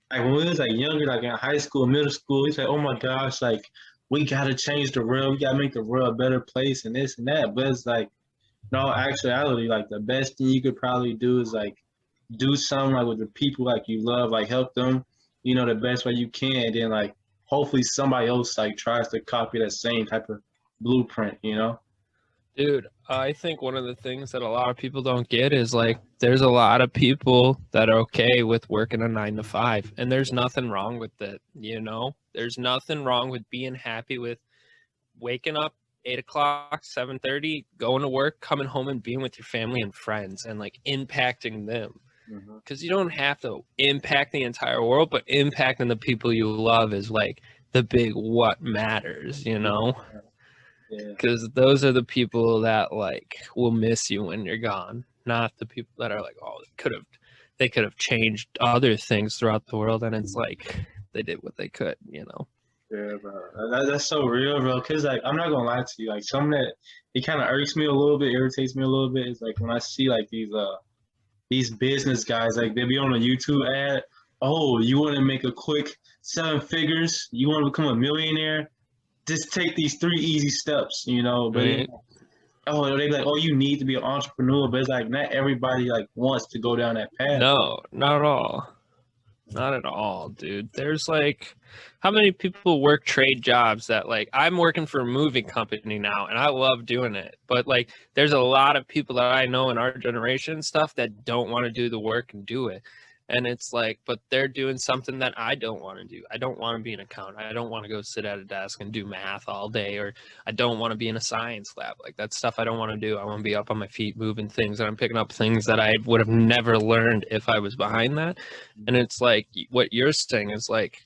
Like when we was like younger, like in high school, middle school, he said, "Oh my gosh, like we gotta change the world. We gotta make the world a better place, and this and that." But it's like, no, actuality, like the best thing you could probably do is like do something like with the people like you love, like help them, you know, the best way you can. And then like hopefully somebody else like tries to copy that same type of blueprint, you know? Dude, I think one of the things that a lot of people don't get is like there's a lot of people that are okay with working a 9 to 5, and there's nothing wrong with it, you know? There's nothing wrong with being happy with waking up 8 o'clock, 7:30, going to work, coming home and being with your family and friends and like impacting them. Because you don't have to impact the entire world, but impacting the people you love is like the big what matters, you know? Because those are the people that like will miss you when you're gone, not the people that are like, oh, they could have changed other things throughout the world, and it's like they did what they could, you know. Yeah, bro. That's so real, bro. Cause like I'm not gonna lie to you, like something that it kind of irks me a little bit, irritates me a little bit, is like when I see like these business guys, like they be on a YouTube ad. Oh, you want to make a quick 7 figures? You want to become a millionaire? Just take these 3 easy steps, you know. But Right? oh, they be like, oh, you need to be an entrepreneur, but it's like not everybody like wants to go down that path. No, not at all. Not at all, dude. There's like, how many people work trade jobs that like, I'm working for a movie company now and I love doing it. But like, there's a lot of people that I know in our generation and stuff that don't want to do the work and do it. And it's like, but they're doing something that I don't want to do. I don't want to be an accountant. I don't want to go sit at a desk and do math all day, or I don't want to be in a science lab. Like that's stuff I don't want to do. I want to be up on my feet moving things, and I'm picking up things that I would have never learned if I was behind that. And it's like what you're saying is like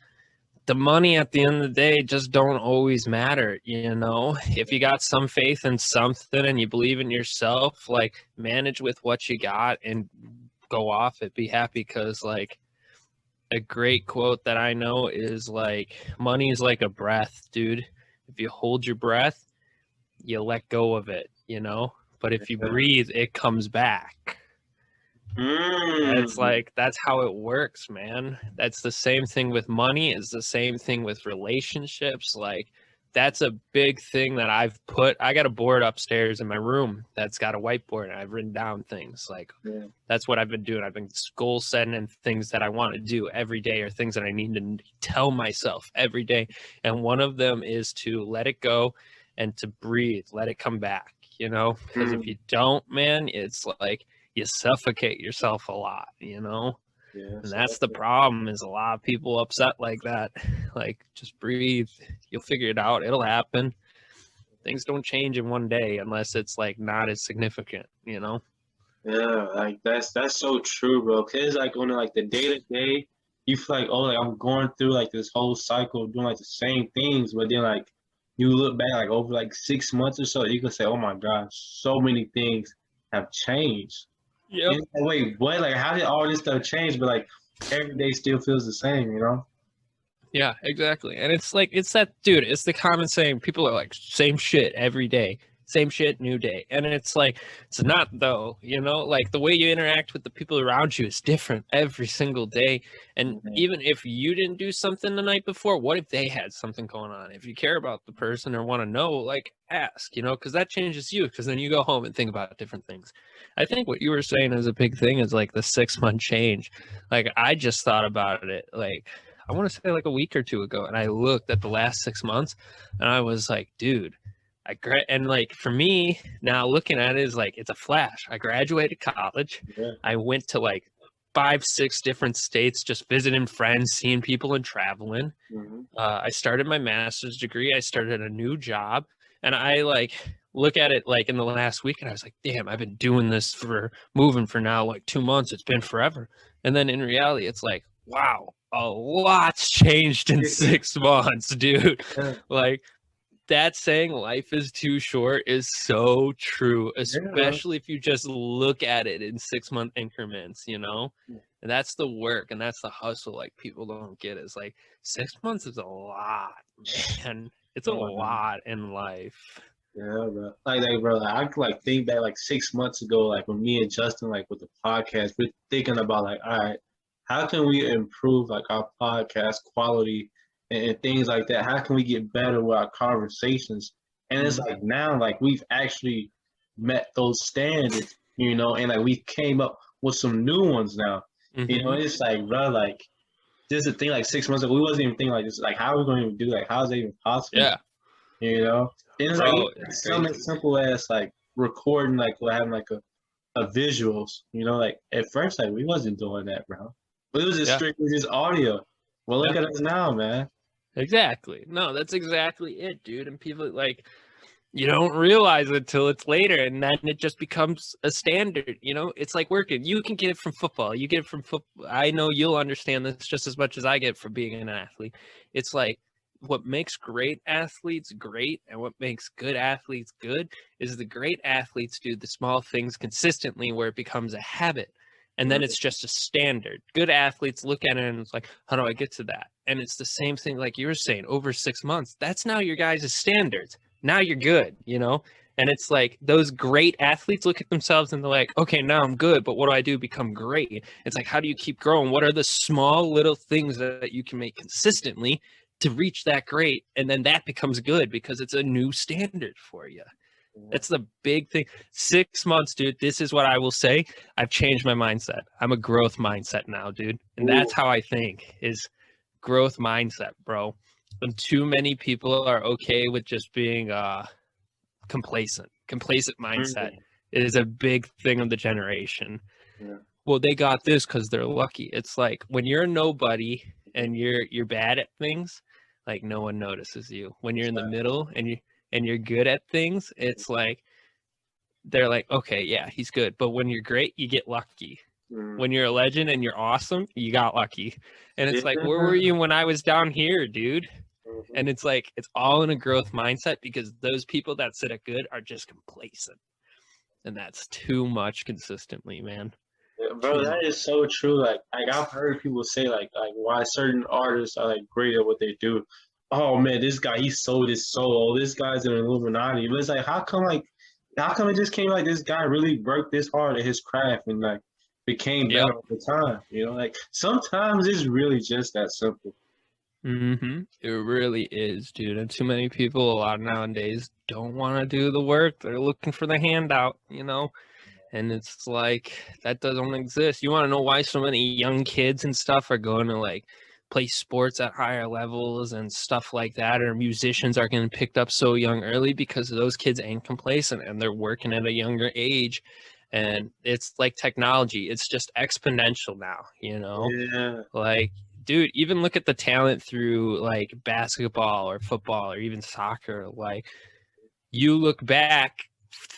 the money at the end of the day just don't always matter, you know. If you got some faith in something and you believe in yourself, like manage with what you got and go off it, be happy. Because like a great quote that I know is like, money is like a breath, dude. If you hold your breath, you let go of it, you know. But if you breathe, it comes back. It's like that's how it works, man. That's the same thing with money. It's the same thing with relationships. Like that's a big thing that I got a board upstairs in my room that's got a whiteboard, and I've written down things like that's what I've been doing. I've been goal setting and things that I want to do every day, or things that I need to tell myself every day. And one of them is to let it go and to breathe, let it come back, you know, because if you don't, man, it's like you suffocate yourself a lot, you know. Yeah, And so that's the problem, is a lot of people upset like that. Like, just breathe. You'll figure it out. It'll happen. Things don't change in one day unless it's like not as significant, you know? yeah, like that's so true, bro. Cause like on like the day to day, you feel like, oh, like I'm going through like this whole cycle of doing like the same things, but then like you look back like over like 6 months or so, you can say, oh my gosh, so many things have changed. Yep. And it's like, wait, what? Like, how did all this stuff change? But like every day still feels the same, you know? Yeah, exactly. And it's like, it's that, dude, it's the common saying. People are like, same shit every day, same shit, new day. And it's like, it's not though, you know, like the way you interact with the people around you is different every single day. And even if you didn't do something the night before, what if they had something going on? If you care about the person or want to know, like, ask, you know, because that changes you, because then you go home and think about different things. I think what you were saying is a big thing, is like the 6 month change. Like, I just thought about it, like, I want to say like a week or two ago, and I looked at the last 6 months, and I was like, dude, and like for me now looking at it is like, it's a flash. I graduated college. Yeah. I went to like 5, 6 different states, just visiting friends, seeing people, and traveling. I started my master's degree. I started a new job, and I like look at it like in the last week, and I was like, damn, I've been doing this for moving for now like 2 months. It's been forever. And then in reality, it's like, wow, a lot's changed in 6 months, dude. Yeah. Like, that saying life is too short is so true, especially if you just look at it in 6 month increments, you know? And that's the work, and that's the hustle, like, people don't get. Is like, 6 months is a lot, man. It's a lot in life. Yeah, bro. Like, bro, like, I could like think back like 6 months ago, like when me and Justin, like with the podcast, we're thinking about like, all right, how can we improve like our podcast quality and things like that? How can we get better with our conversations? And it's like now, like we've actually met those standards, you know, and like we came up with some new ones now. You know, it's like, bro, like just a thing like 6 months ago, we wasn't even thinking like this. Like, how are we going to even do? Like, how is that even possible? Yeah. You know, and it's Bro, like it's something as simple as like recording, like or having like a visuals. You know, like at first, like we wasn't doing that, bro. But it was just Yeah. strictly just audio. Well, look Yeah. at us now, man. Exactly. No, that's exactly it, dude. And people like, you don't realize it till it's later, and then it just becomes a standard. You know, it's like working. You can get it from football. You get it from football. I know you'll understand this just as much as I get from being an athlete. It's like, what makes great athletes great and what makes good athletes good is the great athletes do the small things consistently, where it becomes a habit. And then it's just a standard. Good athletes look at it and it's like, how do I get to that? And it's the same thing like you were saying, over 6 months. That's now your guys' standards. Now you're good, you know? And it's like those great athletes look at themselves and they're like, okay, now I'm good, but what do I do to become great? It's like, how do you keep growing? What are the small little things that you can make consistently to reach that great? And then that becomes good because it's a new standard for you. That's the big thing. 6 months, dude. This is what I will say. I've changed my mindset. I'm a growth mindset now, dude. And that's how I think, is growth mindset, bro. And too many people are okay with just being complacent. Complacent mindset is a big thing of the generation. Yeah. Well, they got this because they're lucky. It's like when you're a nobody and you're bad at things, like no one notices you. When you're in the middle and you're good at things, it's like they're like, okay, yeah, he's good. But when you're great, you get lucky. When you're a legend and you're awesome, you got lucky. And it's like, where were you when I was down here, dude? And it's like, it's all in a growth mindset, because those people that sit at good are just complacent. And that's too much consistently, man. Yeah, bro, that is so true. Like I've heard people say like why certain artists are like great at what they do. Oh man, this guy, he sold his soul. Oh, this guy's an Illuminati. But it's like, how come it just came like this guy really worked this hard at his craft and like became better over time? You know, like sometimes it's really just that simple. It really is, dude. And too many people, a lot nowadays, don't want to do the work. They're looking for the handout, you know? And it's like, that doesn't exist. You want to know why so many young kids and stuff are going to like play sports at higher levels and stuff like that, or musicians are getting picked up so young early? Because those kids ain't complacent and they're working at a younger age. And it's like technology, it's just exponential now, you know? Yeah. Like, dude, even look at the talent through like basketball or football or even soccer. Like, you look back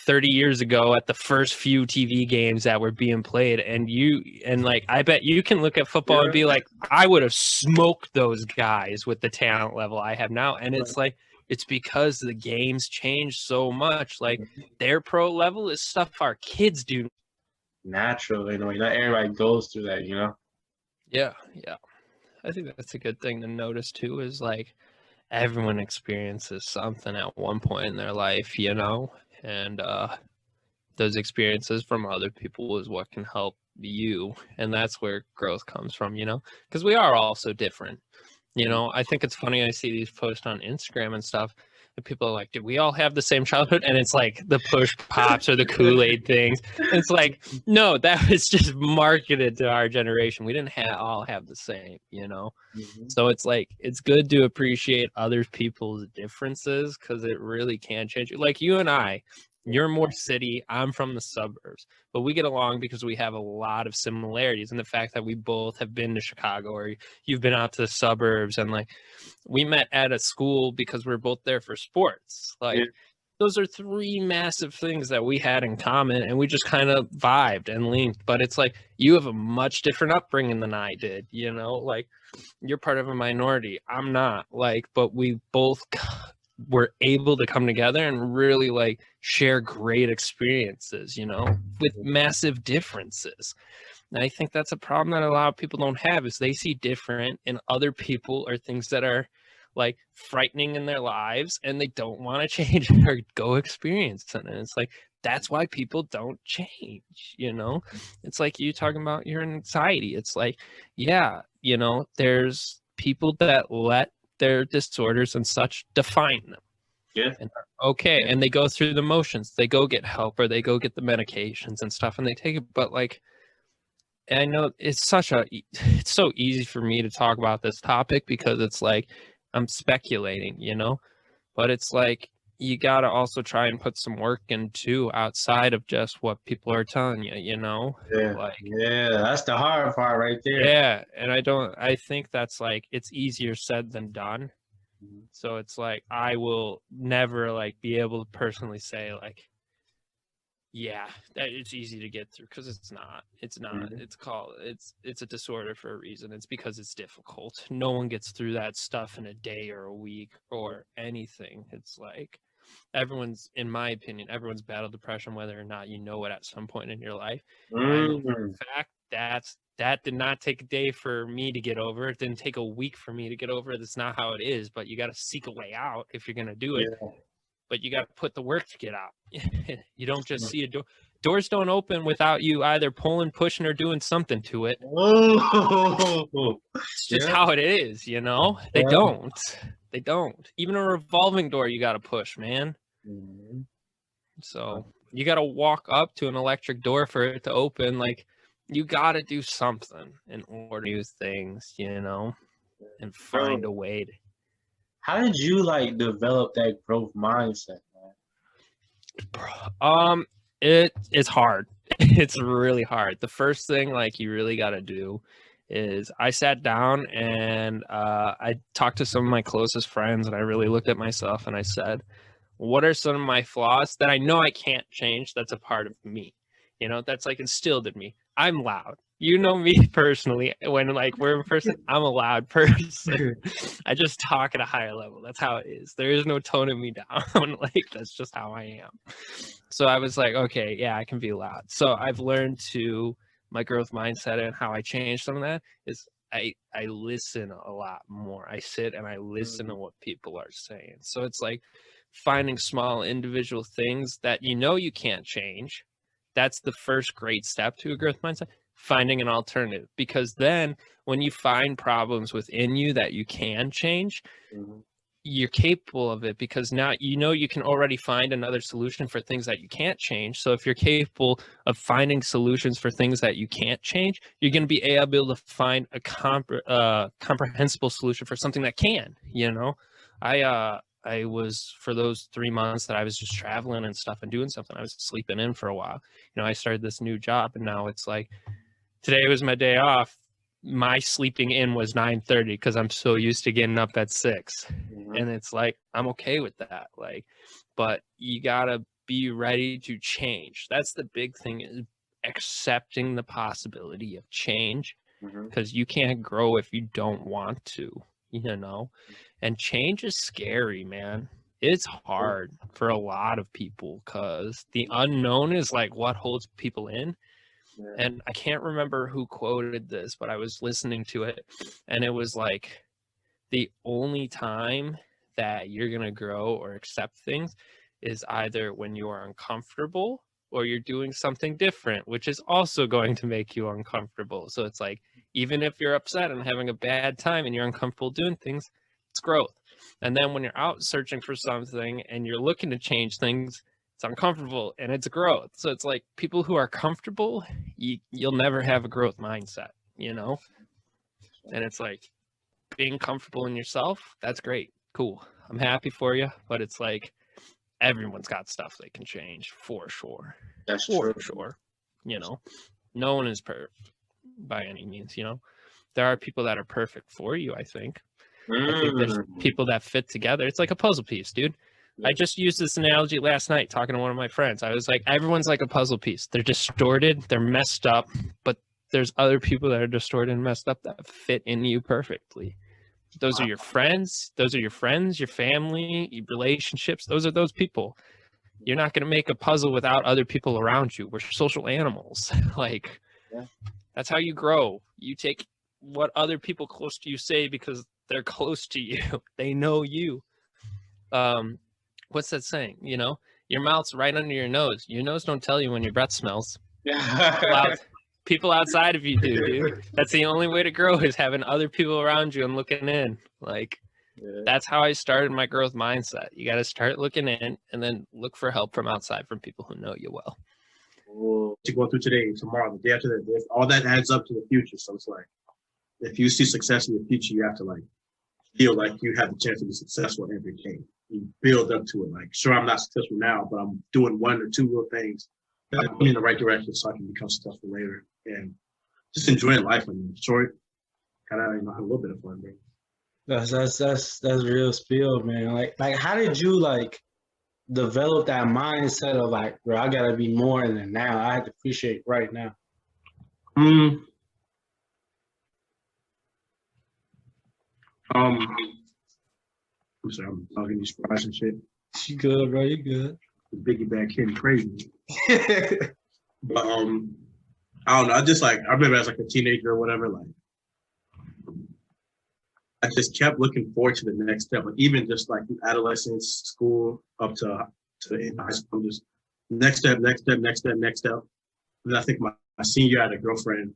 30 years ago at the first few TV games that were being played, and like, I bet you can look at football and be like, I would have smoked those guys with the talent level I have now. And it's like, it's because the games change so much. Like, their pro level is stuff our kids do. Natural, you know, not everybody goes through that, you know. Yeah. I think that's a good thing to notice too, is like, everyone experiences something at one point in their life, you know, and those experiences from other people is what can help you, and that's where growth comes from, you know, because we are all so different. You know, I think it's funny, I see these posts on Instagram and stuff, and people are like, did we all have the same childhood? And it's like the push pops or the Kool-Aid things. It's like, no, that was just marketed to our generation. We didn't all have the same, you know. So it's like, it's good to appreciate other people's differences, because it really can change you. Like, you and I, you're more city, I'm from the suburbs, but we get along because we have a lot of similarities. And the fact that we both have been to Chicago, or you've been out to the suburbs, and like, we met at a school because we're both there for sports. Like, those are three massive things that we had in common, and we just kind of vibed and linked. But it's like, you have a much different upbringing than I did, you know, like, you're part of a minority, I'm not, like, but we both were able to come together and really like share great experiences, you know, with massive differences. And I think that's a problem that a lot of people don't have, is they see different in other people or things that are like frightening in their lives, and they don't want to change or go experience it. And it's like, that's why people don't change, you know. It's like you talking about your anxiety. It's like, yeah, you know, there's people that let their disorders and such define them. Yeah. And okay, and they go through the motions, they go get help, or they go get the medications and stuff, and they take it. But like, I know it's so easy for me to talk about this topic because it's like, I'm speculating, you know, but it's like, you got to also try and put some work into outside of just what people are telling you, you know. Like, That's the hard part right there. yeah, and I think that's like, it's easier said than done. So it's like, I will never like be able to personally say like, yeah, that it's easy to get through, because it's not. It's a disorder for a reason. It's because it's difficult. No one gets through that stuff in a day or a week or anything. It's like, in my opinion, everyone's battled depression, whether or not you know it at some point in your life. I know for a fact that did not take a day for me to get over. It didn't take a week for me to get over it. That's not how it is. But you got to seek a way out if you're gonna do it. But you got to put the work to get out. You don't just see a door. Doors don't open without you either pulling, pushing, or doing something to it. It's just how it is, you know? They don't. Even a revolving door, you got to push, man. So you got to walk up to an electric door for it to open. Like, you got to do something in order to do things, you know, and find a way to. How did you like develop that growth mindset, man? It's hard. It's really hard. The first thing like you really got to do is, I sat down and I talked to some of my closest friends, and I really looked at myself and I said, what are some of my flaws that I know I can't change, that's a part of me, you know, that's like instilled in me? I'm loud. You know me personally. When like we're in person, I'm a loud person. I just talk at a higher level. That's how it is. There is no toning me down. Like, that's just how I am. So I was like, okay, yeah, I can be loud. So I've learned my growth mindset, and how I change some of that is I listen a lot more. I sit and I listen to what people are saying. So it's like finding small individual things that you know you can't change. That's the first great step to a growth mindset. Finding an alternative, because then when you find problems within you that you can change, you're capable of it, because now you know you can already find another solution for things that you can't change. So if you're capable of finding solutions for things that you can't change, you're going to be able to find a comprehensible solution for something that can, you know. I was, for those 3 months that I was just traveling and stuff and doing something, I was sleeping in for a while. You know, I started this new job, and now it's like, today was my day off. My sleeping in was 9:30 because I'm so used to getting up at 6. And it's like, I'm okay with that. Like, but you gotta be ready to change. That's the big thing, is accepting the possibility of change, because you can't grow if you don't want to, you know. And change is scary, man. It's hard for a lot of people because the unknown is like what holds people in. And I can't remember who quoted this, but I was listening to it, and it was like, the only time that you're going to grow or accept things is either when you are uncomfortable or you're doing something different, which is also going to make you uncomfortable. So it's like, even if you're upset and having a bad time and you're uncomfortable doing things, it's growth. And then when you're out searching for something and you're looking to change things, it's uncomfortable and it's growth. So it's like, people who are comfortable, you'll never have a growth mindset, you know? And it's like, being comfortable in yourself, that's great. Cool. I'm happy for you. But it's like, everyone's got stuff they can change for sure. That's For true. sure. You know, no one is perfect by any means, you know. There are people that are perfect for you, I think. I think there's people that fit together. It's like a puzzle piece, dude. I just used this analogy last night talking to one of my friends. I was like, everyone's like a puzzle piece. They're distorted, they're messed up, but there's other people that are distorted and messed up that fit in you perfectly. Those are your friends. Those are your friends, your family, your relationships. Those are those people. You're not going to make a puzzle without other people around you. We're social animals. Like, that's how you grow. You take what other people close to you say because they're close to you. They know you. What's that saying? You know, your mouth's right under your nose. Your nose don't tell you when your breath smells. People outside of you do, dude. That's the only way to grow, is having other people around you and looking in. Like, that's how I started my growth mindset. You got to start looking in and then look for help from outside, from people who know you well. To go through today, tomorrow, the day after that, all that adds up to the future. So it's like, if you see success in the future, you have to like feel like you have the chance to be successful every day. You build up to it. Like, sure, I'm not successful now, but I'm doing one or two little things that put me in the right direction so I can become successful later. And just enjoying life. I mean, short, kind of, have a little bit of fun, bro. That's real spill, man. Like how did you like develop that mindset of like, bro, I gotta be more than now. I have to appreciate right now. I'm sorry, I'm talking these fries and shit. You good, bro? You good? The biggie bag hitting crazy. But I don't know. I remember as like a teenager or whatever, like I just kept looking forward to the next step. Like even just like adolescence, school, up to high school, just next step. And then I think my senior year I had a girlfriend,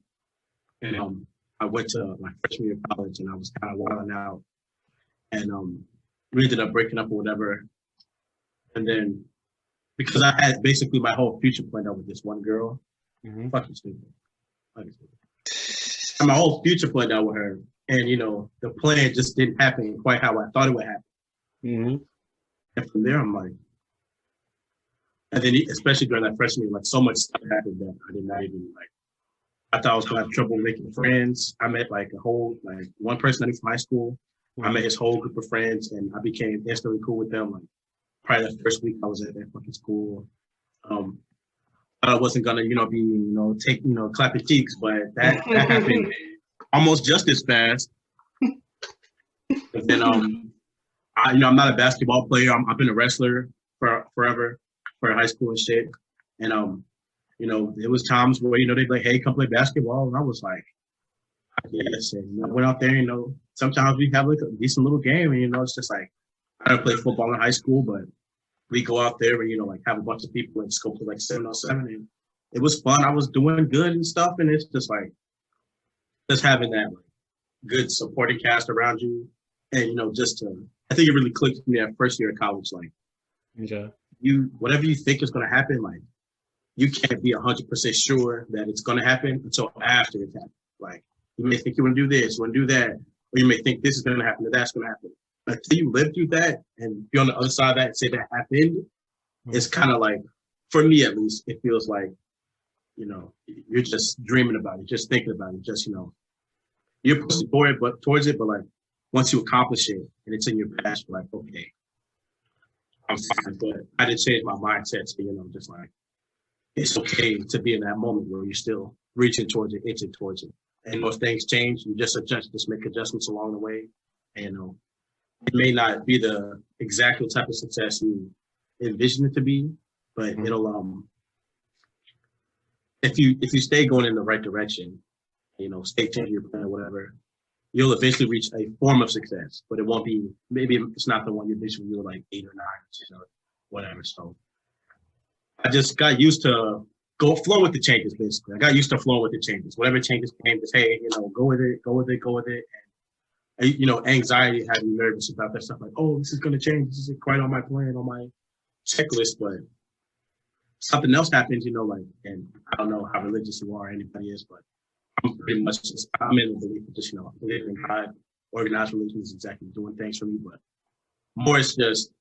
and I went to my freshman year of college, and I was kind of wilding out, and we ended up breaking up or whatever. And then because I had basically my whole future planned out with this one girl, fucking stupid. And my whole future planned out with her, and the plan just didn't happen quite how I thought it would happen. And from there, I'm like, and then especially during that freshman year, like so much stuff happened that I did not even like. I thought I was gonna have trouble making friends. I met like one person I knew from high school. I met his whole group of friends, and I became instantly cool with them. Like probably the first week I was at that fucking school. I wasn't gonna, take, clapping cheeks, but that happened almost just as fast. And then, I'm not a basketball player. I've been a wrestler for forever, for high school and shit. And there was times where they'd be like, "Hey, come play basketball," and I was like, "I guess." And I went out there. Sometimes we have like a decent little game, and it's just like I don't play football in high school, but we go out there and like have a bunch of people and just go to like 7-on-7, and it was fun. I was doing good and stuff, and it's just like just having that like good supporting cast around you, and I think it really clicked for me that first year of college. Like, whatever you think is going to happen, like you can't be 100% sure that it's going to happen until after it happens. Like you may think you want to do this, you want to do that, or you may think this is going to happen or that's going to happen. until you live through that and be on the other side of that and say that happened, it's kind of like, for me at least, it feels like, you're just dreaming about it, just thinking about it, just, you're pushing for it, but towards it, but like once you accomplish it and it's in your past, you're like, okay, I'm fine. But I did change my mindset to, just like, it's okay to be in that moment where you're still reaching towards it, itching towards it. And most things change, you just adjust, just make adjustments along the way. And it may not be the exact type of success you envision it to be, but it'll if you stay going in the right direction, stay changing your plan or whatever, you'll eventually reach a form of success. But it won't be, maybe it's not the one you envisioned when you were like 8 or 9, whatever. So I just got used to flow with the changes, basically. I got used to flowing with the changes. Whatever changes came, just hey, go with it, go with it, go with it. And anxiety had me nervous about that stuff. Like, oh, this is gonna change. This isn't quite on my plan, on my checklist, but something else happens, and I don't know how religious you are or anybody is, but I'm pretty much I'm in the belief of just, believing in God. Organized religion is exactly doing things for me, but more it's just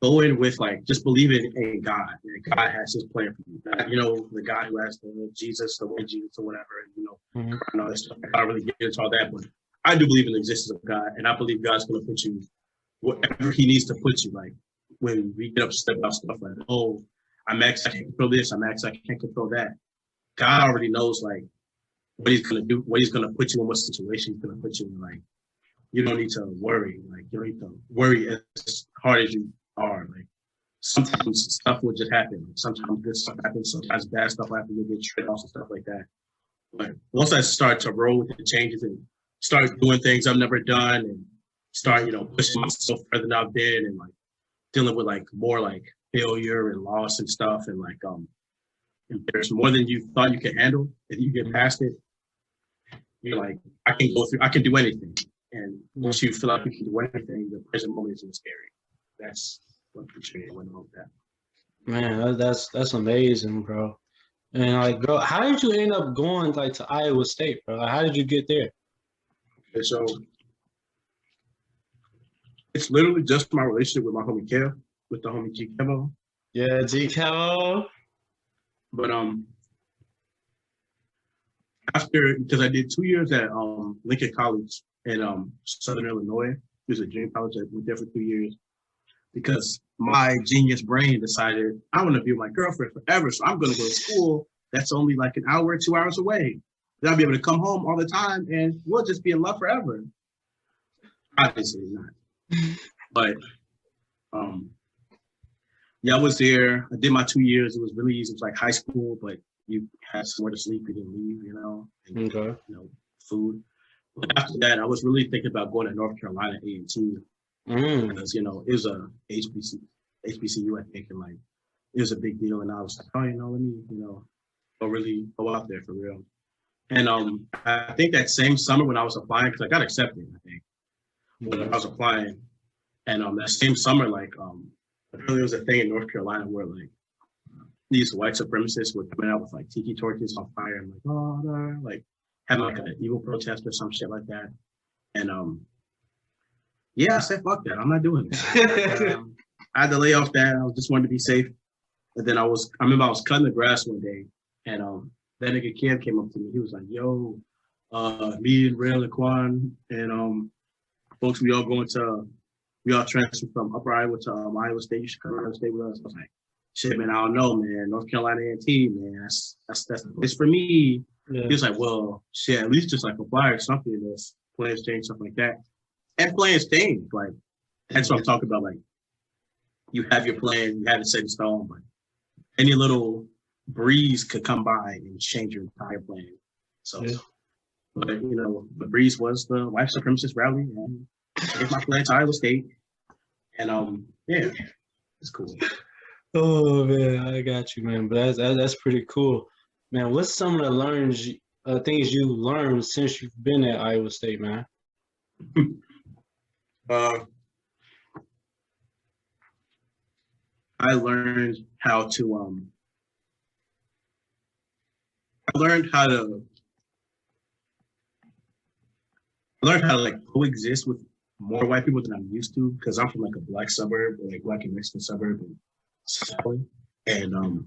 go in with like just believing in God, and God has His plan for you. The God who has the Jesus, the way Jesus, or whatever, and and all that stuff. I don't really get into all that, but I do believe in the existence of God, and I believe God's going to put you whatever He needs to put you. Like when we get upset about stuff like, oh, I'm X, I can't control this, I'm X, I can't control that. God already knows like what He's going to do, what He's going to put you in, what situation He's going to put you in. Like you don't need to worry. Like you don't need to worry as hard as you are. Like sometimes stuff will just happen. Sometimes good stuff happens. Sometimes bad stuff happens. You get trade-offs and stuff like that. But once I start to roll with the changes and start doing things I've never done and start, pushing myself further than I've been and like dealing with like more like failure and loss and stuff and like if there's more than you thought you could handle, if you get past it, you're like, I can do anything. And once you feel like you can do anything, the present moment isn't scary. That's what I went on with that. Man, that's amazing, bro. And like, bro, how did you end up going like to Iowa State, bro? Like, how did you get there? Okay, so it's literally just my relationship with my homie Kev, with the homie G Kevo. Yeah, G Kevo. But after, because I did 2 years at Lincoln College in Southern Illinois, it was a junior college. I went there for 2 years because my genius brain decided I want to be with my girlfriend forever, so I'm going to go to school that's only like an hour, 2 hours away. Then I'll be able to come home all the time, and we'll just be in love forever. Obviously not, but yeah, I was there. I did my 2 years. It was really easy. It was like high school, but you had somewhere to sleep. You didn't leave, and, Okay. food. But after that, I was really thinking about going to North Carolina A&T because it was a HBCU, I think, and like it was a big deal. And I was like, oh, let me, go out there for real. And I think that same summer when I was applying, because I got accepted, I think, when I was applying, and that same summer, like there was a thing in North Carolina where like these white supremacists were coming out with like tiki torches on fire and like, oh, no, like having like an evil protest or some shit like that. And yeah, I said, fuck that. I'm not doing it. I had to lay off that. I just wanted to be safe. And then I remember I was cutting the grass one day, and that nigga Kev came up to me. He was like, yo, me and Rail and Quan and folks, we all transferred from Upper Iowa to Iowa State. You should come to Iowa State with us. I was like, shit, man, I don't know, man. North Carolina A&T, man, that's the place for me. Yeah. He was like, well, shit, at least just like apply or something. This plans change, stuff like that. And plans change. Like, that's what I'm talking about. Like, you have your plan, you have it set in stone, but any little breeze could come by and change your entire plan. So, yeah. But the breeze was the white supremacist rally, and changed my plan to Iowa State. And yeah, it's cool. Oh man, I got you, man. But that's pretty cool, man. What's some of the things you learned since you've been at Iowa State, man? I learned how to I learned how to like coexist with more white people than I'm used to because I'm from like a black suburb, or like black and Mexican suburb in South, and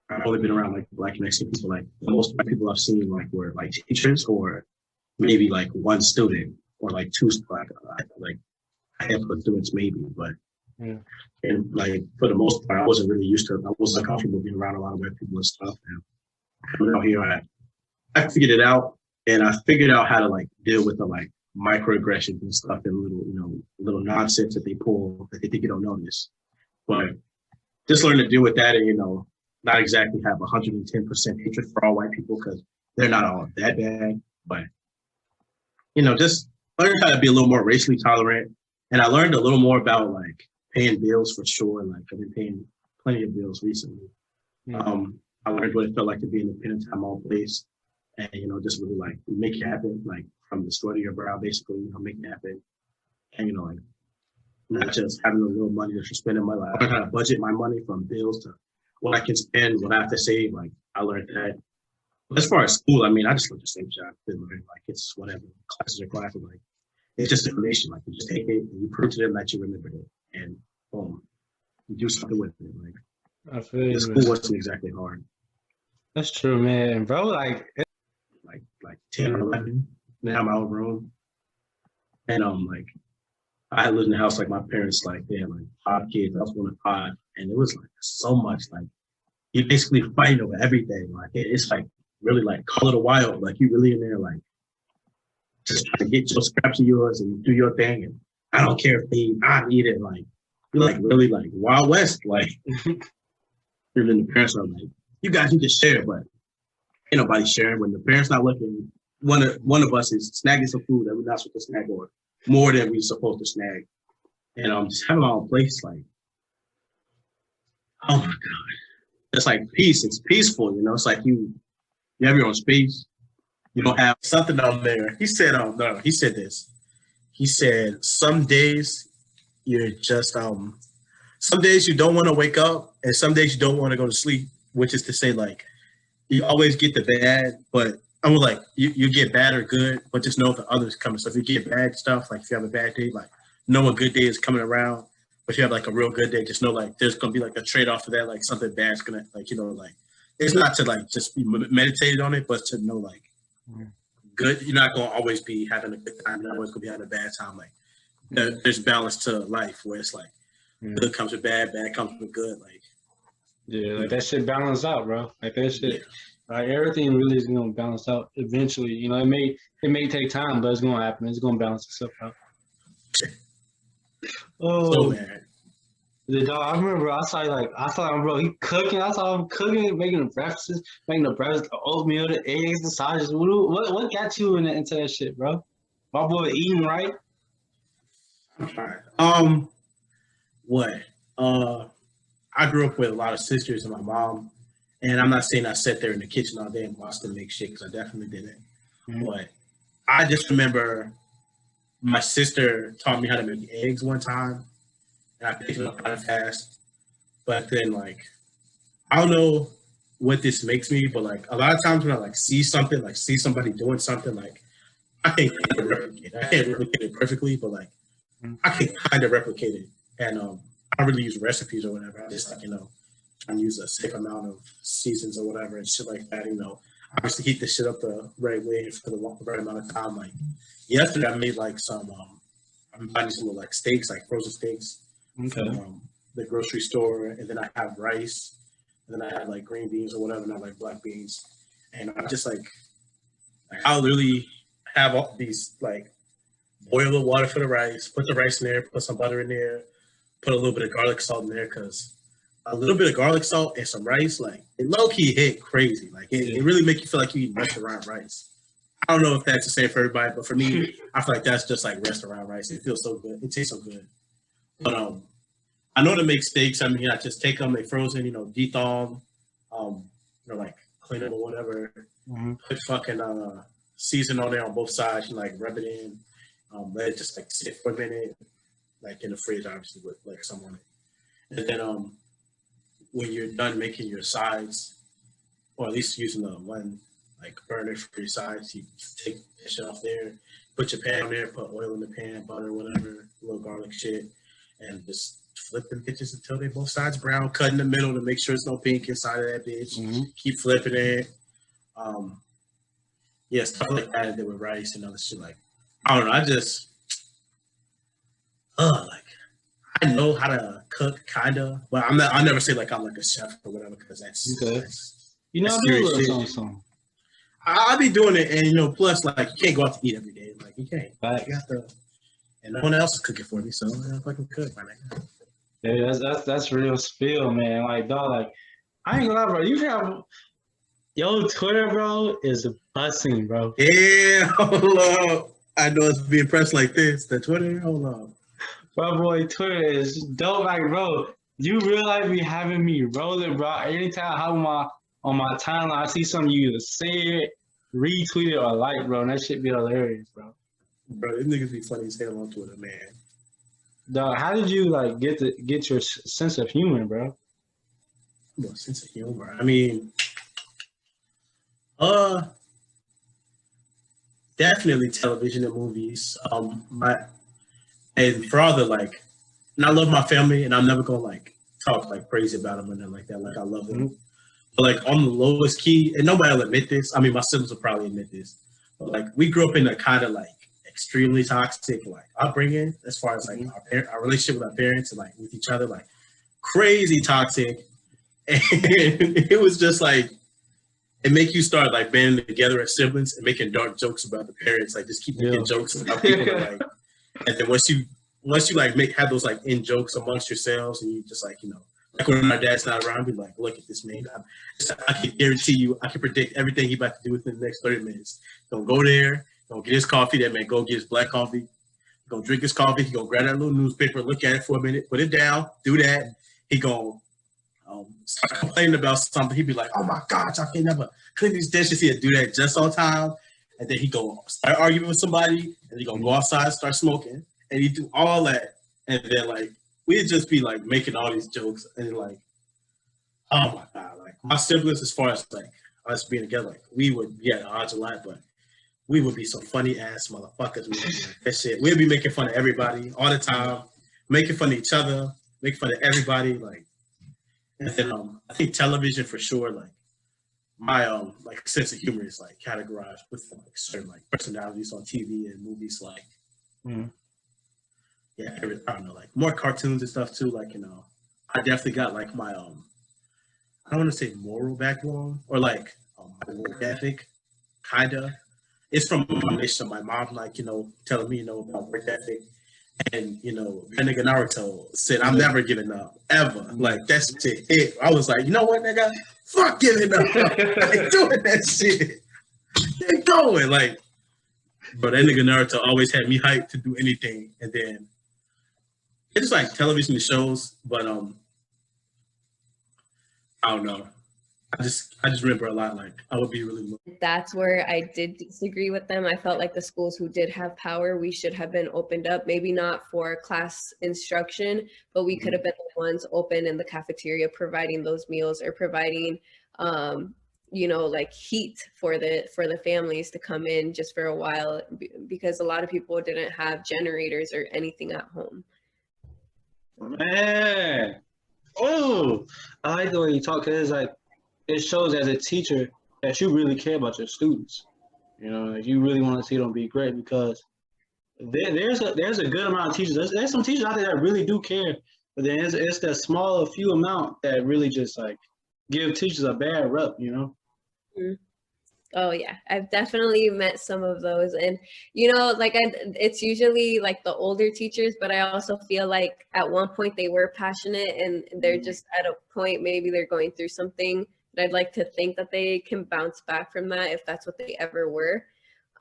I've only been around like black and Mexican people. Like the most white people I've seen like were like teachers or maybe like one student or like two like a handful of students maybe, but Yeah. and like for the most part I wasn't really used to it. I wasn't comfortable being around a lot of white people and stuff. And coming out here I figured it out and I figured out how to like deal with the like microaggressions and stuff and little nonsense that they pull that they think you don't notice. But just learn to deal with that and not exactly have 110% hatred for all white people because they're not all that bad, but just learn how to be a little more racially tolerant. And I learned a little more about like paying bills for sure. Like I've been paying plenty of bills recently. I learned what it felt like to be independent at my own place and, just really like make it happen, like from the sweat of your brow, basically, make it happen. And, like not just having a little money that you're spending my life. I learned how to budget my money from bills to what I can spend, what I have to save. Like I learned that. But as far as school, I mean, I just learned the same shit I've been learning. Like it's whatever. Classes are classes. Like it's just information. Like you just take it and you prove to them that you remembered it. And boom, you do something with it. Like I feel you, school man. wasn't exactly hard. That's true, man, bro. Like 10 or 11, and I have my own room. And like I lived in the house like my parents, like they had like 5 kids. I was one of 5. And it was like so much like you basically fighting over everything. Like it's like really like call it a wild. Like you really in there like just trying to get your scraps of yours and do your thing. And I don't care if they not eat it. Like you're like really like Wild West. Like even the parents are like, you guys need to share, but ain't nobody sharing when the parents not looking. One of us is snagging some food that we're not supposed to snag or more than we're supposed to snag. And just having my own place, like, oh my God. It's like peace. It's peaceful, It's like you have your own space. You don't have something on there. He said, no, he said this. He said, some days you're just some days you don't want to wake up and some days you don't want to go to sleep, which is to say like you always get the bad, but I'm like you get bad or good, but just know the others coming. So if you get bad stuff, like if you have a bad day, like know a good day is coming around. But if you have like a real good day, just know like there's gonna be like a trade off of that, like something bad's gonna like like it's not to like just be meditated on it, but to know like good. You're not gonna always be having a good time. You're not always gonna be having a bad time. Like there's balance to life where it's like good comes with bad, bad comes with good. Like yeah, like that shit balance out, bro. Like that shit. Like everything really is gonna balance out eventually. It may take time, but it's gonna happen. It's gonna balance itself out. Oh, so man. The dog, I remember I saw him, bro, he cooking. I saw him cooking, making the breakfast, the oatmeal, the eggs, the sausages. What got you into that shit, bro? My boy eating right. I'm fine. What? I grew up with a lot of sisters and my mom, and I'm not saying I sat there in the kitchen all day and watched them make shit because I definitely didn't. But I just remember my sister taught me how to make eggs one time, and I picked it up kind of fast. But then, like, I don't know what this makes me, but like a lot of times when I like see something, like see somebody doing something, like I can't replicate it. I can't replicate it perfectly, but like I can kind of replicate it. And I don't really use recipes or whatever. I just like try and use a safe amount of seasons or whatever and shit like that. Obviously heat this shit up the right way for the right amount of time. Like yesterday, I made like some. I'm buying some little like steaks, like frozen steaks, from the grocery store, and then I have rice, and then I have like green beans or whatever, not like black beans, and I just like I'll literally have all these like boil the water for the rice, put the rice in there, put some butter in there, put a little bit of garlic salt in there because a little bit of garlic salt and some rice, like it low key hit crazy. Like it really make you feel like you eat restaurant rice. I don't know if that's the same for everybody, but for me, I feel like that's just like restaurant rice. It feels so good. It tastes so good. But I know to make steaks. I mean, I just take them, they frozen, dethaw them, like clean them or whatever. Put fucking season on there on both sides and like rub it in. Let it just like sit for a minute, like in the fridge, obviously with like some on it. And then when you're done making your sides, or at least using the one like burner for your sides. You take that shit off there, put your pan on there, put oil in the pan, butter, whatever, a little garlic shit, and just flip them bitches until they both sides brown. Cut in the middle to make sure there's no pink inside of that bitch. Keep flipping it. Yeah, stuff like that. I did with rice and other shit. Like, I don't know. I just, like, I know how to cook, kinda, but I'm not. I never say like I'm like a chef or whatever because that's Okay. that's You know, that's do a serious little shit. something. I'll be doing it, and you know, plus like you can't go out to eat every day. Like you can't. Right. You have to, and no one else is cooking for me, so I fucking cook, my nigga. Yeah, that's real spill, man. Like, dog, like, I ain't gonna lie, bro. You have your Twitter, bro, is busting, bro. Yeah, hold up. I know it's being pressed like this. The Twitter, hold up. Bro, boy, Twitter is dope. Like, bro, you realize be having me rolling, bro. Anytime I have on my timeline, I see something you either say it, retweet it, or like, bro. And that shit be hilarious, bro. Bro, these niggas be funny as hell on Twitter, man. Dog, how did you like get your sense of humor, bro? Well, sense of humor. I mean, definitely television and movies. And for all the like, and I love my family, and I'm never gonna like talk like crazy about them or nothing like that. Like I love them, but like on the lowest key, and nobody will admit this. I mean, my siblings will probably admit this, but like we grew up in a kind of like extremely toxic like upbringing as far as like our relationship with our parents and like with each other, like crazy toxic, and it was just like it make you start like banding together as siblings and making dark jokes about the parents, like just keep making jokes about people that, like, and then once you like have those like in jokes amongst yourselves and you just like, you know, like when my dad's not around, be like, look at this man. I can guarantee you, I can predict everything he about to do within the next 30 minutes. Don't go there, don't get his coffee. That man go get his black coffee. Go drink his coffee. He gonna grab that little newspaper, look at it for a minute, put it down, do that. He gonna start complaining about something. He'd be like, oh my gosh, I can't never clean these dishes. He'd do that just on time. And then he go start arguing with somebody, and he gonna go outside, start smoking, and he do all that. And then like we'd just be like making all these jokes, and like, oh my god, like my siblings, as far as like us being together, like we would be at odds a lot, but we would be some funny ass motherfuckers. That shit. We'd be making fun of everybody all the time, making fun of each other, making fun of everybody, like. And then I think television for sure, like my like sense of humor is like categorized with like certain like personalities on TV and movies, like yeah, I don't know, like more cartoons and stuff too. Like, you know, I definitely got like my I don't want to say moral backbone or like my work ethic, kinda. It's from a combination of my mom, like, you know, telling me, you know, about work ethic. And, you know, that nigga Naruto said, I'm never giving up, ever. Like, that's it. I was like, you know what, nigga? Fuck giving up. I ain't doing that shit. Keep going. Like, but that nigga Naruto always had me hyped to do anything. And then it's like television shows, but I don't know. I just remember a lot, like I would be really. That's where I did disagree with them. I felt like the schools who did have power, we should have been opened up, maybe not for class instruction, but we could have been the ones open in the cafeteria providing those meals or providing, you know, like heat for the families to come in just for a while, because a lot of people didn't have generators or anything at home. Man, oh, I like the way you talk, because like it shows as a teacher that you really care about your students. You know, like you really want to see them be great, because there's a good amount of teachers. There's some teachers out there that really do care, but then it's that small few amount that really just like give teachers a bad rep. You know. Mm-hmm. Oh yeah, I've definitely met some of those, and you know, like it's usually like the older teachers, but I also feel like at one point they were passionate, and they're just at a point maybe they're going through something. But I'd like to think that they can bounce back from that if that's what they ever were.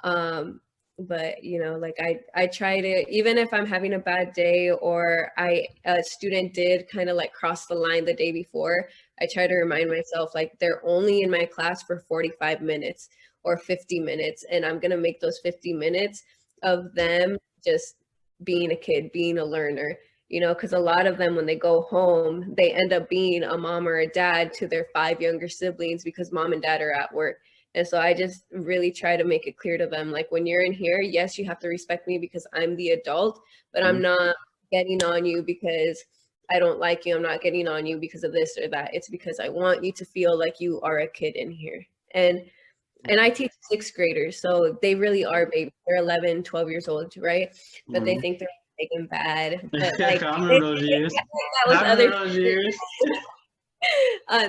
But you know, like I try to, even if I'm having a bad day or a student did kind of like cross the line the day before, I try to remind myself like they're only in my class for 45 minutes or 50 minutes, and I'm gonna make those 50 minutes of them just being a kid, being a learner. You know, because a lot of them, when they go home, they end up being a mom or a dad to their 5 younger siblings because mom and dad are at work. And so I just really try to make it clear to them, like, when you're in here, yes, you have to respect me because I'm the adult, but I'm not getting on you because I don't like you. I'm not getting on you because of this or that. It's because I want you to feel like you are a kid in here. And I teach sixth graders, so they really are babies. They're 11, 12 years old, right? But they think they're big and bad. But like, I remember those years. that was I other remember those years.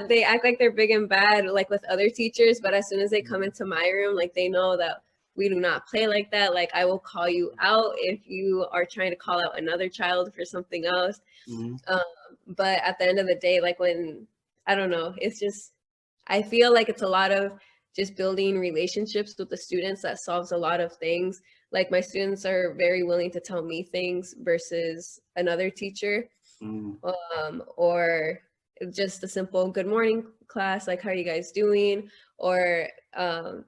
they act like they're big and bad, like with other teachers, but as soon as they come into my room, like, they know that we do not play like that. Like, I will call you out if you are trying to call out another child for something else. But at the end of the day, like, when, I don't know, it's just, I feel like it's a lot of just building relationships with the students that solves a lot of things. Like, my students are very willing to tell me things versus another teacher. Or just a simple good morning class, like, how are you guys doing? Or I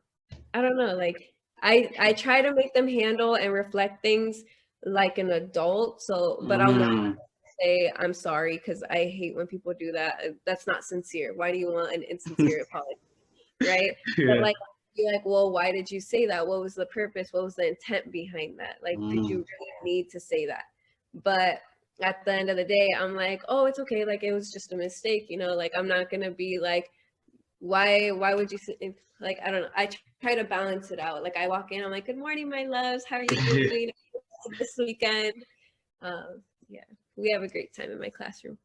don't know, like, I try to make them handle and reflect things like an adult. So, but I'll never say I'm sorry, because I hate when people do that. That's not sincere. Why do you want an insincere apology? Right? But like, you're like, well, why did you say that? What was the purpose? What was the intent behind that? Like, did you really need to say that? But at the end of the day, I'm like, oh, it's okay. Like, it was just a mistake, you know, like, I'm not going to be like, why would you say, like, I don't know. I try to balance it out. Like, I walk in, I'm like, good morning, my loves. How are you doing this weekend? Yeah, we have a great time in my classroom.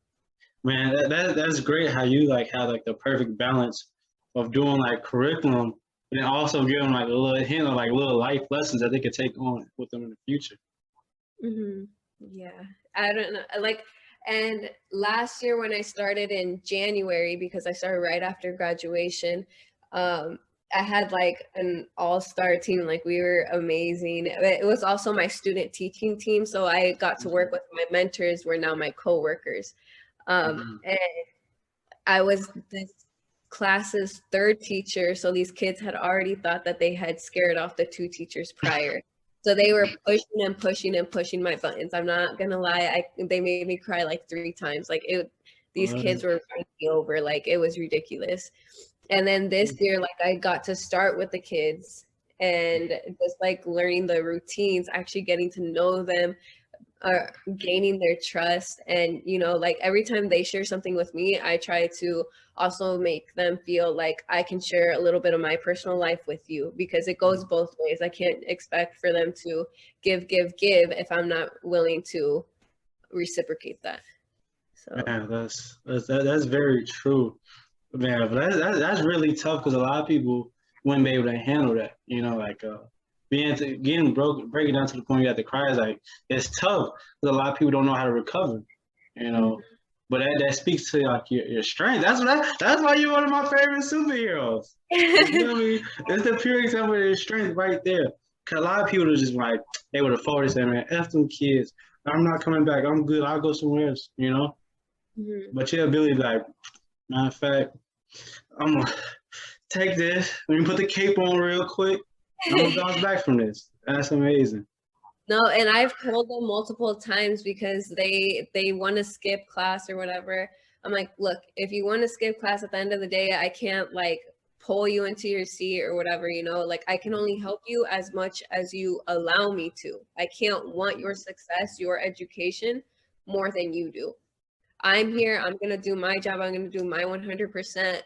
Man, that's great how you like have like the perfect balance of doing like curriculum and then also giving like a little hint of like little life lessons that they could take on with them in the future. Yeah, I don't know. Like, and last year when I started in January, because I started right after graduation, I had like an all-star team. Like, we were amazing. It was also my student teaching team, so I got to work with my mentors, who are now my co-workers. And I was this class's third teacher, so these kids had already thought that they had scared off the two teachers prior. So they were pushing and pushing and pushing my buttons. I'm not gonna lie, they made me cry like 3 times. Like, these kids were running me over. Like, it was ridiculous. And then this year, like, I got to start with the kids and just like learning the routines, actually getting to know them, gaining their trust. And, you know, like, every time they share something with me, I try to also make them feel like I can share a little bit of my personal life with you, because it goes both ways. I can't expect for them to give if I'm not willing to reciprocate that. So Man, that's very true. Man, but that's really tough because a lot of people wouldn't be able to handle that. You know, like breaking down to the point you have to cry is like it's tough because a lot of people don't know how to recover. You know, but that speaks to like your strength. That's why you're one of my favorite superheroes. You feel me? It's the pure example of your strength right there. Cause a lot of people are just like they would have folded and said, "Man, F them kids. I'm not coming back. I'm good. I'll go somewhere else." You know. But your ability, like, matter of fact, I'm gonna take this. Let me put the cape on real quick. I'm gonna bounce back from this. That's amazing. No, and I've told them multiple times, because they want to skip class or whatever. I'm like, look, if you want to skip class, at the end of the day, I can't like pull you into your seat or whatever, you know, like, I can only help you as much as you allow me to. I can't want your success, your education, more than you do. I'm here, I'm going to do my job, I'm going to do my 100%,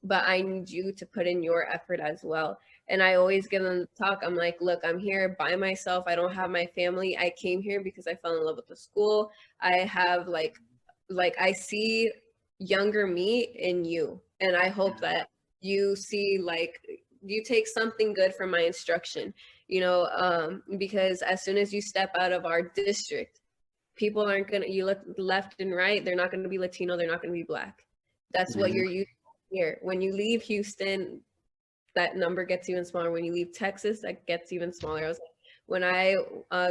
but I need you to put in your effort as well. And I always give them the talk. I'm like, look, I'm here by myself. I don't have my family. I came here because I fell in love with the school. I have like I see younger me in you. And I hope that you see, like, you take something good from my instruction, you know, because as soon as you step out of our district, people aren't going to, you look left and right, they're not going to be Latino, they're not going to be Black. That's what you're used to here. When you leave Houston, that number gets even smaller. When you leave Texas, that gets even smaller. I was like, when I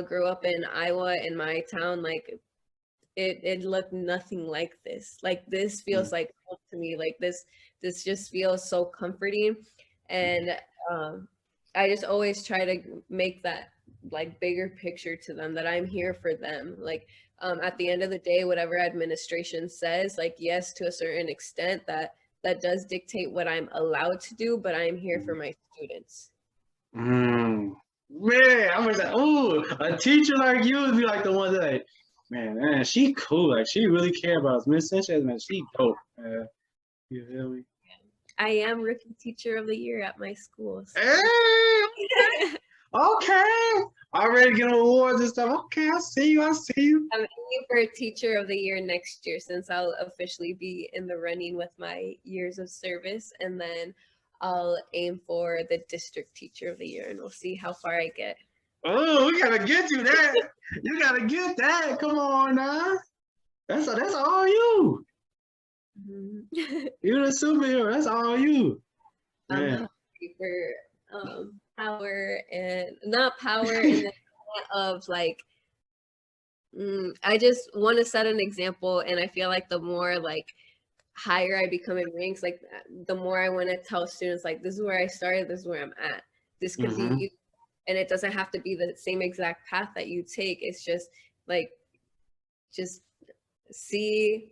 grew up in Iowa, in my town, like, it looked nothing like this. Like, this feels like home to me. Like, this just feels so comforting. And I just always try to make that like bigger picture to them, that I'm here for them. Like, at the end of the day, whatever administration says, like, yes, to a certain extent, that that does dictate what I'm allowed to do, but I'm here for my students. Man, I was like, oh, a teacher like you would be like the one that, like, man, she cool. Like, she really care about us. Miss Sanchez, man, she dope. You feel me? I am rookie teacher of the year at my school. So. Hey, okay. Already getting awards and stuff. Okay, I see you. I'm aiming for teacher of the year next year, since I'll officially be in the running with my years of service, and then I'll aim for the district teacher of the year, and we'll see how far I get. Oh, we gotta get you that. You gotta get that. Come on now. That's all you. Mm-hmm. You're the superhero. That's all you. I'm happy for power, and not power in the of like I just want to set an example, and I feel like the more like higher I become in ranks, like the more I want to tell students like, this is where I started, this is where I'm at, this could be you, and it doesn't have to be the same exact path that you take. It's just like, just see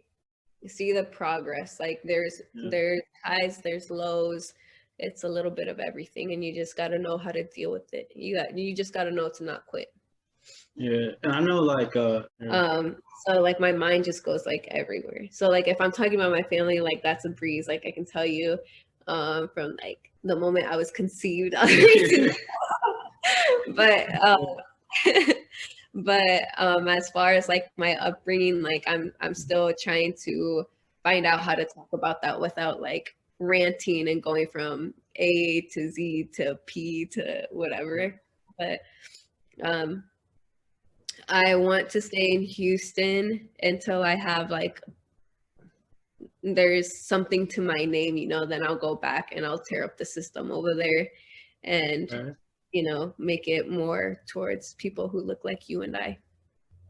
the progress. Like there's highs, there's lows, it's a little bit of everything, and you just got to know how to deal with it. You just got to know to not quit. Yeah, and I know like so like my mind just goes like everywhere. So like if I'm talking about my family, like that's a breeze. Like I can tell you from like the moment I was conceived. But as far as like my upbringing, like I'm still trying to find out how to talk about that without like ranting and going from A to Z to P to whatever. But I want to stay in Houston until I have like there's something to my name, you know, then I'll go back and I'll tear up the system over there and you know, make it more towards people who look like you and I.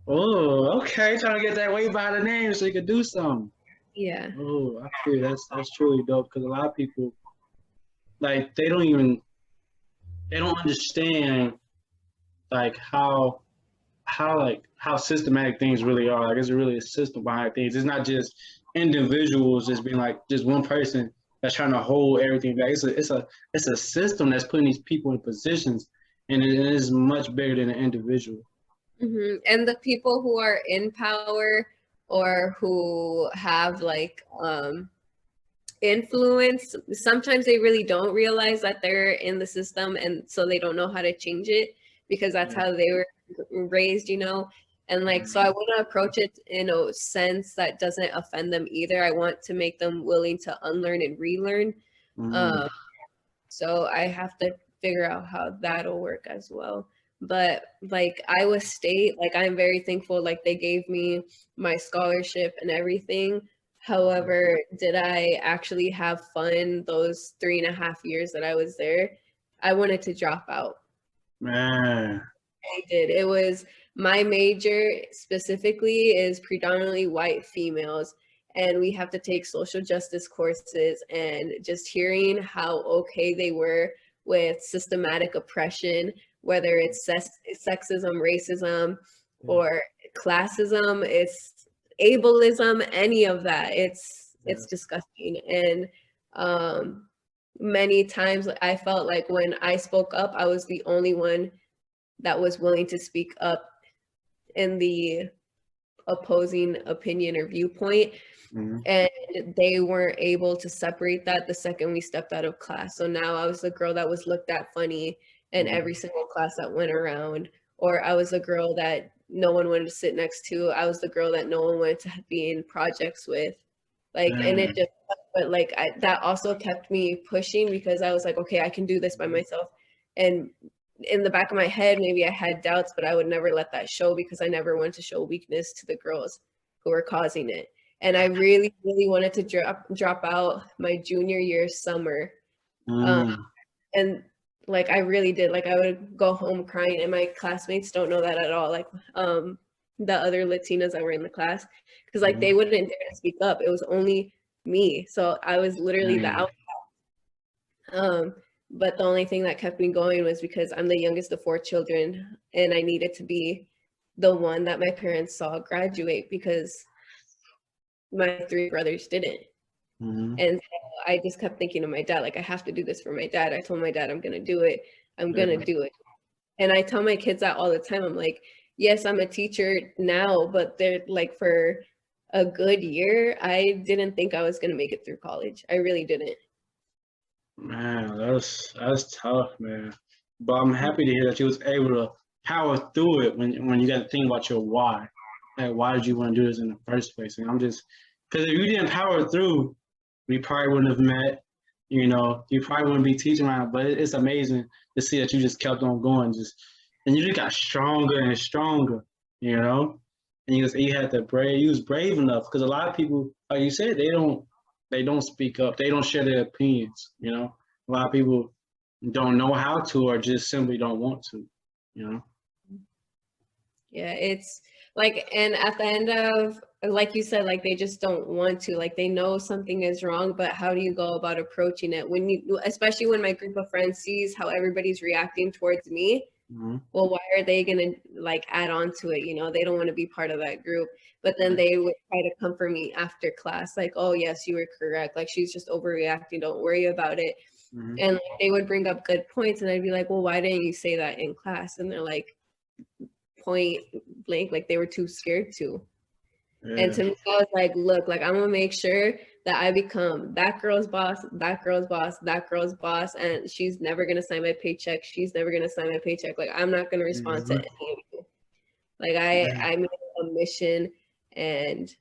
Oh, okay. Trying to get that way by the name so you could do something. Yeah. Oh, I feel that's truly dope, because a lot of people like they don't understand like how systematic things really are. Like it's really a system behind things. It's not just individuals just being like just one person that's trying to hold everything back. It's a system that's putting these people in positions, and it is much bigger than an individual. Mm-hmm. And the people who are in power or who have like influence, sometimes they really don't realize that they're in the system, and so they don't know how to change it because that's how they were raised, you know. And like, so I want to approach it in a sense that doesn't offend them either. I want to make them willing to unlearn and relearn. So I have to figure out how that'll work as well. But like Iowa State, like I'm very thankful, like they gave me my scholarship and everything. However, did I actually have fun those 3.5 years that I was there? I wanted to drop out. Man. I did. It was, my major specifically is predominantly white females, and we have to take social justice courses, and just hearing how okay they were with systematic oppression, whether it's sexism, racism, or classism, it's ableism, any of that, it's disgusting. And many times I felt like when I spoke up, I was the only one that was willing to speak up in the opposing opinion or viewpoint. And they weren't able to separate that the second we stepped out of class. So now I was the girl that was looked at funny in every single class that went around, or I was the girl that no one wanted to sit next to. I was the girl that no one wanted to be in projects with. Like, and it just, but like that also kept me pushing, because I was like, okay, I can do this by myself. And in the back of my head, maybe I had doubts, but I would never let that show, because I never wanted to show weakness to the girls who were causing it. And I really, really wanted to drop out my junior year summer. And like, I really did. Like, I would go home crying, and my classmates don't know that at all. Like, the other Latinas that were in the class, because like they wouldn't dare to speak up. It was only me. So I was literally the outcast. But the only thing that kept me going was because I'm the youngest of 4 children, and I needed to be the one that my parents saw graduate, because my 3 brothers didn't. And so I just kept thinking of my dad, like, I have to do this for my dad. I told my dad I'm gonna do it. I'm gonna do it. And I tell my kids that all the time. I'm like, yes, I'm a teacher now, but they're like, for a good year, I didn't think I was gonna make it through college. I really didn't. Man, that's tough, man. But I'm happy to hear that you was able to power through it when you got to think about your why. Like, why did you want to do this in the first place? And I'm just because if you didn't power through, we probably wouldn't have met. You know, you probably wouldn't be teaching right now. But it's amazing to see that you just kept on going, and you just got stronger and stronger. You know, and you had the brave. You was brave enough because a lot of people, like you said, they don't speak up. They don't share their opinions. You know, a lot of people don't know how to or just simply don't want to. You know. Yeah, it's like, and at the end of, like you said, like they just don't want to, like they know something is wrong, but how do you go about approaching it when you, especially when my group of friends sees how everybody's reacting towards me? Well, why are they gonna like add on to it? You know, they don't want to be part of that group. But then they would try to comfort me after class, like, oh yes, you were correct. Like she's just overreacting. Don't worry about it. And like, they would bring up good points, and I'd be like, well, why didn't you say that in class? And they're like, point blank, like they were too scared to. And to me, I was like, look, like I'm gonna make sure that I become that girl's boss, that girl's boss, that girl's boss, and she's never gonna sign my paycheck. She's never gonna sign my paycheck. Like I'm not gonna respond to any of you. Like I made a mission, and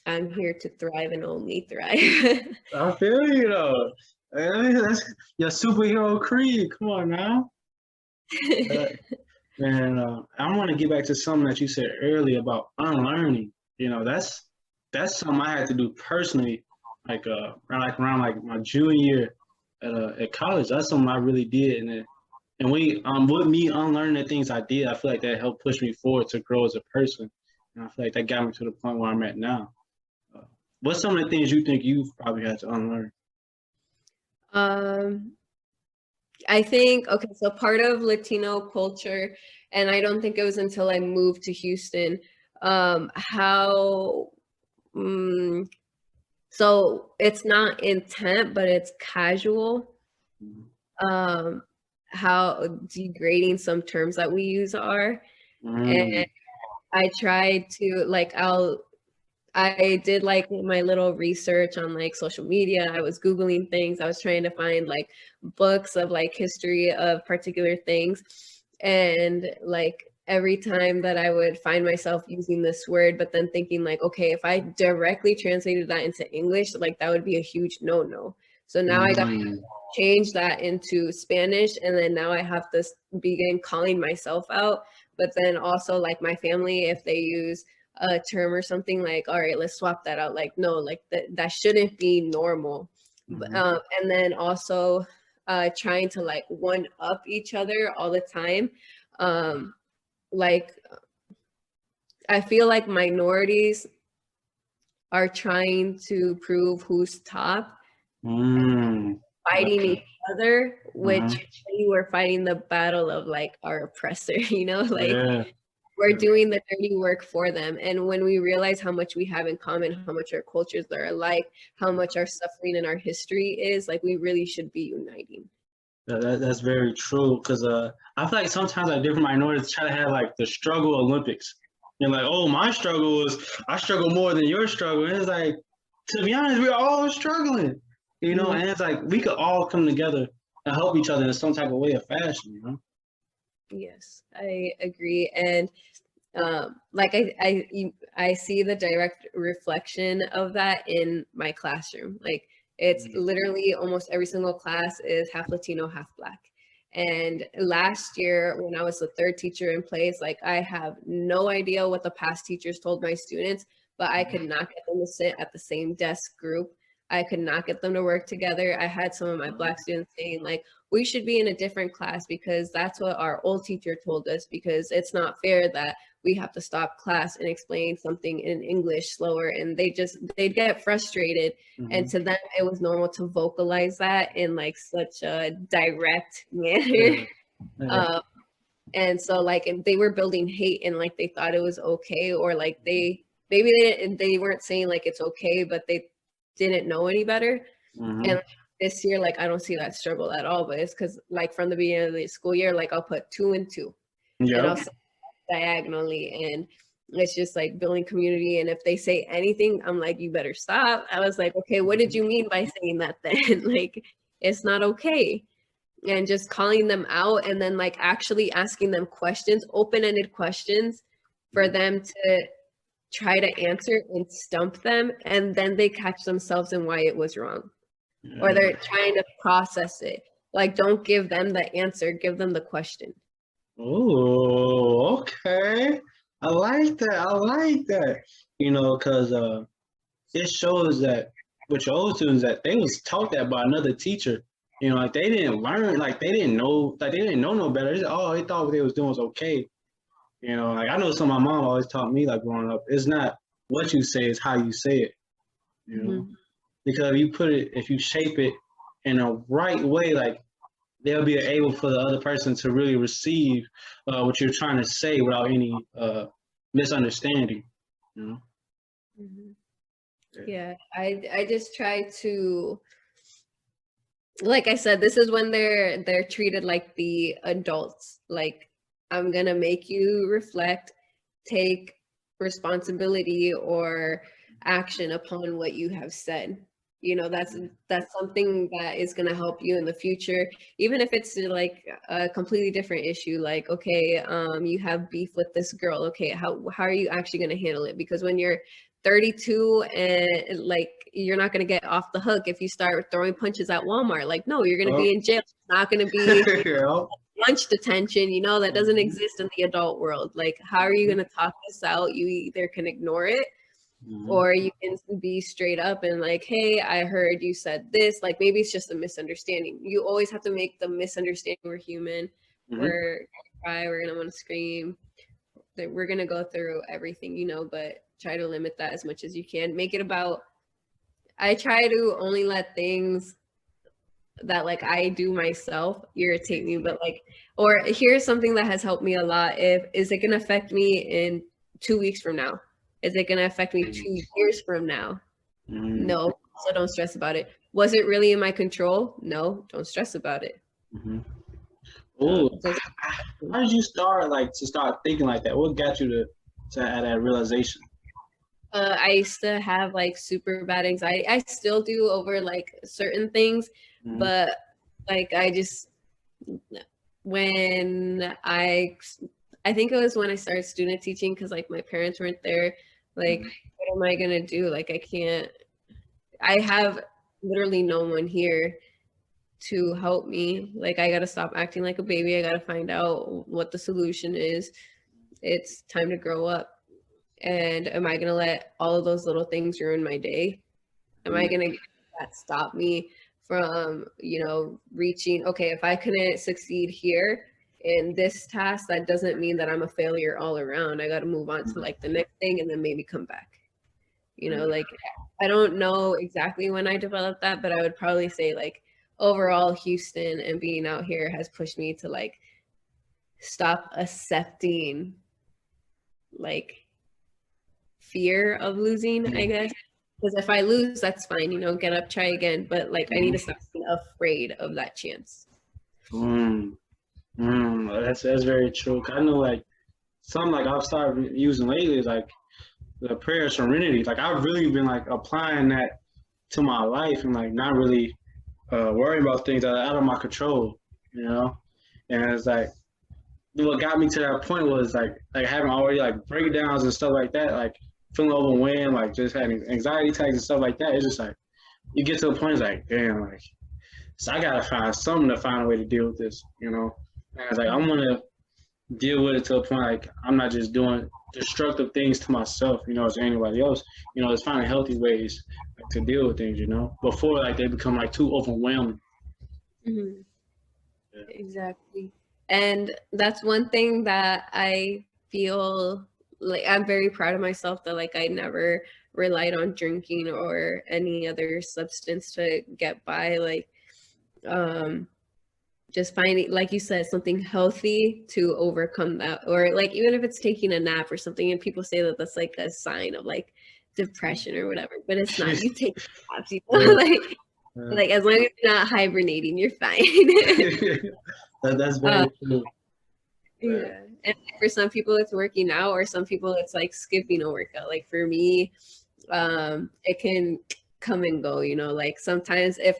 I'm here to thrive and only thrive. I feel you though. That's your superhero creed. Come on now. Man, I want to get back to something that you said earlier about unlearning. You know, that's something I had to do personally, like around like my junior year at college. That's something I really did, and with me unlearning the things I did, I feel like that helped push me forward to grow as a person, and I feel like that got me to the point where I'm at now. What's some of the things you think you've probably had to unlearn? I think, okay, so part of Latino culture, and I don't think it was until I moved to Houston, so it's not intent, but it's casual. How degrading some terms that we use are. And I tried to, like, I did like my little research on like social media. I was Googling things. I was trying to find like books of like history of particular things. And like every time that I would find myself using this word, but then thinking like, okay, if I directly translated that into English, like that would be a huge no-no. So now I got to change that into Spanish. And then now I have to begin calling myself out. But then also like my family, if they use a term or something, like, all right, let's swap that out. Like, no, like that shouldn't be normal. And then also trying to like one up each other all the time. Like, I feel like minorities are trying to prove who's top, fighting each other, which we were fighting the battle of like our oppressor, you know, like we're doing the dirty work for them. And when we realize how much we have in common, how much our cultures are alike, how much our suffering and our history is, like we really should be uniting. That's very true because I feel like sometimes like different minorities try to have like the struggle Olympics. You're like, oh, my struggle is I struggle more than your struggle. And it's like, to be honest, we're all struggling, you know. And it's like we could all come together and help each other in some type of way or fashion, you know. Yes, I agree. And like I see the direct reflection of that in my classroom. Like it's literally almost every single class is half Latino, half Black. And last year when I was the third teacher in place, like I have no idea what the past teachers told my students, but I could not get them to sit at the same desk group. I could not get them to work together. I had some of my Black students saying like, we should be in a different class because that's what our old teacher told us, because it's not fair that we have to stop class and explain something in English slower. And they'd get frustrated. And to them, it was normal to vocalize that in like such a direct manner. And so like they were building hate and like they thought it was okay, or like they weren't saying like it's okay, but they didn't know any better. And this year, like, I don't see that struggle at all, but it's because, like, from the beginning of the school year, like, I'll put 2 and 2, and I'll say diagonally, and it's just like building community. And if they say anything, I'm like, you better stop. I was like, okay, what did you mean by saying that then? Like, it's not okay. And just calling them out, and then like actually asking them questions, open-ended questions for them to try to answer and stump them, and then they catch themselves in why it was wrong, or they're trying to process it. Like, don't give them the answer, give them the question. Oh, okay. I like that. I like that. Because it shows that with your old students that they was taught that by another teacher. Like they didn't learn, like they didn't know, no better. They thought what they was doing was okay. Like I know some of my mom always taught me, like growing up, it's not what you say, it's how you say it. Because if you shape it in a right way, like they'll be able for the other person to really receive what you're trying to say without any misunderstanding. Yeah, I just try to, like I said, this is when they're treated like the adults. Like, I'm gonna make you reflect, take responsibility or action upon what you have said. That's something that is going to help you in the future, even if it's like a completely different issue. Like, okay, you have beef with this girl. Okay, how are you actually going to handle it? Because when you're 32 and like, you're not going to get off the hook if you start throwing punches at Walmart. Like, no, you're going to be in jail. It's not going to be lunch detention. That doesn't exist in the adult world. Like, how are you going to talk this out? You either can ignore it, or you can be straight up and like, hey, I heard you said this. Like, maybe it's just a misunderstanding. You always have to make the misunderstanding. We're human. We're gonna cry. We're gonna want to scream. We're gonna go through everything, but try to limit that as much as you can. Make it about. I try to only let things that like I do myself irritate me, but like, or here's something that has helped me a lot. Is it gonna affect me in 2 weeks from now? Is it going to affect me 2 years from now? No, so don't stress about it. Was it really in my control? No, don't stress about it. Oh, how did you start thinking like that? What got you to have that realization? I used to have like super bad anxiety. I still do over like certain things, but like I think it was when I started student teaching, because like my parents weren't there. Like, what am I gonna do? Like, I have literally no one here to help me. Like, I gotta stop acting like a baby. I gotta find out what the solution is. It's time to grow up. And am I gonna let all of those little things ruin my day? Am I gonna let that stop me from, reaching, okay, if I couldn't succeed here in this task, that doesn't mean that I'm a failure all around. I got to move on to like the next thing and then maybe come back. Like, I don't know exactly when I developed that, but I would probably say like overall Houston and being out here has pushed me to like stop accepting like fear of losing, I guess. Because if I lose, that's fine, get up, try again. But like, I need to stop being afraid of that chance. That's very true. I know like something like I've started using lately is like the prayer of serenity. Like I've really been like applying that to my life and like not really worrying about things that are out of my control, And it's like what got me to that point was like having already like breakdowns and stuff like that, like feeling overwhelmed, like just having anxiety attacks and stuff like that. It's just like you get to a point, it's like, damn, like so I gotta find something to find a way to deal with this, And it's like I'm gonna deal with it to a point like I'm not just doing destructive things to myself, as anybody else. It's finding healthy ways to deal with things, before like they become like too overwhelming. Yeah. Exactly. And that's one thing that I feel like I'm very proud of myself, that like I never relied on drinking or any other substance to get by. Like, just finding, like you said, something healthy to overcome that, or like even if it's taking a nap or something, and people say that that's like a sign of like depression or whatever, but it's not. You take naps, like Like as long as you're not hibernating, you're fine. That's very true. Yeah. And for some people it's working out, or some people it's like skipping a workout. Like for me, it can come and go, you know, like sometimes if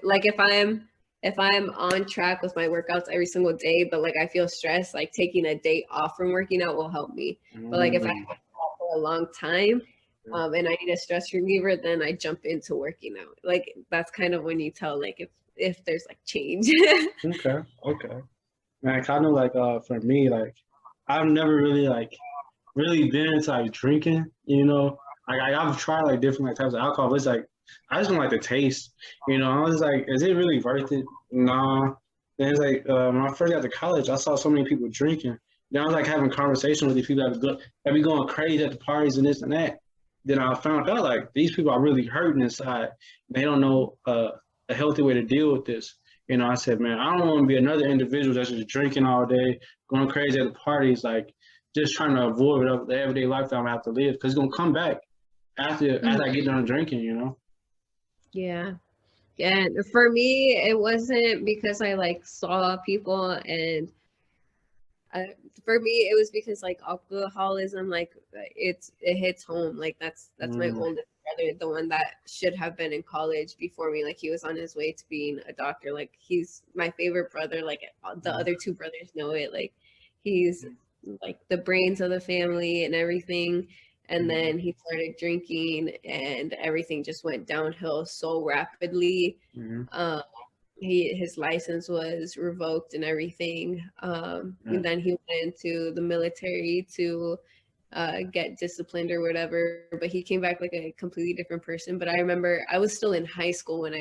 I'm on track with my workouts every single day, but like I feel stressed, like taking a day off from working out will help me. But like if I work out for a long time, and I need a stress reliever, then I jump into working out. Like that's kind of when you tell like if there's like change. Okay. Man, kind of like for me, like I've never really really been into like drinking, you know. Like I've tried like different like types of alcohol, but it's like I just don't like the taste, you know. I was like, is it really worth it? Nah. Then it's like when I first got to college, I saw so many people drinking. Then I was like having conversations with these people that be going crazy at the parties and this and that. Then I found out like these people are really hurting inside. They don't know a healthy way to deal with this. You know, I said, man, I don't want to be another individual that's just drinking all day, going crazy at the parties, like just trying to avoid the everyday life that I'm gonna have to live, because it's gonna come back after I get done drinking, you know. Yeah. And for me, it wasn't because I like saw people and for me it was because like alcoholism, like it hits home. Like that's my oldest brother, the one that should have been in college before me. Like he was on his way to being a doctor. Like he's my favorite brother. Like the other two brothers know it. Like he's like the brains of the family and everything. And then he started drinking and everything just went downhill so rapidly. His license was revoked and everything. And then he went into the military to get disciplined or whatever, but he came back like a completely different person. But I remember I was still in high school when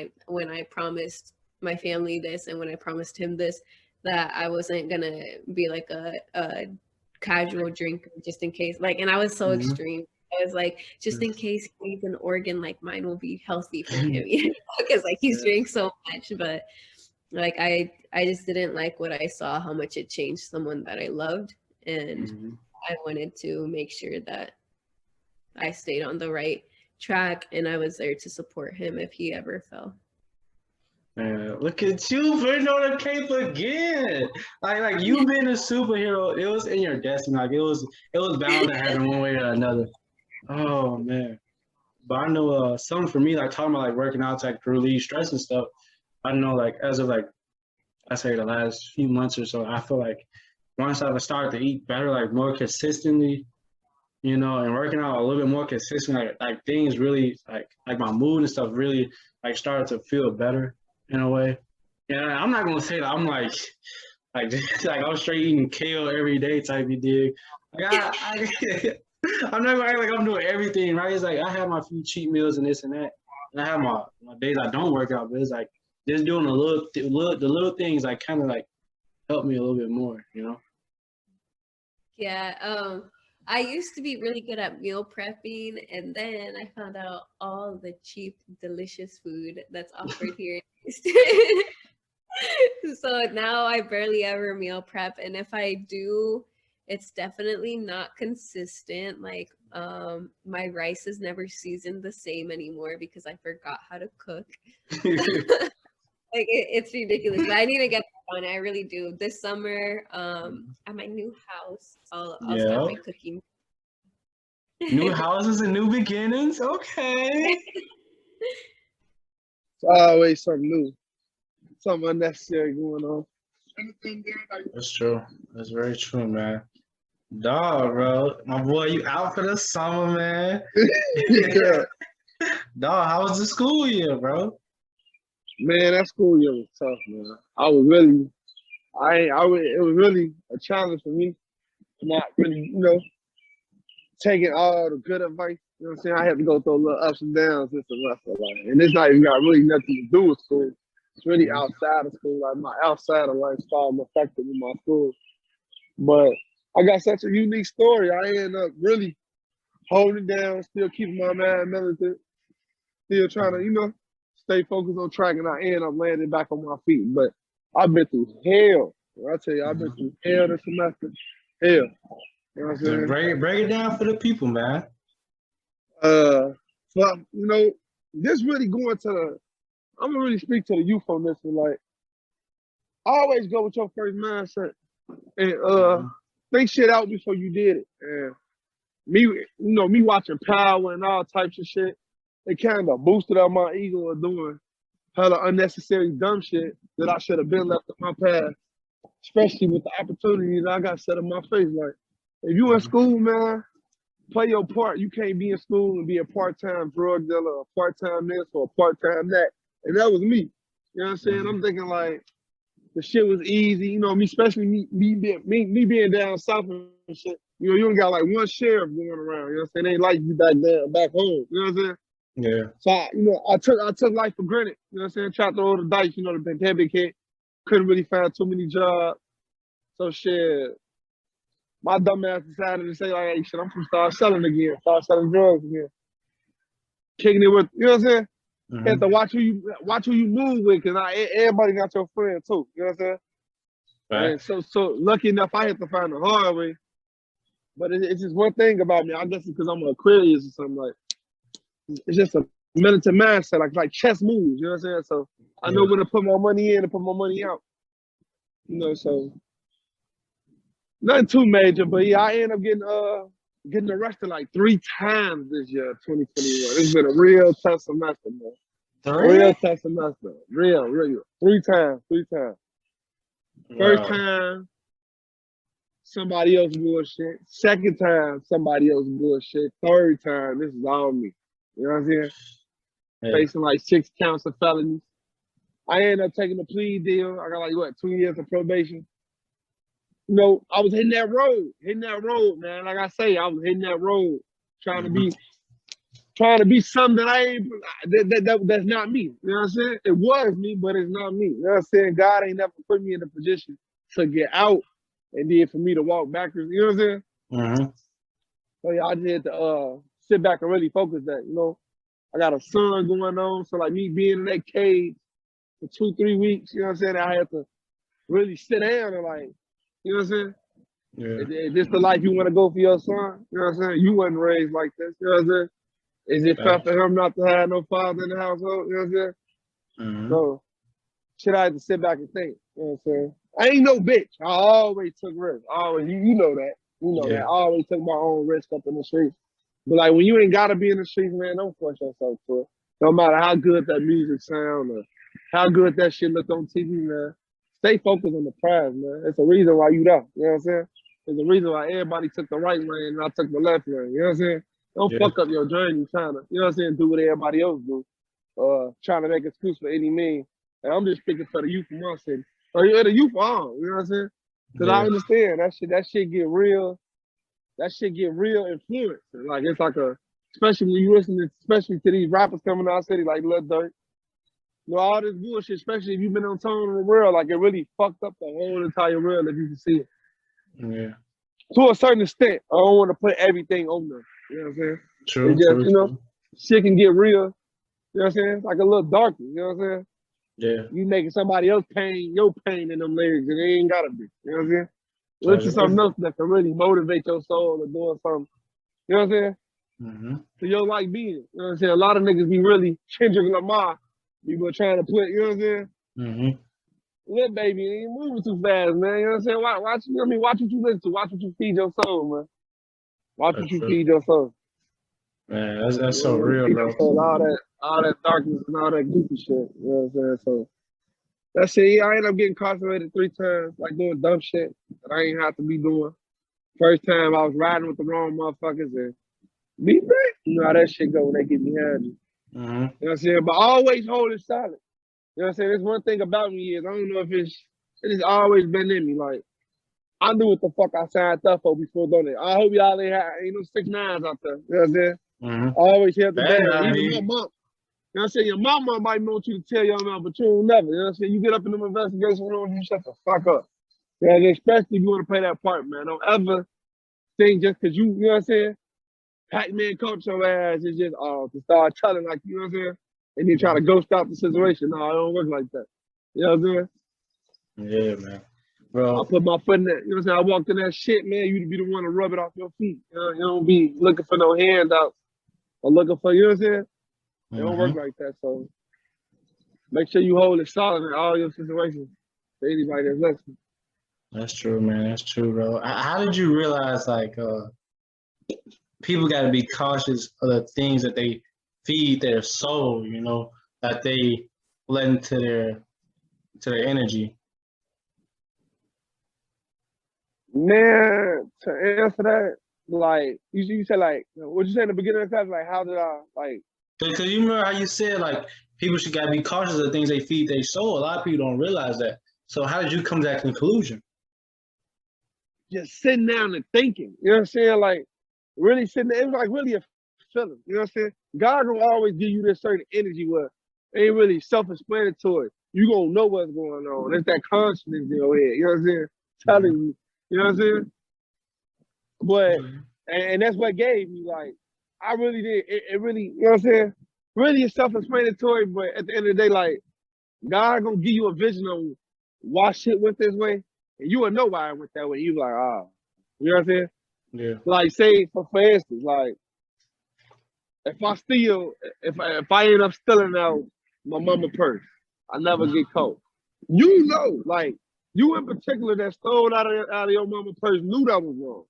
I promised my family this, and when I promised him this, that I wasn't gonna be like a casual drinker just in case. Like, and I was so extreme. I was like, just in case he needs an organ, like mine will be healthy for him, you know, because like he's drank so much. But like I just didn't like what I saw, how much it changed someone that I loved, and I wanted to make sure that I stayed on the right track and I was there to support him if he ever fell. Man, look at you putting on the cape again. Like you being a superhero, it was in your destiny. Like it was bound to happen one way or another. Oh man. But I know something for me, like talking about like working out to like relieve stress and stuff. I know like as of like I say the last few months or so, I feel like once I've started to eat better, like more consistently, you know, and working out a little bit more consistently, like things really like my mood and stuff really like started to feel better in a way. Yeah, I'm not gonna say that I'm like like I'm straight eating kale every day type of dig. Like I'm not gonna act like I'm doing everything right. It's like I have my few cheat meals and this and that, and I have my days I don't work out, but it's like just doing the little things like kind of like help me a little bit more, you know. Yeah, I used to be really good at meal prepping, and then I found out all the cheap, delicious food that's offered here. So now I barely ever meal prep, and if I do, it's definitely not consistent. Like my rice is never seasoned the same anymore because I forgot how to cook. Like it's ridiculous. But I need to get back on it. I really do. This summer, at my new house, I'll start my cooking. New houses and new beginnings. Okay. It's always something new, something unnecessary going on. That's true. That's very true, man. Dog, bro. My boy, you out for the summer, man. Yeah. Dog, how was the school year, bro? Man, that school year was tough, man. It was really a challenge for me. Not really, taking all the good advice. You know what I'm saying? I had to go through a little ups and downs this semester. Like, and it's not even got really nothing to do with school. It's really outside of school. Like my outside of life started affected with my school. But I got such a unique story. I ended up really holding it down, still keeping my mind militant, still trying to, stay focused on track, and I end up landing back on my feet. But I've been through hell. I tell you, I've been through hell this semester. Hell. You know what I'm saying? Break it down for the people, man. This really going to I'm gonna really speak to the youth on this one. Like, always go with your first mindset and think shit out before you did it. And me watching Power and all types of shit, it kind of boosted up my ego of doing hella unnecessary dumb shit that I should have been left in my past, especially with the opportunities I got set in my face. Like, if you in school, man, play your part. You can't be in school and be a part-time drug dealer, a part-time this or a part-time that. And that was me. You know what I'm saying? I'm thinking like the shit was easy, you know, especially me being down south and shit. You know, you only got like one sheriff going around, you know what I'm saying? They ain't like you back home, you know what I'm saying? Yeah. So I took life for granted, you know what I'm saying? Tried to roll the dice, you know, the pandemic hit, couldn't really find too many jobs. So shit, my dumb ass decided to say like, hey shit, I'm gonna start selling again, start selling drugs again. Kicking it with, you know what I'm saying? You have to watch who you move with, cause everybody got your friend too. You know what I'm saying? Right. And so lucky enough, I had to find the hard way. But it's just one thing about me. I guess it's because I'm an Aquarius or something. Like, it's just a militant mindset, like chess moves. You know what I'm saying? So I know when to put my money in and put my money out. You know, so nothing too major. But yeah, I ended up getting arrested like 3 times this year, 2021. It's been a real tough semester, man. 3? Real tough semester. Real. 3 times. Wow. First time, somebody else bullshit. Second time, somebody else bullshit. Third time, this is all me. You know what I'm saying? Yeah. Facing like 6 counts of felonies. I ended up taking a plea deal. I got like 2 years of probation. You know, I was hitting that road, man. Like I say, I was hitting that road, trying to be something that I ain't, that's not me. You know what I'm saying? It was me, but it's not me. You know what I'm saying? God ain't never put me in a position to get out and then for me to walk backwards. You know what I'm saying? So yeah, I just had to sit back and really focus that, you know. I got a son going on, so like me being in that cage for 2-3 weeks, you know what I'm saying? I had to really sit down and like, you know what I'm saying? Yeah. Is this the life you want to go for your son? You know what I'm saying? You wasn't raised like this, you know what I'm saying? Is it fair for him not to have no father in the household? You know what I'm saying? So shit, I had to sit back and think. You know what I'm saying? I ain't no bitch. I always took risks. Always, you know that. You know that. I always took my own risk up in the streets. But like when you ain't gotta be in the streets, man, don't force yourself to it. No matter how good that music sound or how good that shit look on TV, man. Stay focused on the prize, man. It's a reason why you there. You know what I'm saying? There's a reason why everybody took the right lane and I took the left lane. You know what I'm saying? Don't fuck up your journey trying to, you know what I'm saying, do what everybody else do. Trying to make excuse for any means. And I'm just speaking for the youth from my city. Or the youth all, you know what I'm saying? Because I understand that shit get real. That shit get real influence. Like it's like especially when you listen especially to these rappers coming out of the city like Lil Durk. You know, all this bullshit, especially if you've been on tone in the world, like it really fucked up the whole entire world if you can see it. Yeah. To a certain extent, I don't want to put everything on them. You know what I'm saying? True. It's just, True. you know, shit can get real. You know what I'm saying? It's like a little darker. You know what I'm saying? Yeah. You making somebody else your pain in them lyrics, and it ain't gotta be. You know what I'm saying? Listen to something else that can really motivate your soul or doing something. You know what I'm saying? So you like being. You know what I'm saying? A lot of niggas be really Kendrick Lamar. People trying to put, you know what I'm saying? Little baby, ain't moving too fast, man. You know what I'm saying? Watch, you know what I mean? Watch what you listen to. Watch what you feed your soul, man. Watch what you feed your soul. Man, that's so real, bro. All that darkness and all that goofy shit. You know what I'm saying? So that's it. I ended up getting incarcerated 3 times, like doing dumb shit that I ain't have to be doing. First time I was riding with the wrong motherfuckers and beat back. You know how that shit go when they get behind you. You know what I'm saying? But always hold it solid. You know what I'm saying? There's one thing about me is I don't know if it has always been in me. Like I knew what the fuck I signed up for before doing it. I hope y'all ain't no 6'9" out there. You know what I'm saying? I always hear the dad. Even my mom. You know what I'm saying? Your mama might want you to tell your mom, but you don't never. You know what I'm saying? You get up in them investigation rooms, you shut the fuck up. Yeah, especially if you want to play that part, man. Don't ever think just because you know what I'm saying? Pac-Man coach your ass is just to start telling like, you know what I'm saying? And then try to ghost out the situation. No, it don't work like that. You know what I'm saying? Yeah, man. Bro. I put my foot in that, you know what I'm saying? I walked in that shit, man. You be the one to rub it off your feet. You don't be looking for no handouts or looking for, you know what I'm saying? It don't work like that. So make sure you hold it solid in all your situations. For anybody that's listening. That's true, man. That's true, bro. How did you realize like people got to be cautious of the things that they feed their soul, you know, that they let into their energy? Man, to answer that, like you said, like what you said in the beginning of the class, like how did I like? Because you remember how you said like people should got to be cautious of the things they feed their soul. A lot of people don't realize that. So how did you come to that conclusion? Just sitting down and thinking. You know what I'm saying? Like really sitting there. It was like really a feeling. You know what I'm saying? God will always give you this certain energy where it ain't really self-explanatory. You gonna know what's going on. It's that consciousness in your head. You know what I'm saying? Telling you. You know what I'm saying? But and that's what gave me like I really did. It really, you know what I'm saying? Really is self-explanatory, but at the end of the day, like God gonna give you a vision on why shit went this way, and you will know why it went that way. You like, ah, you know what I'm saying? Yeah. Like say for instance, like if I end up stealing out my mama purse, I never get caught. You know, like you in particular that stole out of your mama purse knew that was wrong.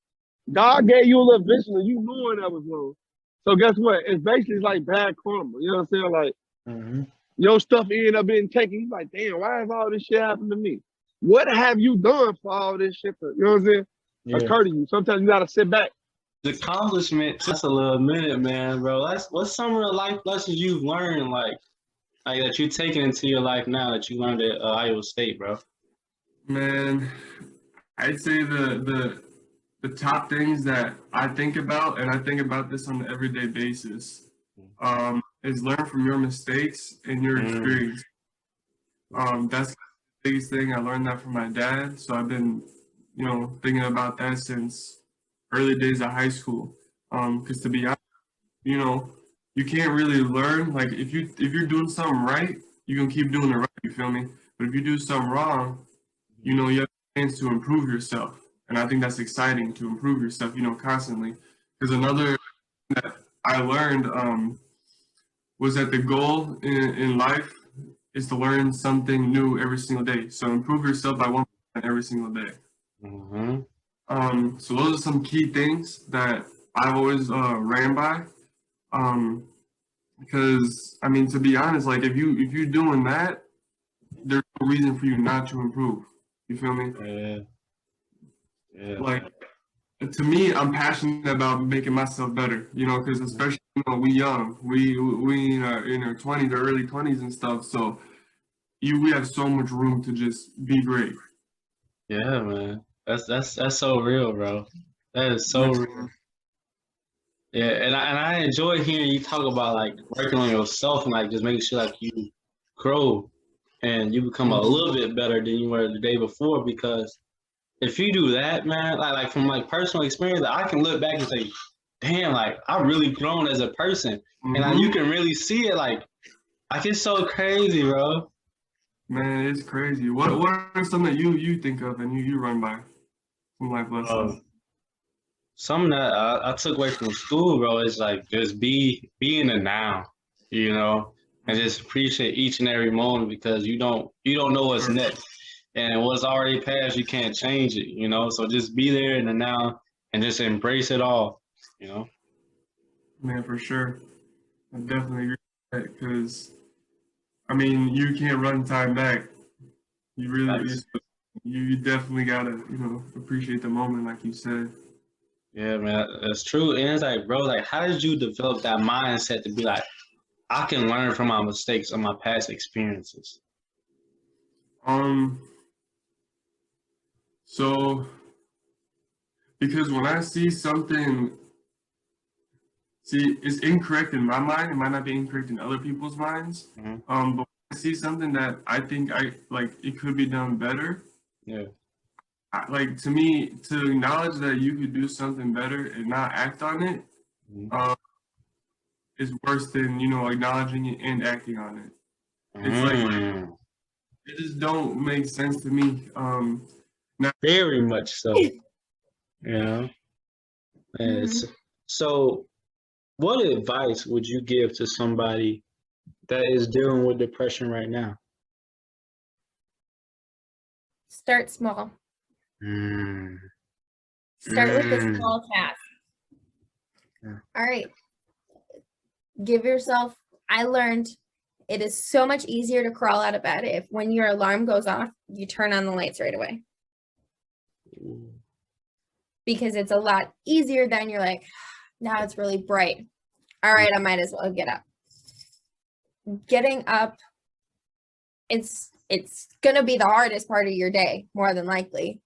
God gave you a little vision and you knowing that was wrong. So guess what? It's basically like bad karma. You know what I'm saying? Like your stuff ended up being taken. You like, damn, why has all this shit happened to me? What have you done for all this shit? You know what I'm saying? Yeah. Occur to you. Sometimes you gotta sit back. The accomplishment. That's a little minute, man, bro. What's some of the life lessons you've learned, like that you're taking into your life now that you learned at Iowa State, bro? Man, I'd say the top things that I think about, and I think about this on an everyday basis, is learn from your mistakes and your experience. That's the biggest thing. I learned that from my dad, so I've been, thinking about that since early days of high school. Because to be honest, you can't really learn. Like if you're doing something right, you can keep doing it right. You feel me? But if you do something wrong, you have a chance to improve yourself. And I think that's exciting to improve yourself, constantly. Because another that I learned was that the goal in life is to learn something new every single day. So improve yourself by 1% every single day. So those are some key things that I've always ran by. Because I mean, to be honest, like if you're doing that, there's no reason for you not to improve. You feel me? Yeah. Like to me, I'm passionate about making myself better. Because especially we young, we in our 20s or early 20s and stuff. So we have so much room to just be great. Yeah, man. That's so real, bro. That is so real. Yeah, and I enjoy hearing you talk about like working on yourself and like just making sure like you grow and you become a little bit better than you were the day before, because if you do that, man, like from like personal experience, I can look back and say, damn, like I've really grown as a person. And like you can really see it like it's so crazy, bro. Man, it's crazy. What are some that you think of and you run by? Some life lessons. Something that I took away from school, bro, is like just be in the now, and just appreciate each and every moment, because you don't know what's next, and what's already passed you can't change it, so just be there in the now and just embrace it all. Man, for sure, I definitely agree with that, because I mean you can't run time back. You really you definitely gotta appreciate the moment, like you said. Yeah, man, that's true. And it's like, bro, like, how did you develop that mindset to be like, I can learn from my mistakes and my past experiences? So, because when I see something, it's incorrect in my mind. It might not be incorrect in other people's minds. But when I see something that I think it could be done better. Yeah. Like to me, to acknowledge that you could do something better and not act on it, is worse than acknowledging it and acting on it. It's like it just don't make sense to me. Very much so. So, what advice would you give to somebody that is dealing with depression right now? Start small. Mm. Start with the Mm. small task. Yeah. All right. Give yourself, I learned it is so much easier to crawl out of bed if when your alarm goes off, you turn on the lights right away. Because it's a lot easier than you're like, now it's really bright. All right, I might as well get up. Getting up, it's gonna be the hardest part of your day, more than likely.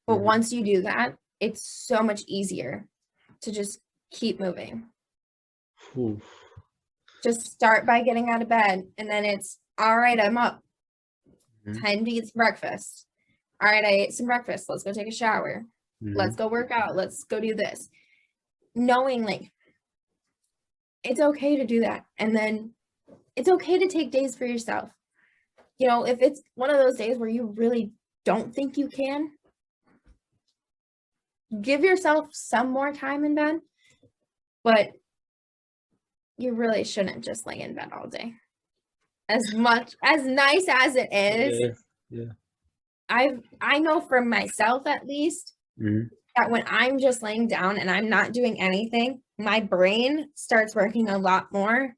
But once you do that, it's so much easier to just keep moving. Oof. Just start by getting out of bed, and then it's all right, I'm up. Time to eat some breakfast. All right, I ate some breakfast. Let's go take a shower. Let's go work out. Let's go do this. Knowing like it's okay to do that. And then it's okay to take days for yourself. You know, if it's one of those days where you really don't think you can, give yourself some more time in bed, but you really shouldn't just lay in bed all day. As much as nice as it is, I know for myself at least that when I'm just laying down and I'm not doing anything, my brain starts working a lot more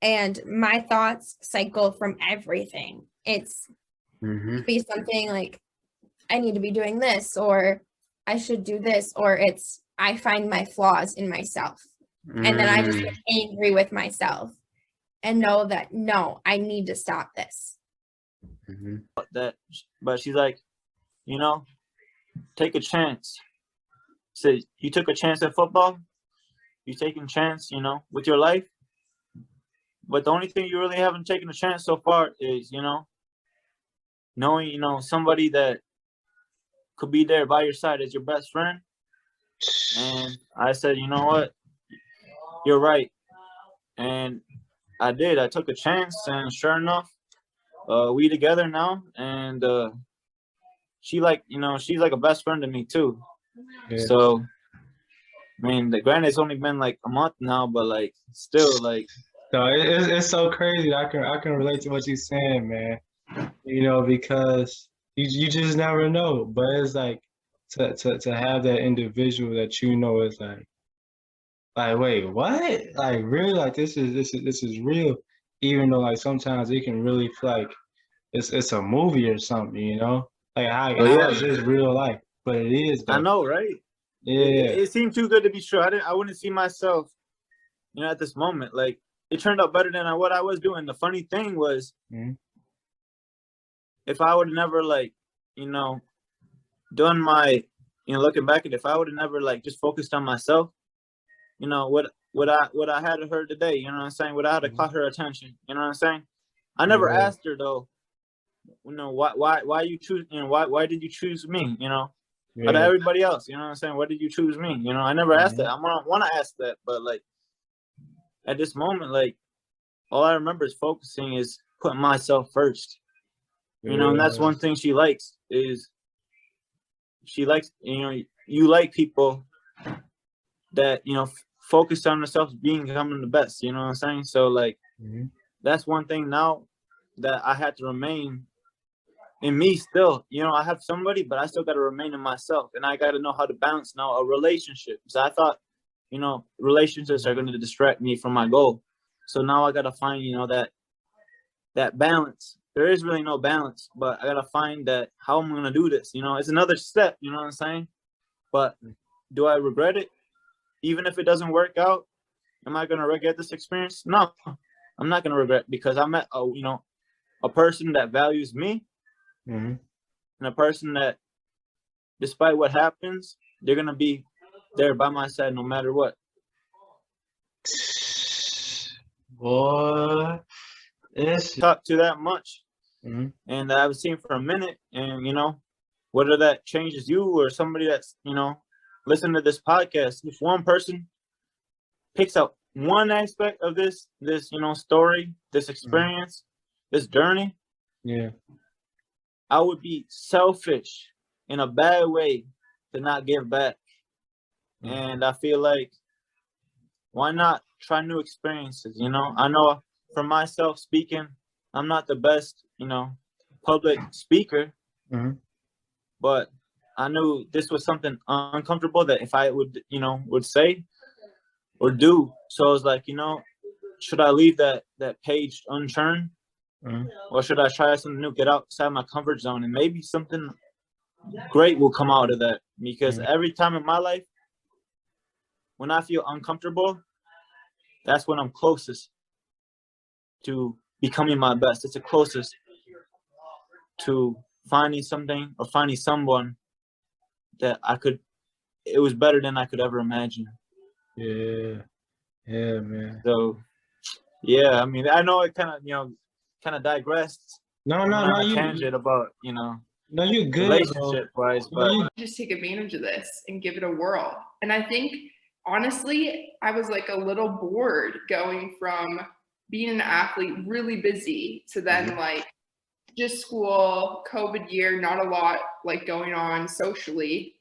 and my thoughts cycle from everything. It's be something like I need to be doing this or I should do this, or it's I find my flaws in myself. And then I just get angry with myself and know that no, I need to stop this. But she's like, you know, take a chance. So you took a chance at football, you taking a chance, you know, with your life. But the only thing you really haven't taken a chance so far is, you know, knowing, you know, somebody that could be there by your side as your best friend. And I said, you know what? You're right. And I did. I took a chance, and sure enough, we together now. And she like, you know, she's like a best friend to me too. Yeah. So, I mean, granted, it's only been like a month now, but like still, like. So it's so crazy. I can relate to what you're saying, man. You know, because you just never know. But it's like to have that individual that you know is like wait, what? Like really? Like this is real. Even though like sometimes it can really feel like it's a movie or something, you know? Like how is this real life? But it is though. I know, right? Yeah. It seemed too good to be true. I wouldn't see myself, you know, at this moment. Like it turned out better than what I was doing. The funny thing was, if I would have never like, you know, done my, you know, looking back at it, if I would have never like just focused on myself, you know, what I had her today, you know what I'm saying? What I had to caught her attention, you know what I'm saying? I never asked her though, you know, why you choose, you know, why did you choose me, you know? Out of everybody else, you know what I'm saying? Why did you choose me? You know, I never asked that. I want to ask that, but like at this moment, like all I remember is focusing is putting myself first. You know, and that's one thing she likes is she likes, you know, you like people that, you know, focus on themselves becoming the best, you know what I'm saying? So like that's one thing now that I had to remain in me still. You know, I have somebody, but I still got to remain in myself, and I got to know how to balance now a relationship. So I thought, you know, relationships are going to distract me from my goal. So now I got to find, you know, that balance. There is really no balance, but I got to find that how I'm going to do this. You know, it's another step, you know what I'm saying? But do I regret it? Even if it doesn't work out, am I going to regret this experience? No, I'm not going to regret, because I met you know, a person that values me, and a person that, despite what happens, they're going to be there by my side no matter what. Boy, it's talk to that much. And I've seen for a minute, and you know, whether that changes you or somebody that's, you know, listen to this podcast, if one person picks out one aspect of this, you know, story, this experience, this journey, I would be selfish in a bad way to not give back. And I feel like, why not try new experiences? You know, I know for myself speaking, I'm not the best, public speaker, but I knew this was something uncomfortable that if I would say or do. So I was like, should I leave that page unturned, or should I try something new, get outside my comfort zone, and maybe something great will come out of that? Because every time in my life, when I feel uncomfortable, that's when I'm closest to becoming my best. It's the closest to finding something or finding someone that it was better than I could ever imagine. Yeah, man. So, yeah, I mean, I know it kind of digressed. No, tangent about, no, you're good, relationship wise, but just take advantage of this and give it a whirl. And I think, honestly, I was like a little bored going from being an athlete, really busy, to then like just school, COVID year, not a lot like going on socially,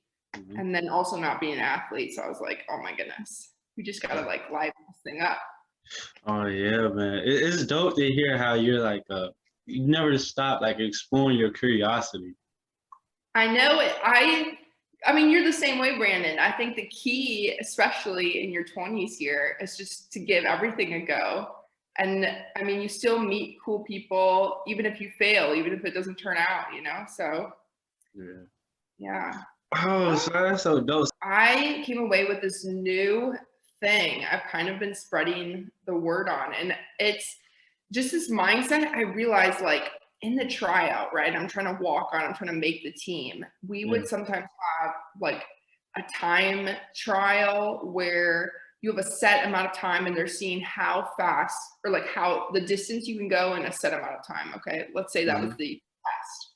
and then also not being an athlete. So I was like, oh my goodness, we just gotta like liven this thing up. Oh yeah, man. It's dope to hear how you're like you never stop like exploring your curiosity. I know it. I mean, you're the same way, Brandon. I think the key, especially in your 20s here, is just to give everything a go. And I mean, you still meet cool people, even if you fail, even if it doesn't turn out, So yeah. Oh, so that's so dope. I came away with this new thing I've kind of been spreading the word on, and it's just this mindset. I realized, like, in the tryout, right, I'm trying to walk on, I'm trying to make the team. We would sometimes have like a time trial where you have a set amount of time and they're seeing how fast or like how the distance you can go in a set amount of time. Okay, let's say that was the test.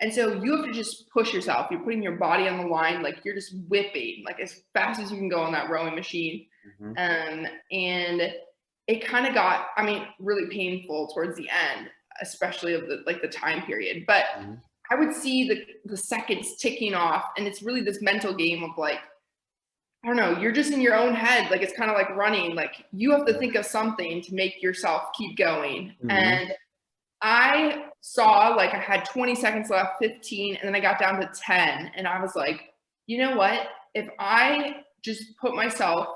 And so you have to just push yourself. You're putting your body on the line, like you're just whipping like as fast as you can go on that rowing machine. And it kind of got, I mean, really painful towards the end, especially of the time period. But I would see the seconds ticking off, and it's really this mental game of like, I don't know, you're just in your own head. Like, it's kind of like running. Like, you have to think of something to make yourself keep going. And I saw like I had 20 seconds left, 15, and then I got down to 10. And I was like, you know what? If I just put myself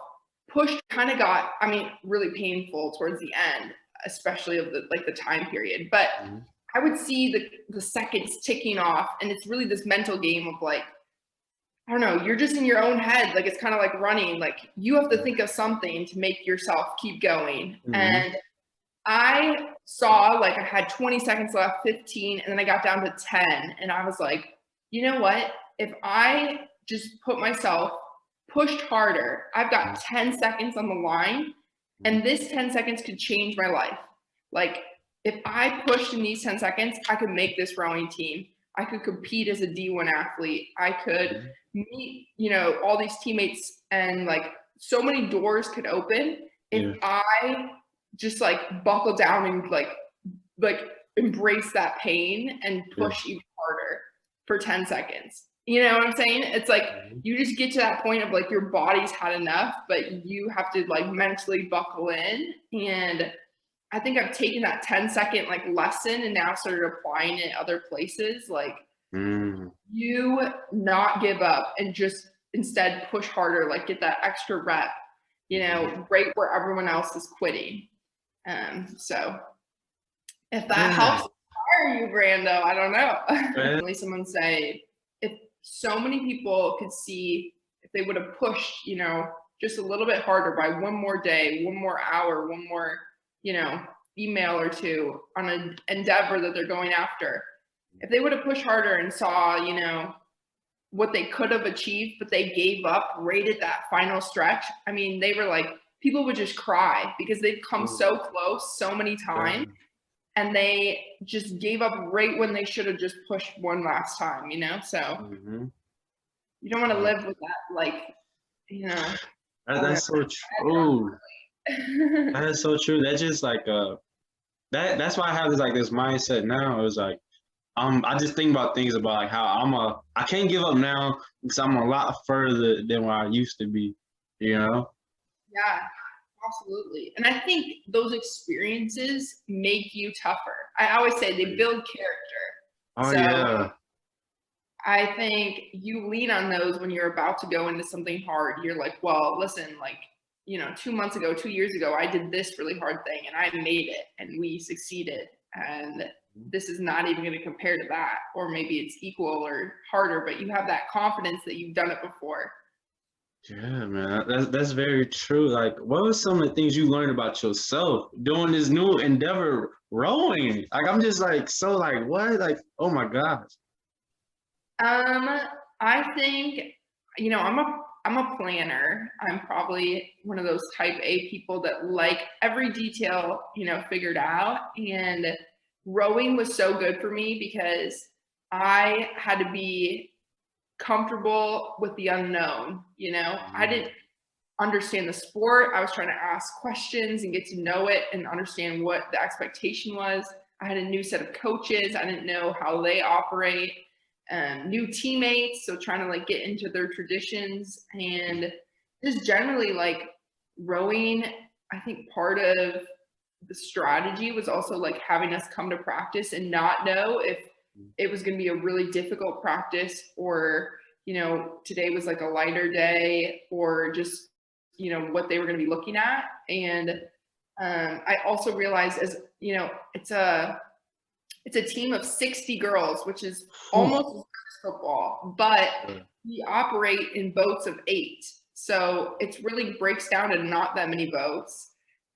pushed, kind of got, I mean, really painful towards the end, especially of the time period. But I would see the seconds ticking off, and it's really this mental game of like, I don't know, you're just in your own head. Like, it's kind of like running. Like, you have to think of something to make yourself keep going. And I saw like I had 20 seconds left, 15, and then I got down to 10. And I was like, you know what? If I just put myself pushed harder, I've got 10 seconds on the line, and this 10 seconds could change my life. Like, if I pushed in these 10 seconds, I could make this rowing team. I could compete as a D1 athlete. I could meet, all these teammates, and like so many doors could open if I just like buckle down and like embrace that pain and push even harder for 10 seconds. You know what I'm saying? It's like you just get to that point of like your body's had enough, but you have to like mentally buckle in. And I think I've taken that 10-second like lesson and now started applying it other places. Like you not give up and just instead push harder, like get that extra rep, right where everyone else is quitting. So if that helps inspire you, Brando, I don't know. Someone say, if so many people could see if they would have pushed, just a little bit harder by one more day, one more hour, one more, email or two on an endeavor that they're going after. If they would have pushed harder and saw, what they could have achieved, but they gave up right at that final stretch. I mean, they were like, people would just cry because they've come so close so many times, and they just gave up right when they should have just pushed one last time, So you don't want to live with that, like, That's so true. That is so true. That's just like that's why I have this mindset now. It's like I just think about things about like how I can't give up now because I'm a lot further than where I used to be, Yeah. Absolutely. And I think those experiences make you tougher. I always say they build character. Oh So yeah. I think you lean on those when you're about to go into something hard. You're like, well, listen, like, 2 months ago, 2 years ago, I did this really hard thing and I made it and we succeeded. And this is not even going to compare to that. Or maybe it's equal or harder, but you have that confidence that you've done it before. Yeah, man, that's very true. Like, what were some of the things you learned about yourself doing this new endeavor, rowing? Like, I'm just like so like what? Like, oh my gosh. I think, I'm a planner. I'm probably one of those type A people that like every detail, figured out. And rowing was so good for me because I had to be comfortable with the unknown. I didn't understand the sport. I was trying to ask questions and get to know it and understand what the expectation was. I had a new set of coaches. I didn't know how they operate. New teammates, so trying to like get into their traditions, and just generally like rowing. I think part of the strategy was also like having us come to practice and not know if it was going to be a really difficult practice or today was like a lighter day or just what they were going to be looking at. And I also realized it's a team of 60 girls, which is almost as good as football, but we operate in boats of 8. So it really breaks down to not that many boats.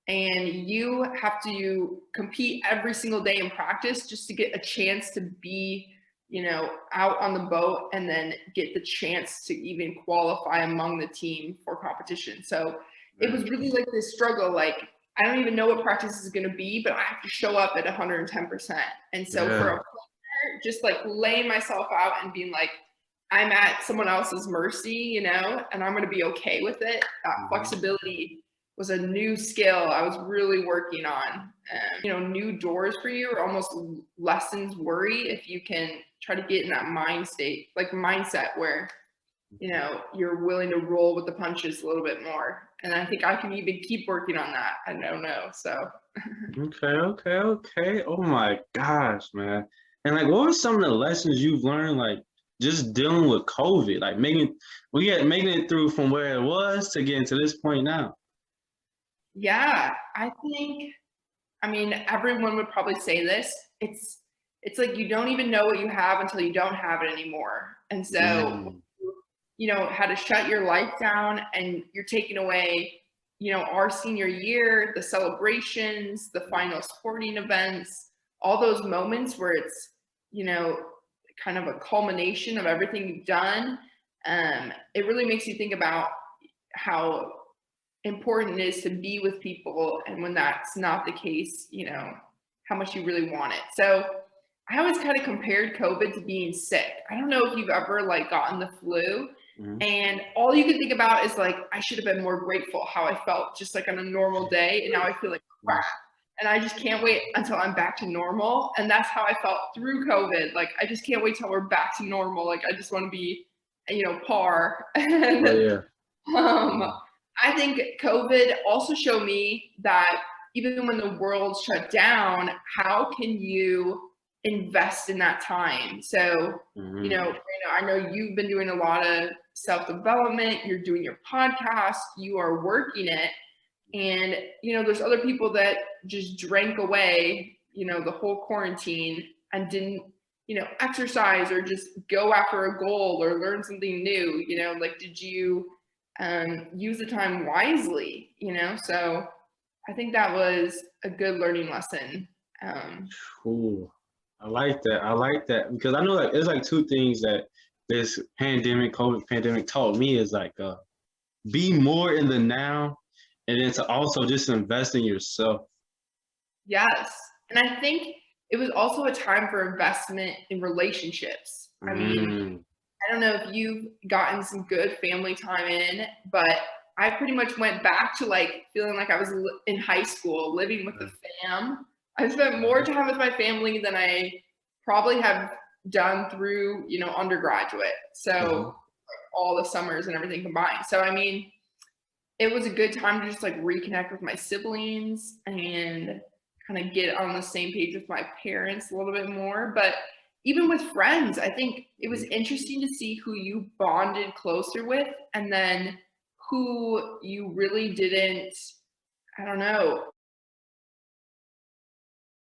And you have to compete every single day in practice just to get a chance to be, out on the boat and then get the chance to even qualify among the team for competition. So it was really like this struggle, like, I don't even know what practice is going to be, but I have to show up at 110%. And so for a player, just like laying myself out and being like, I'm at someone else's mercy, and I'm going to be okay with it. That flexibility was a new skill I was really working on. New doors for you, or almost lessens worry if you can try to get in that mindset where you're willing to roll with the punches a little bit more. And I think I can even keep working on that. I don't know. So. Okay. Oh my gosh, man. And like, what were some of the lessons you've learned, like just dealing with COVID, like making it through from where it was to getting to this point now? Yeah, everyone would probably say this. It's like you don't even know what you have until you don't have it anymore. And so had to shut your life down and you're taking away, our senior year, the celebrations, the final sporting events, all those moments where it's, kind of a culmination of everything you've done. It really makes you think about how important it is to be with people. And when that's not the case, how much you really want it. So I always kind of compared COVID to being sick. I don't know if you've ever like gotten the flu. And all you can think about is like, I should have been more grateful how I felt just like on a normal day. And now I feel like crap. And I just can't wait until I'm back to normal. And that's how I felt through COVID. Like, I just can't wait till we're back to normal. Like, I just want to be, par. And I think COVID also showed me that even when the world shut down, how can you invest in that time? So, I know you've been doing a lot of self-development, you're doing your podcast, you are working it. And, there's other people that just drank away, the whole quarantine and didn't, exercise or just go after a goal or learn something new, like, did you use the time wisely, So I think that was a good learning lesson. Cool. I like that because I know like there's like two things that this COVID pandemic taught me is like be more in the now, and then to also just invest in yourself. Yes. And I think it was also a time for investment in relationships. I mean, I don't know if you've gotten some good family time in, but I pretty much went back to like feeling like I was in high school, living with the fam. I spent more time with my family than I probably have done through, undergraduate. So like all the summers and everything combined. So, I mean, it was a good time to just like reconnect with my siblings and kind of get on the same page with my parents a little bit more. But even with friends, I think it was interesting to see who you bonded closer with and then who you really didn't, I don't know.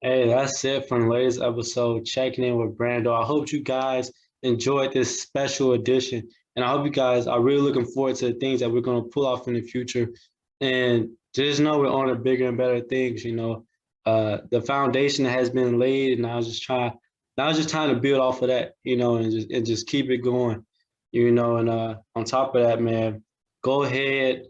Hey, that's it from the latest episode, checking in with Brando. I hope you guys enjoyed this special edition. And I hope you guys are really looking forward to the things that we're going to pull off in the future. And just know we're on to bigger and better things, you know. The foundation has been laid, and now it's just time to build off of that, you know, and just keep it going, you know. And on top of that, man, go ahead.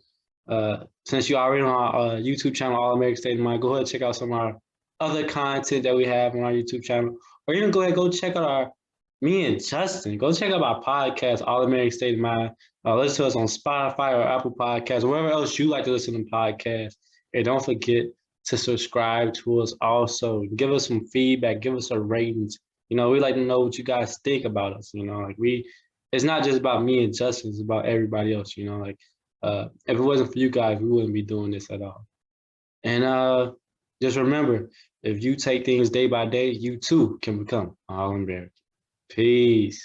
Since you're already on our YouTube channel, All American State of Mind, go ahead and check out some of our other content that we have on our YouTube channel, or even go check out me and Justin. Go check out our podcast, All American State of Mind. Listen to us on Spotify or Apple Podcasts, wherever else you like to listen to podcasts. And don't forget to subscribe to us also. Give us some feedback, give us a ratings. You know, we like to know what you guys think about us. You know, like it's not just about me and Justin, it's about everybody else, you know, like if it wasn't for you guys, we wouldn't be doing this at all. And just remember, if you take things day by day, you too can become all American. Peace.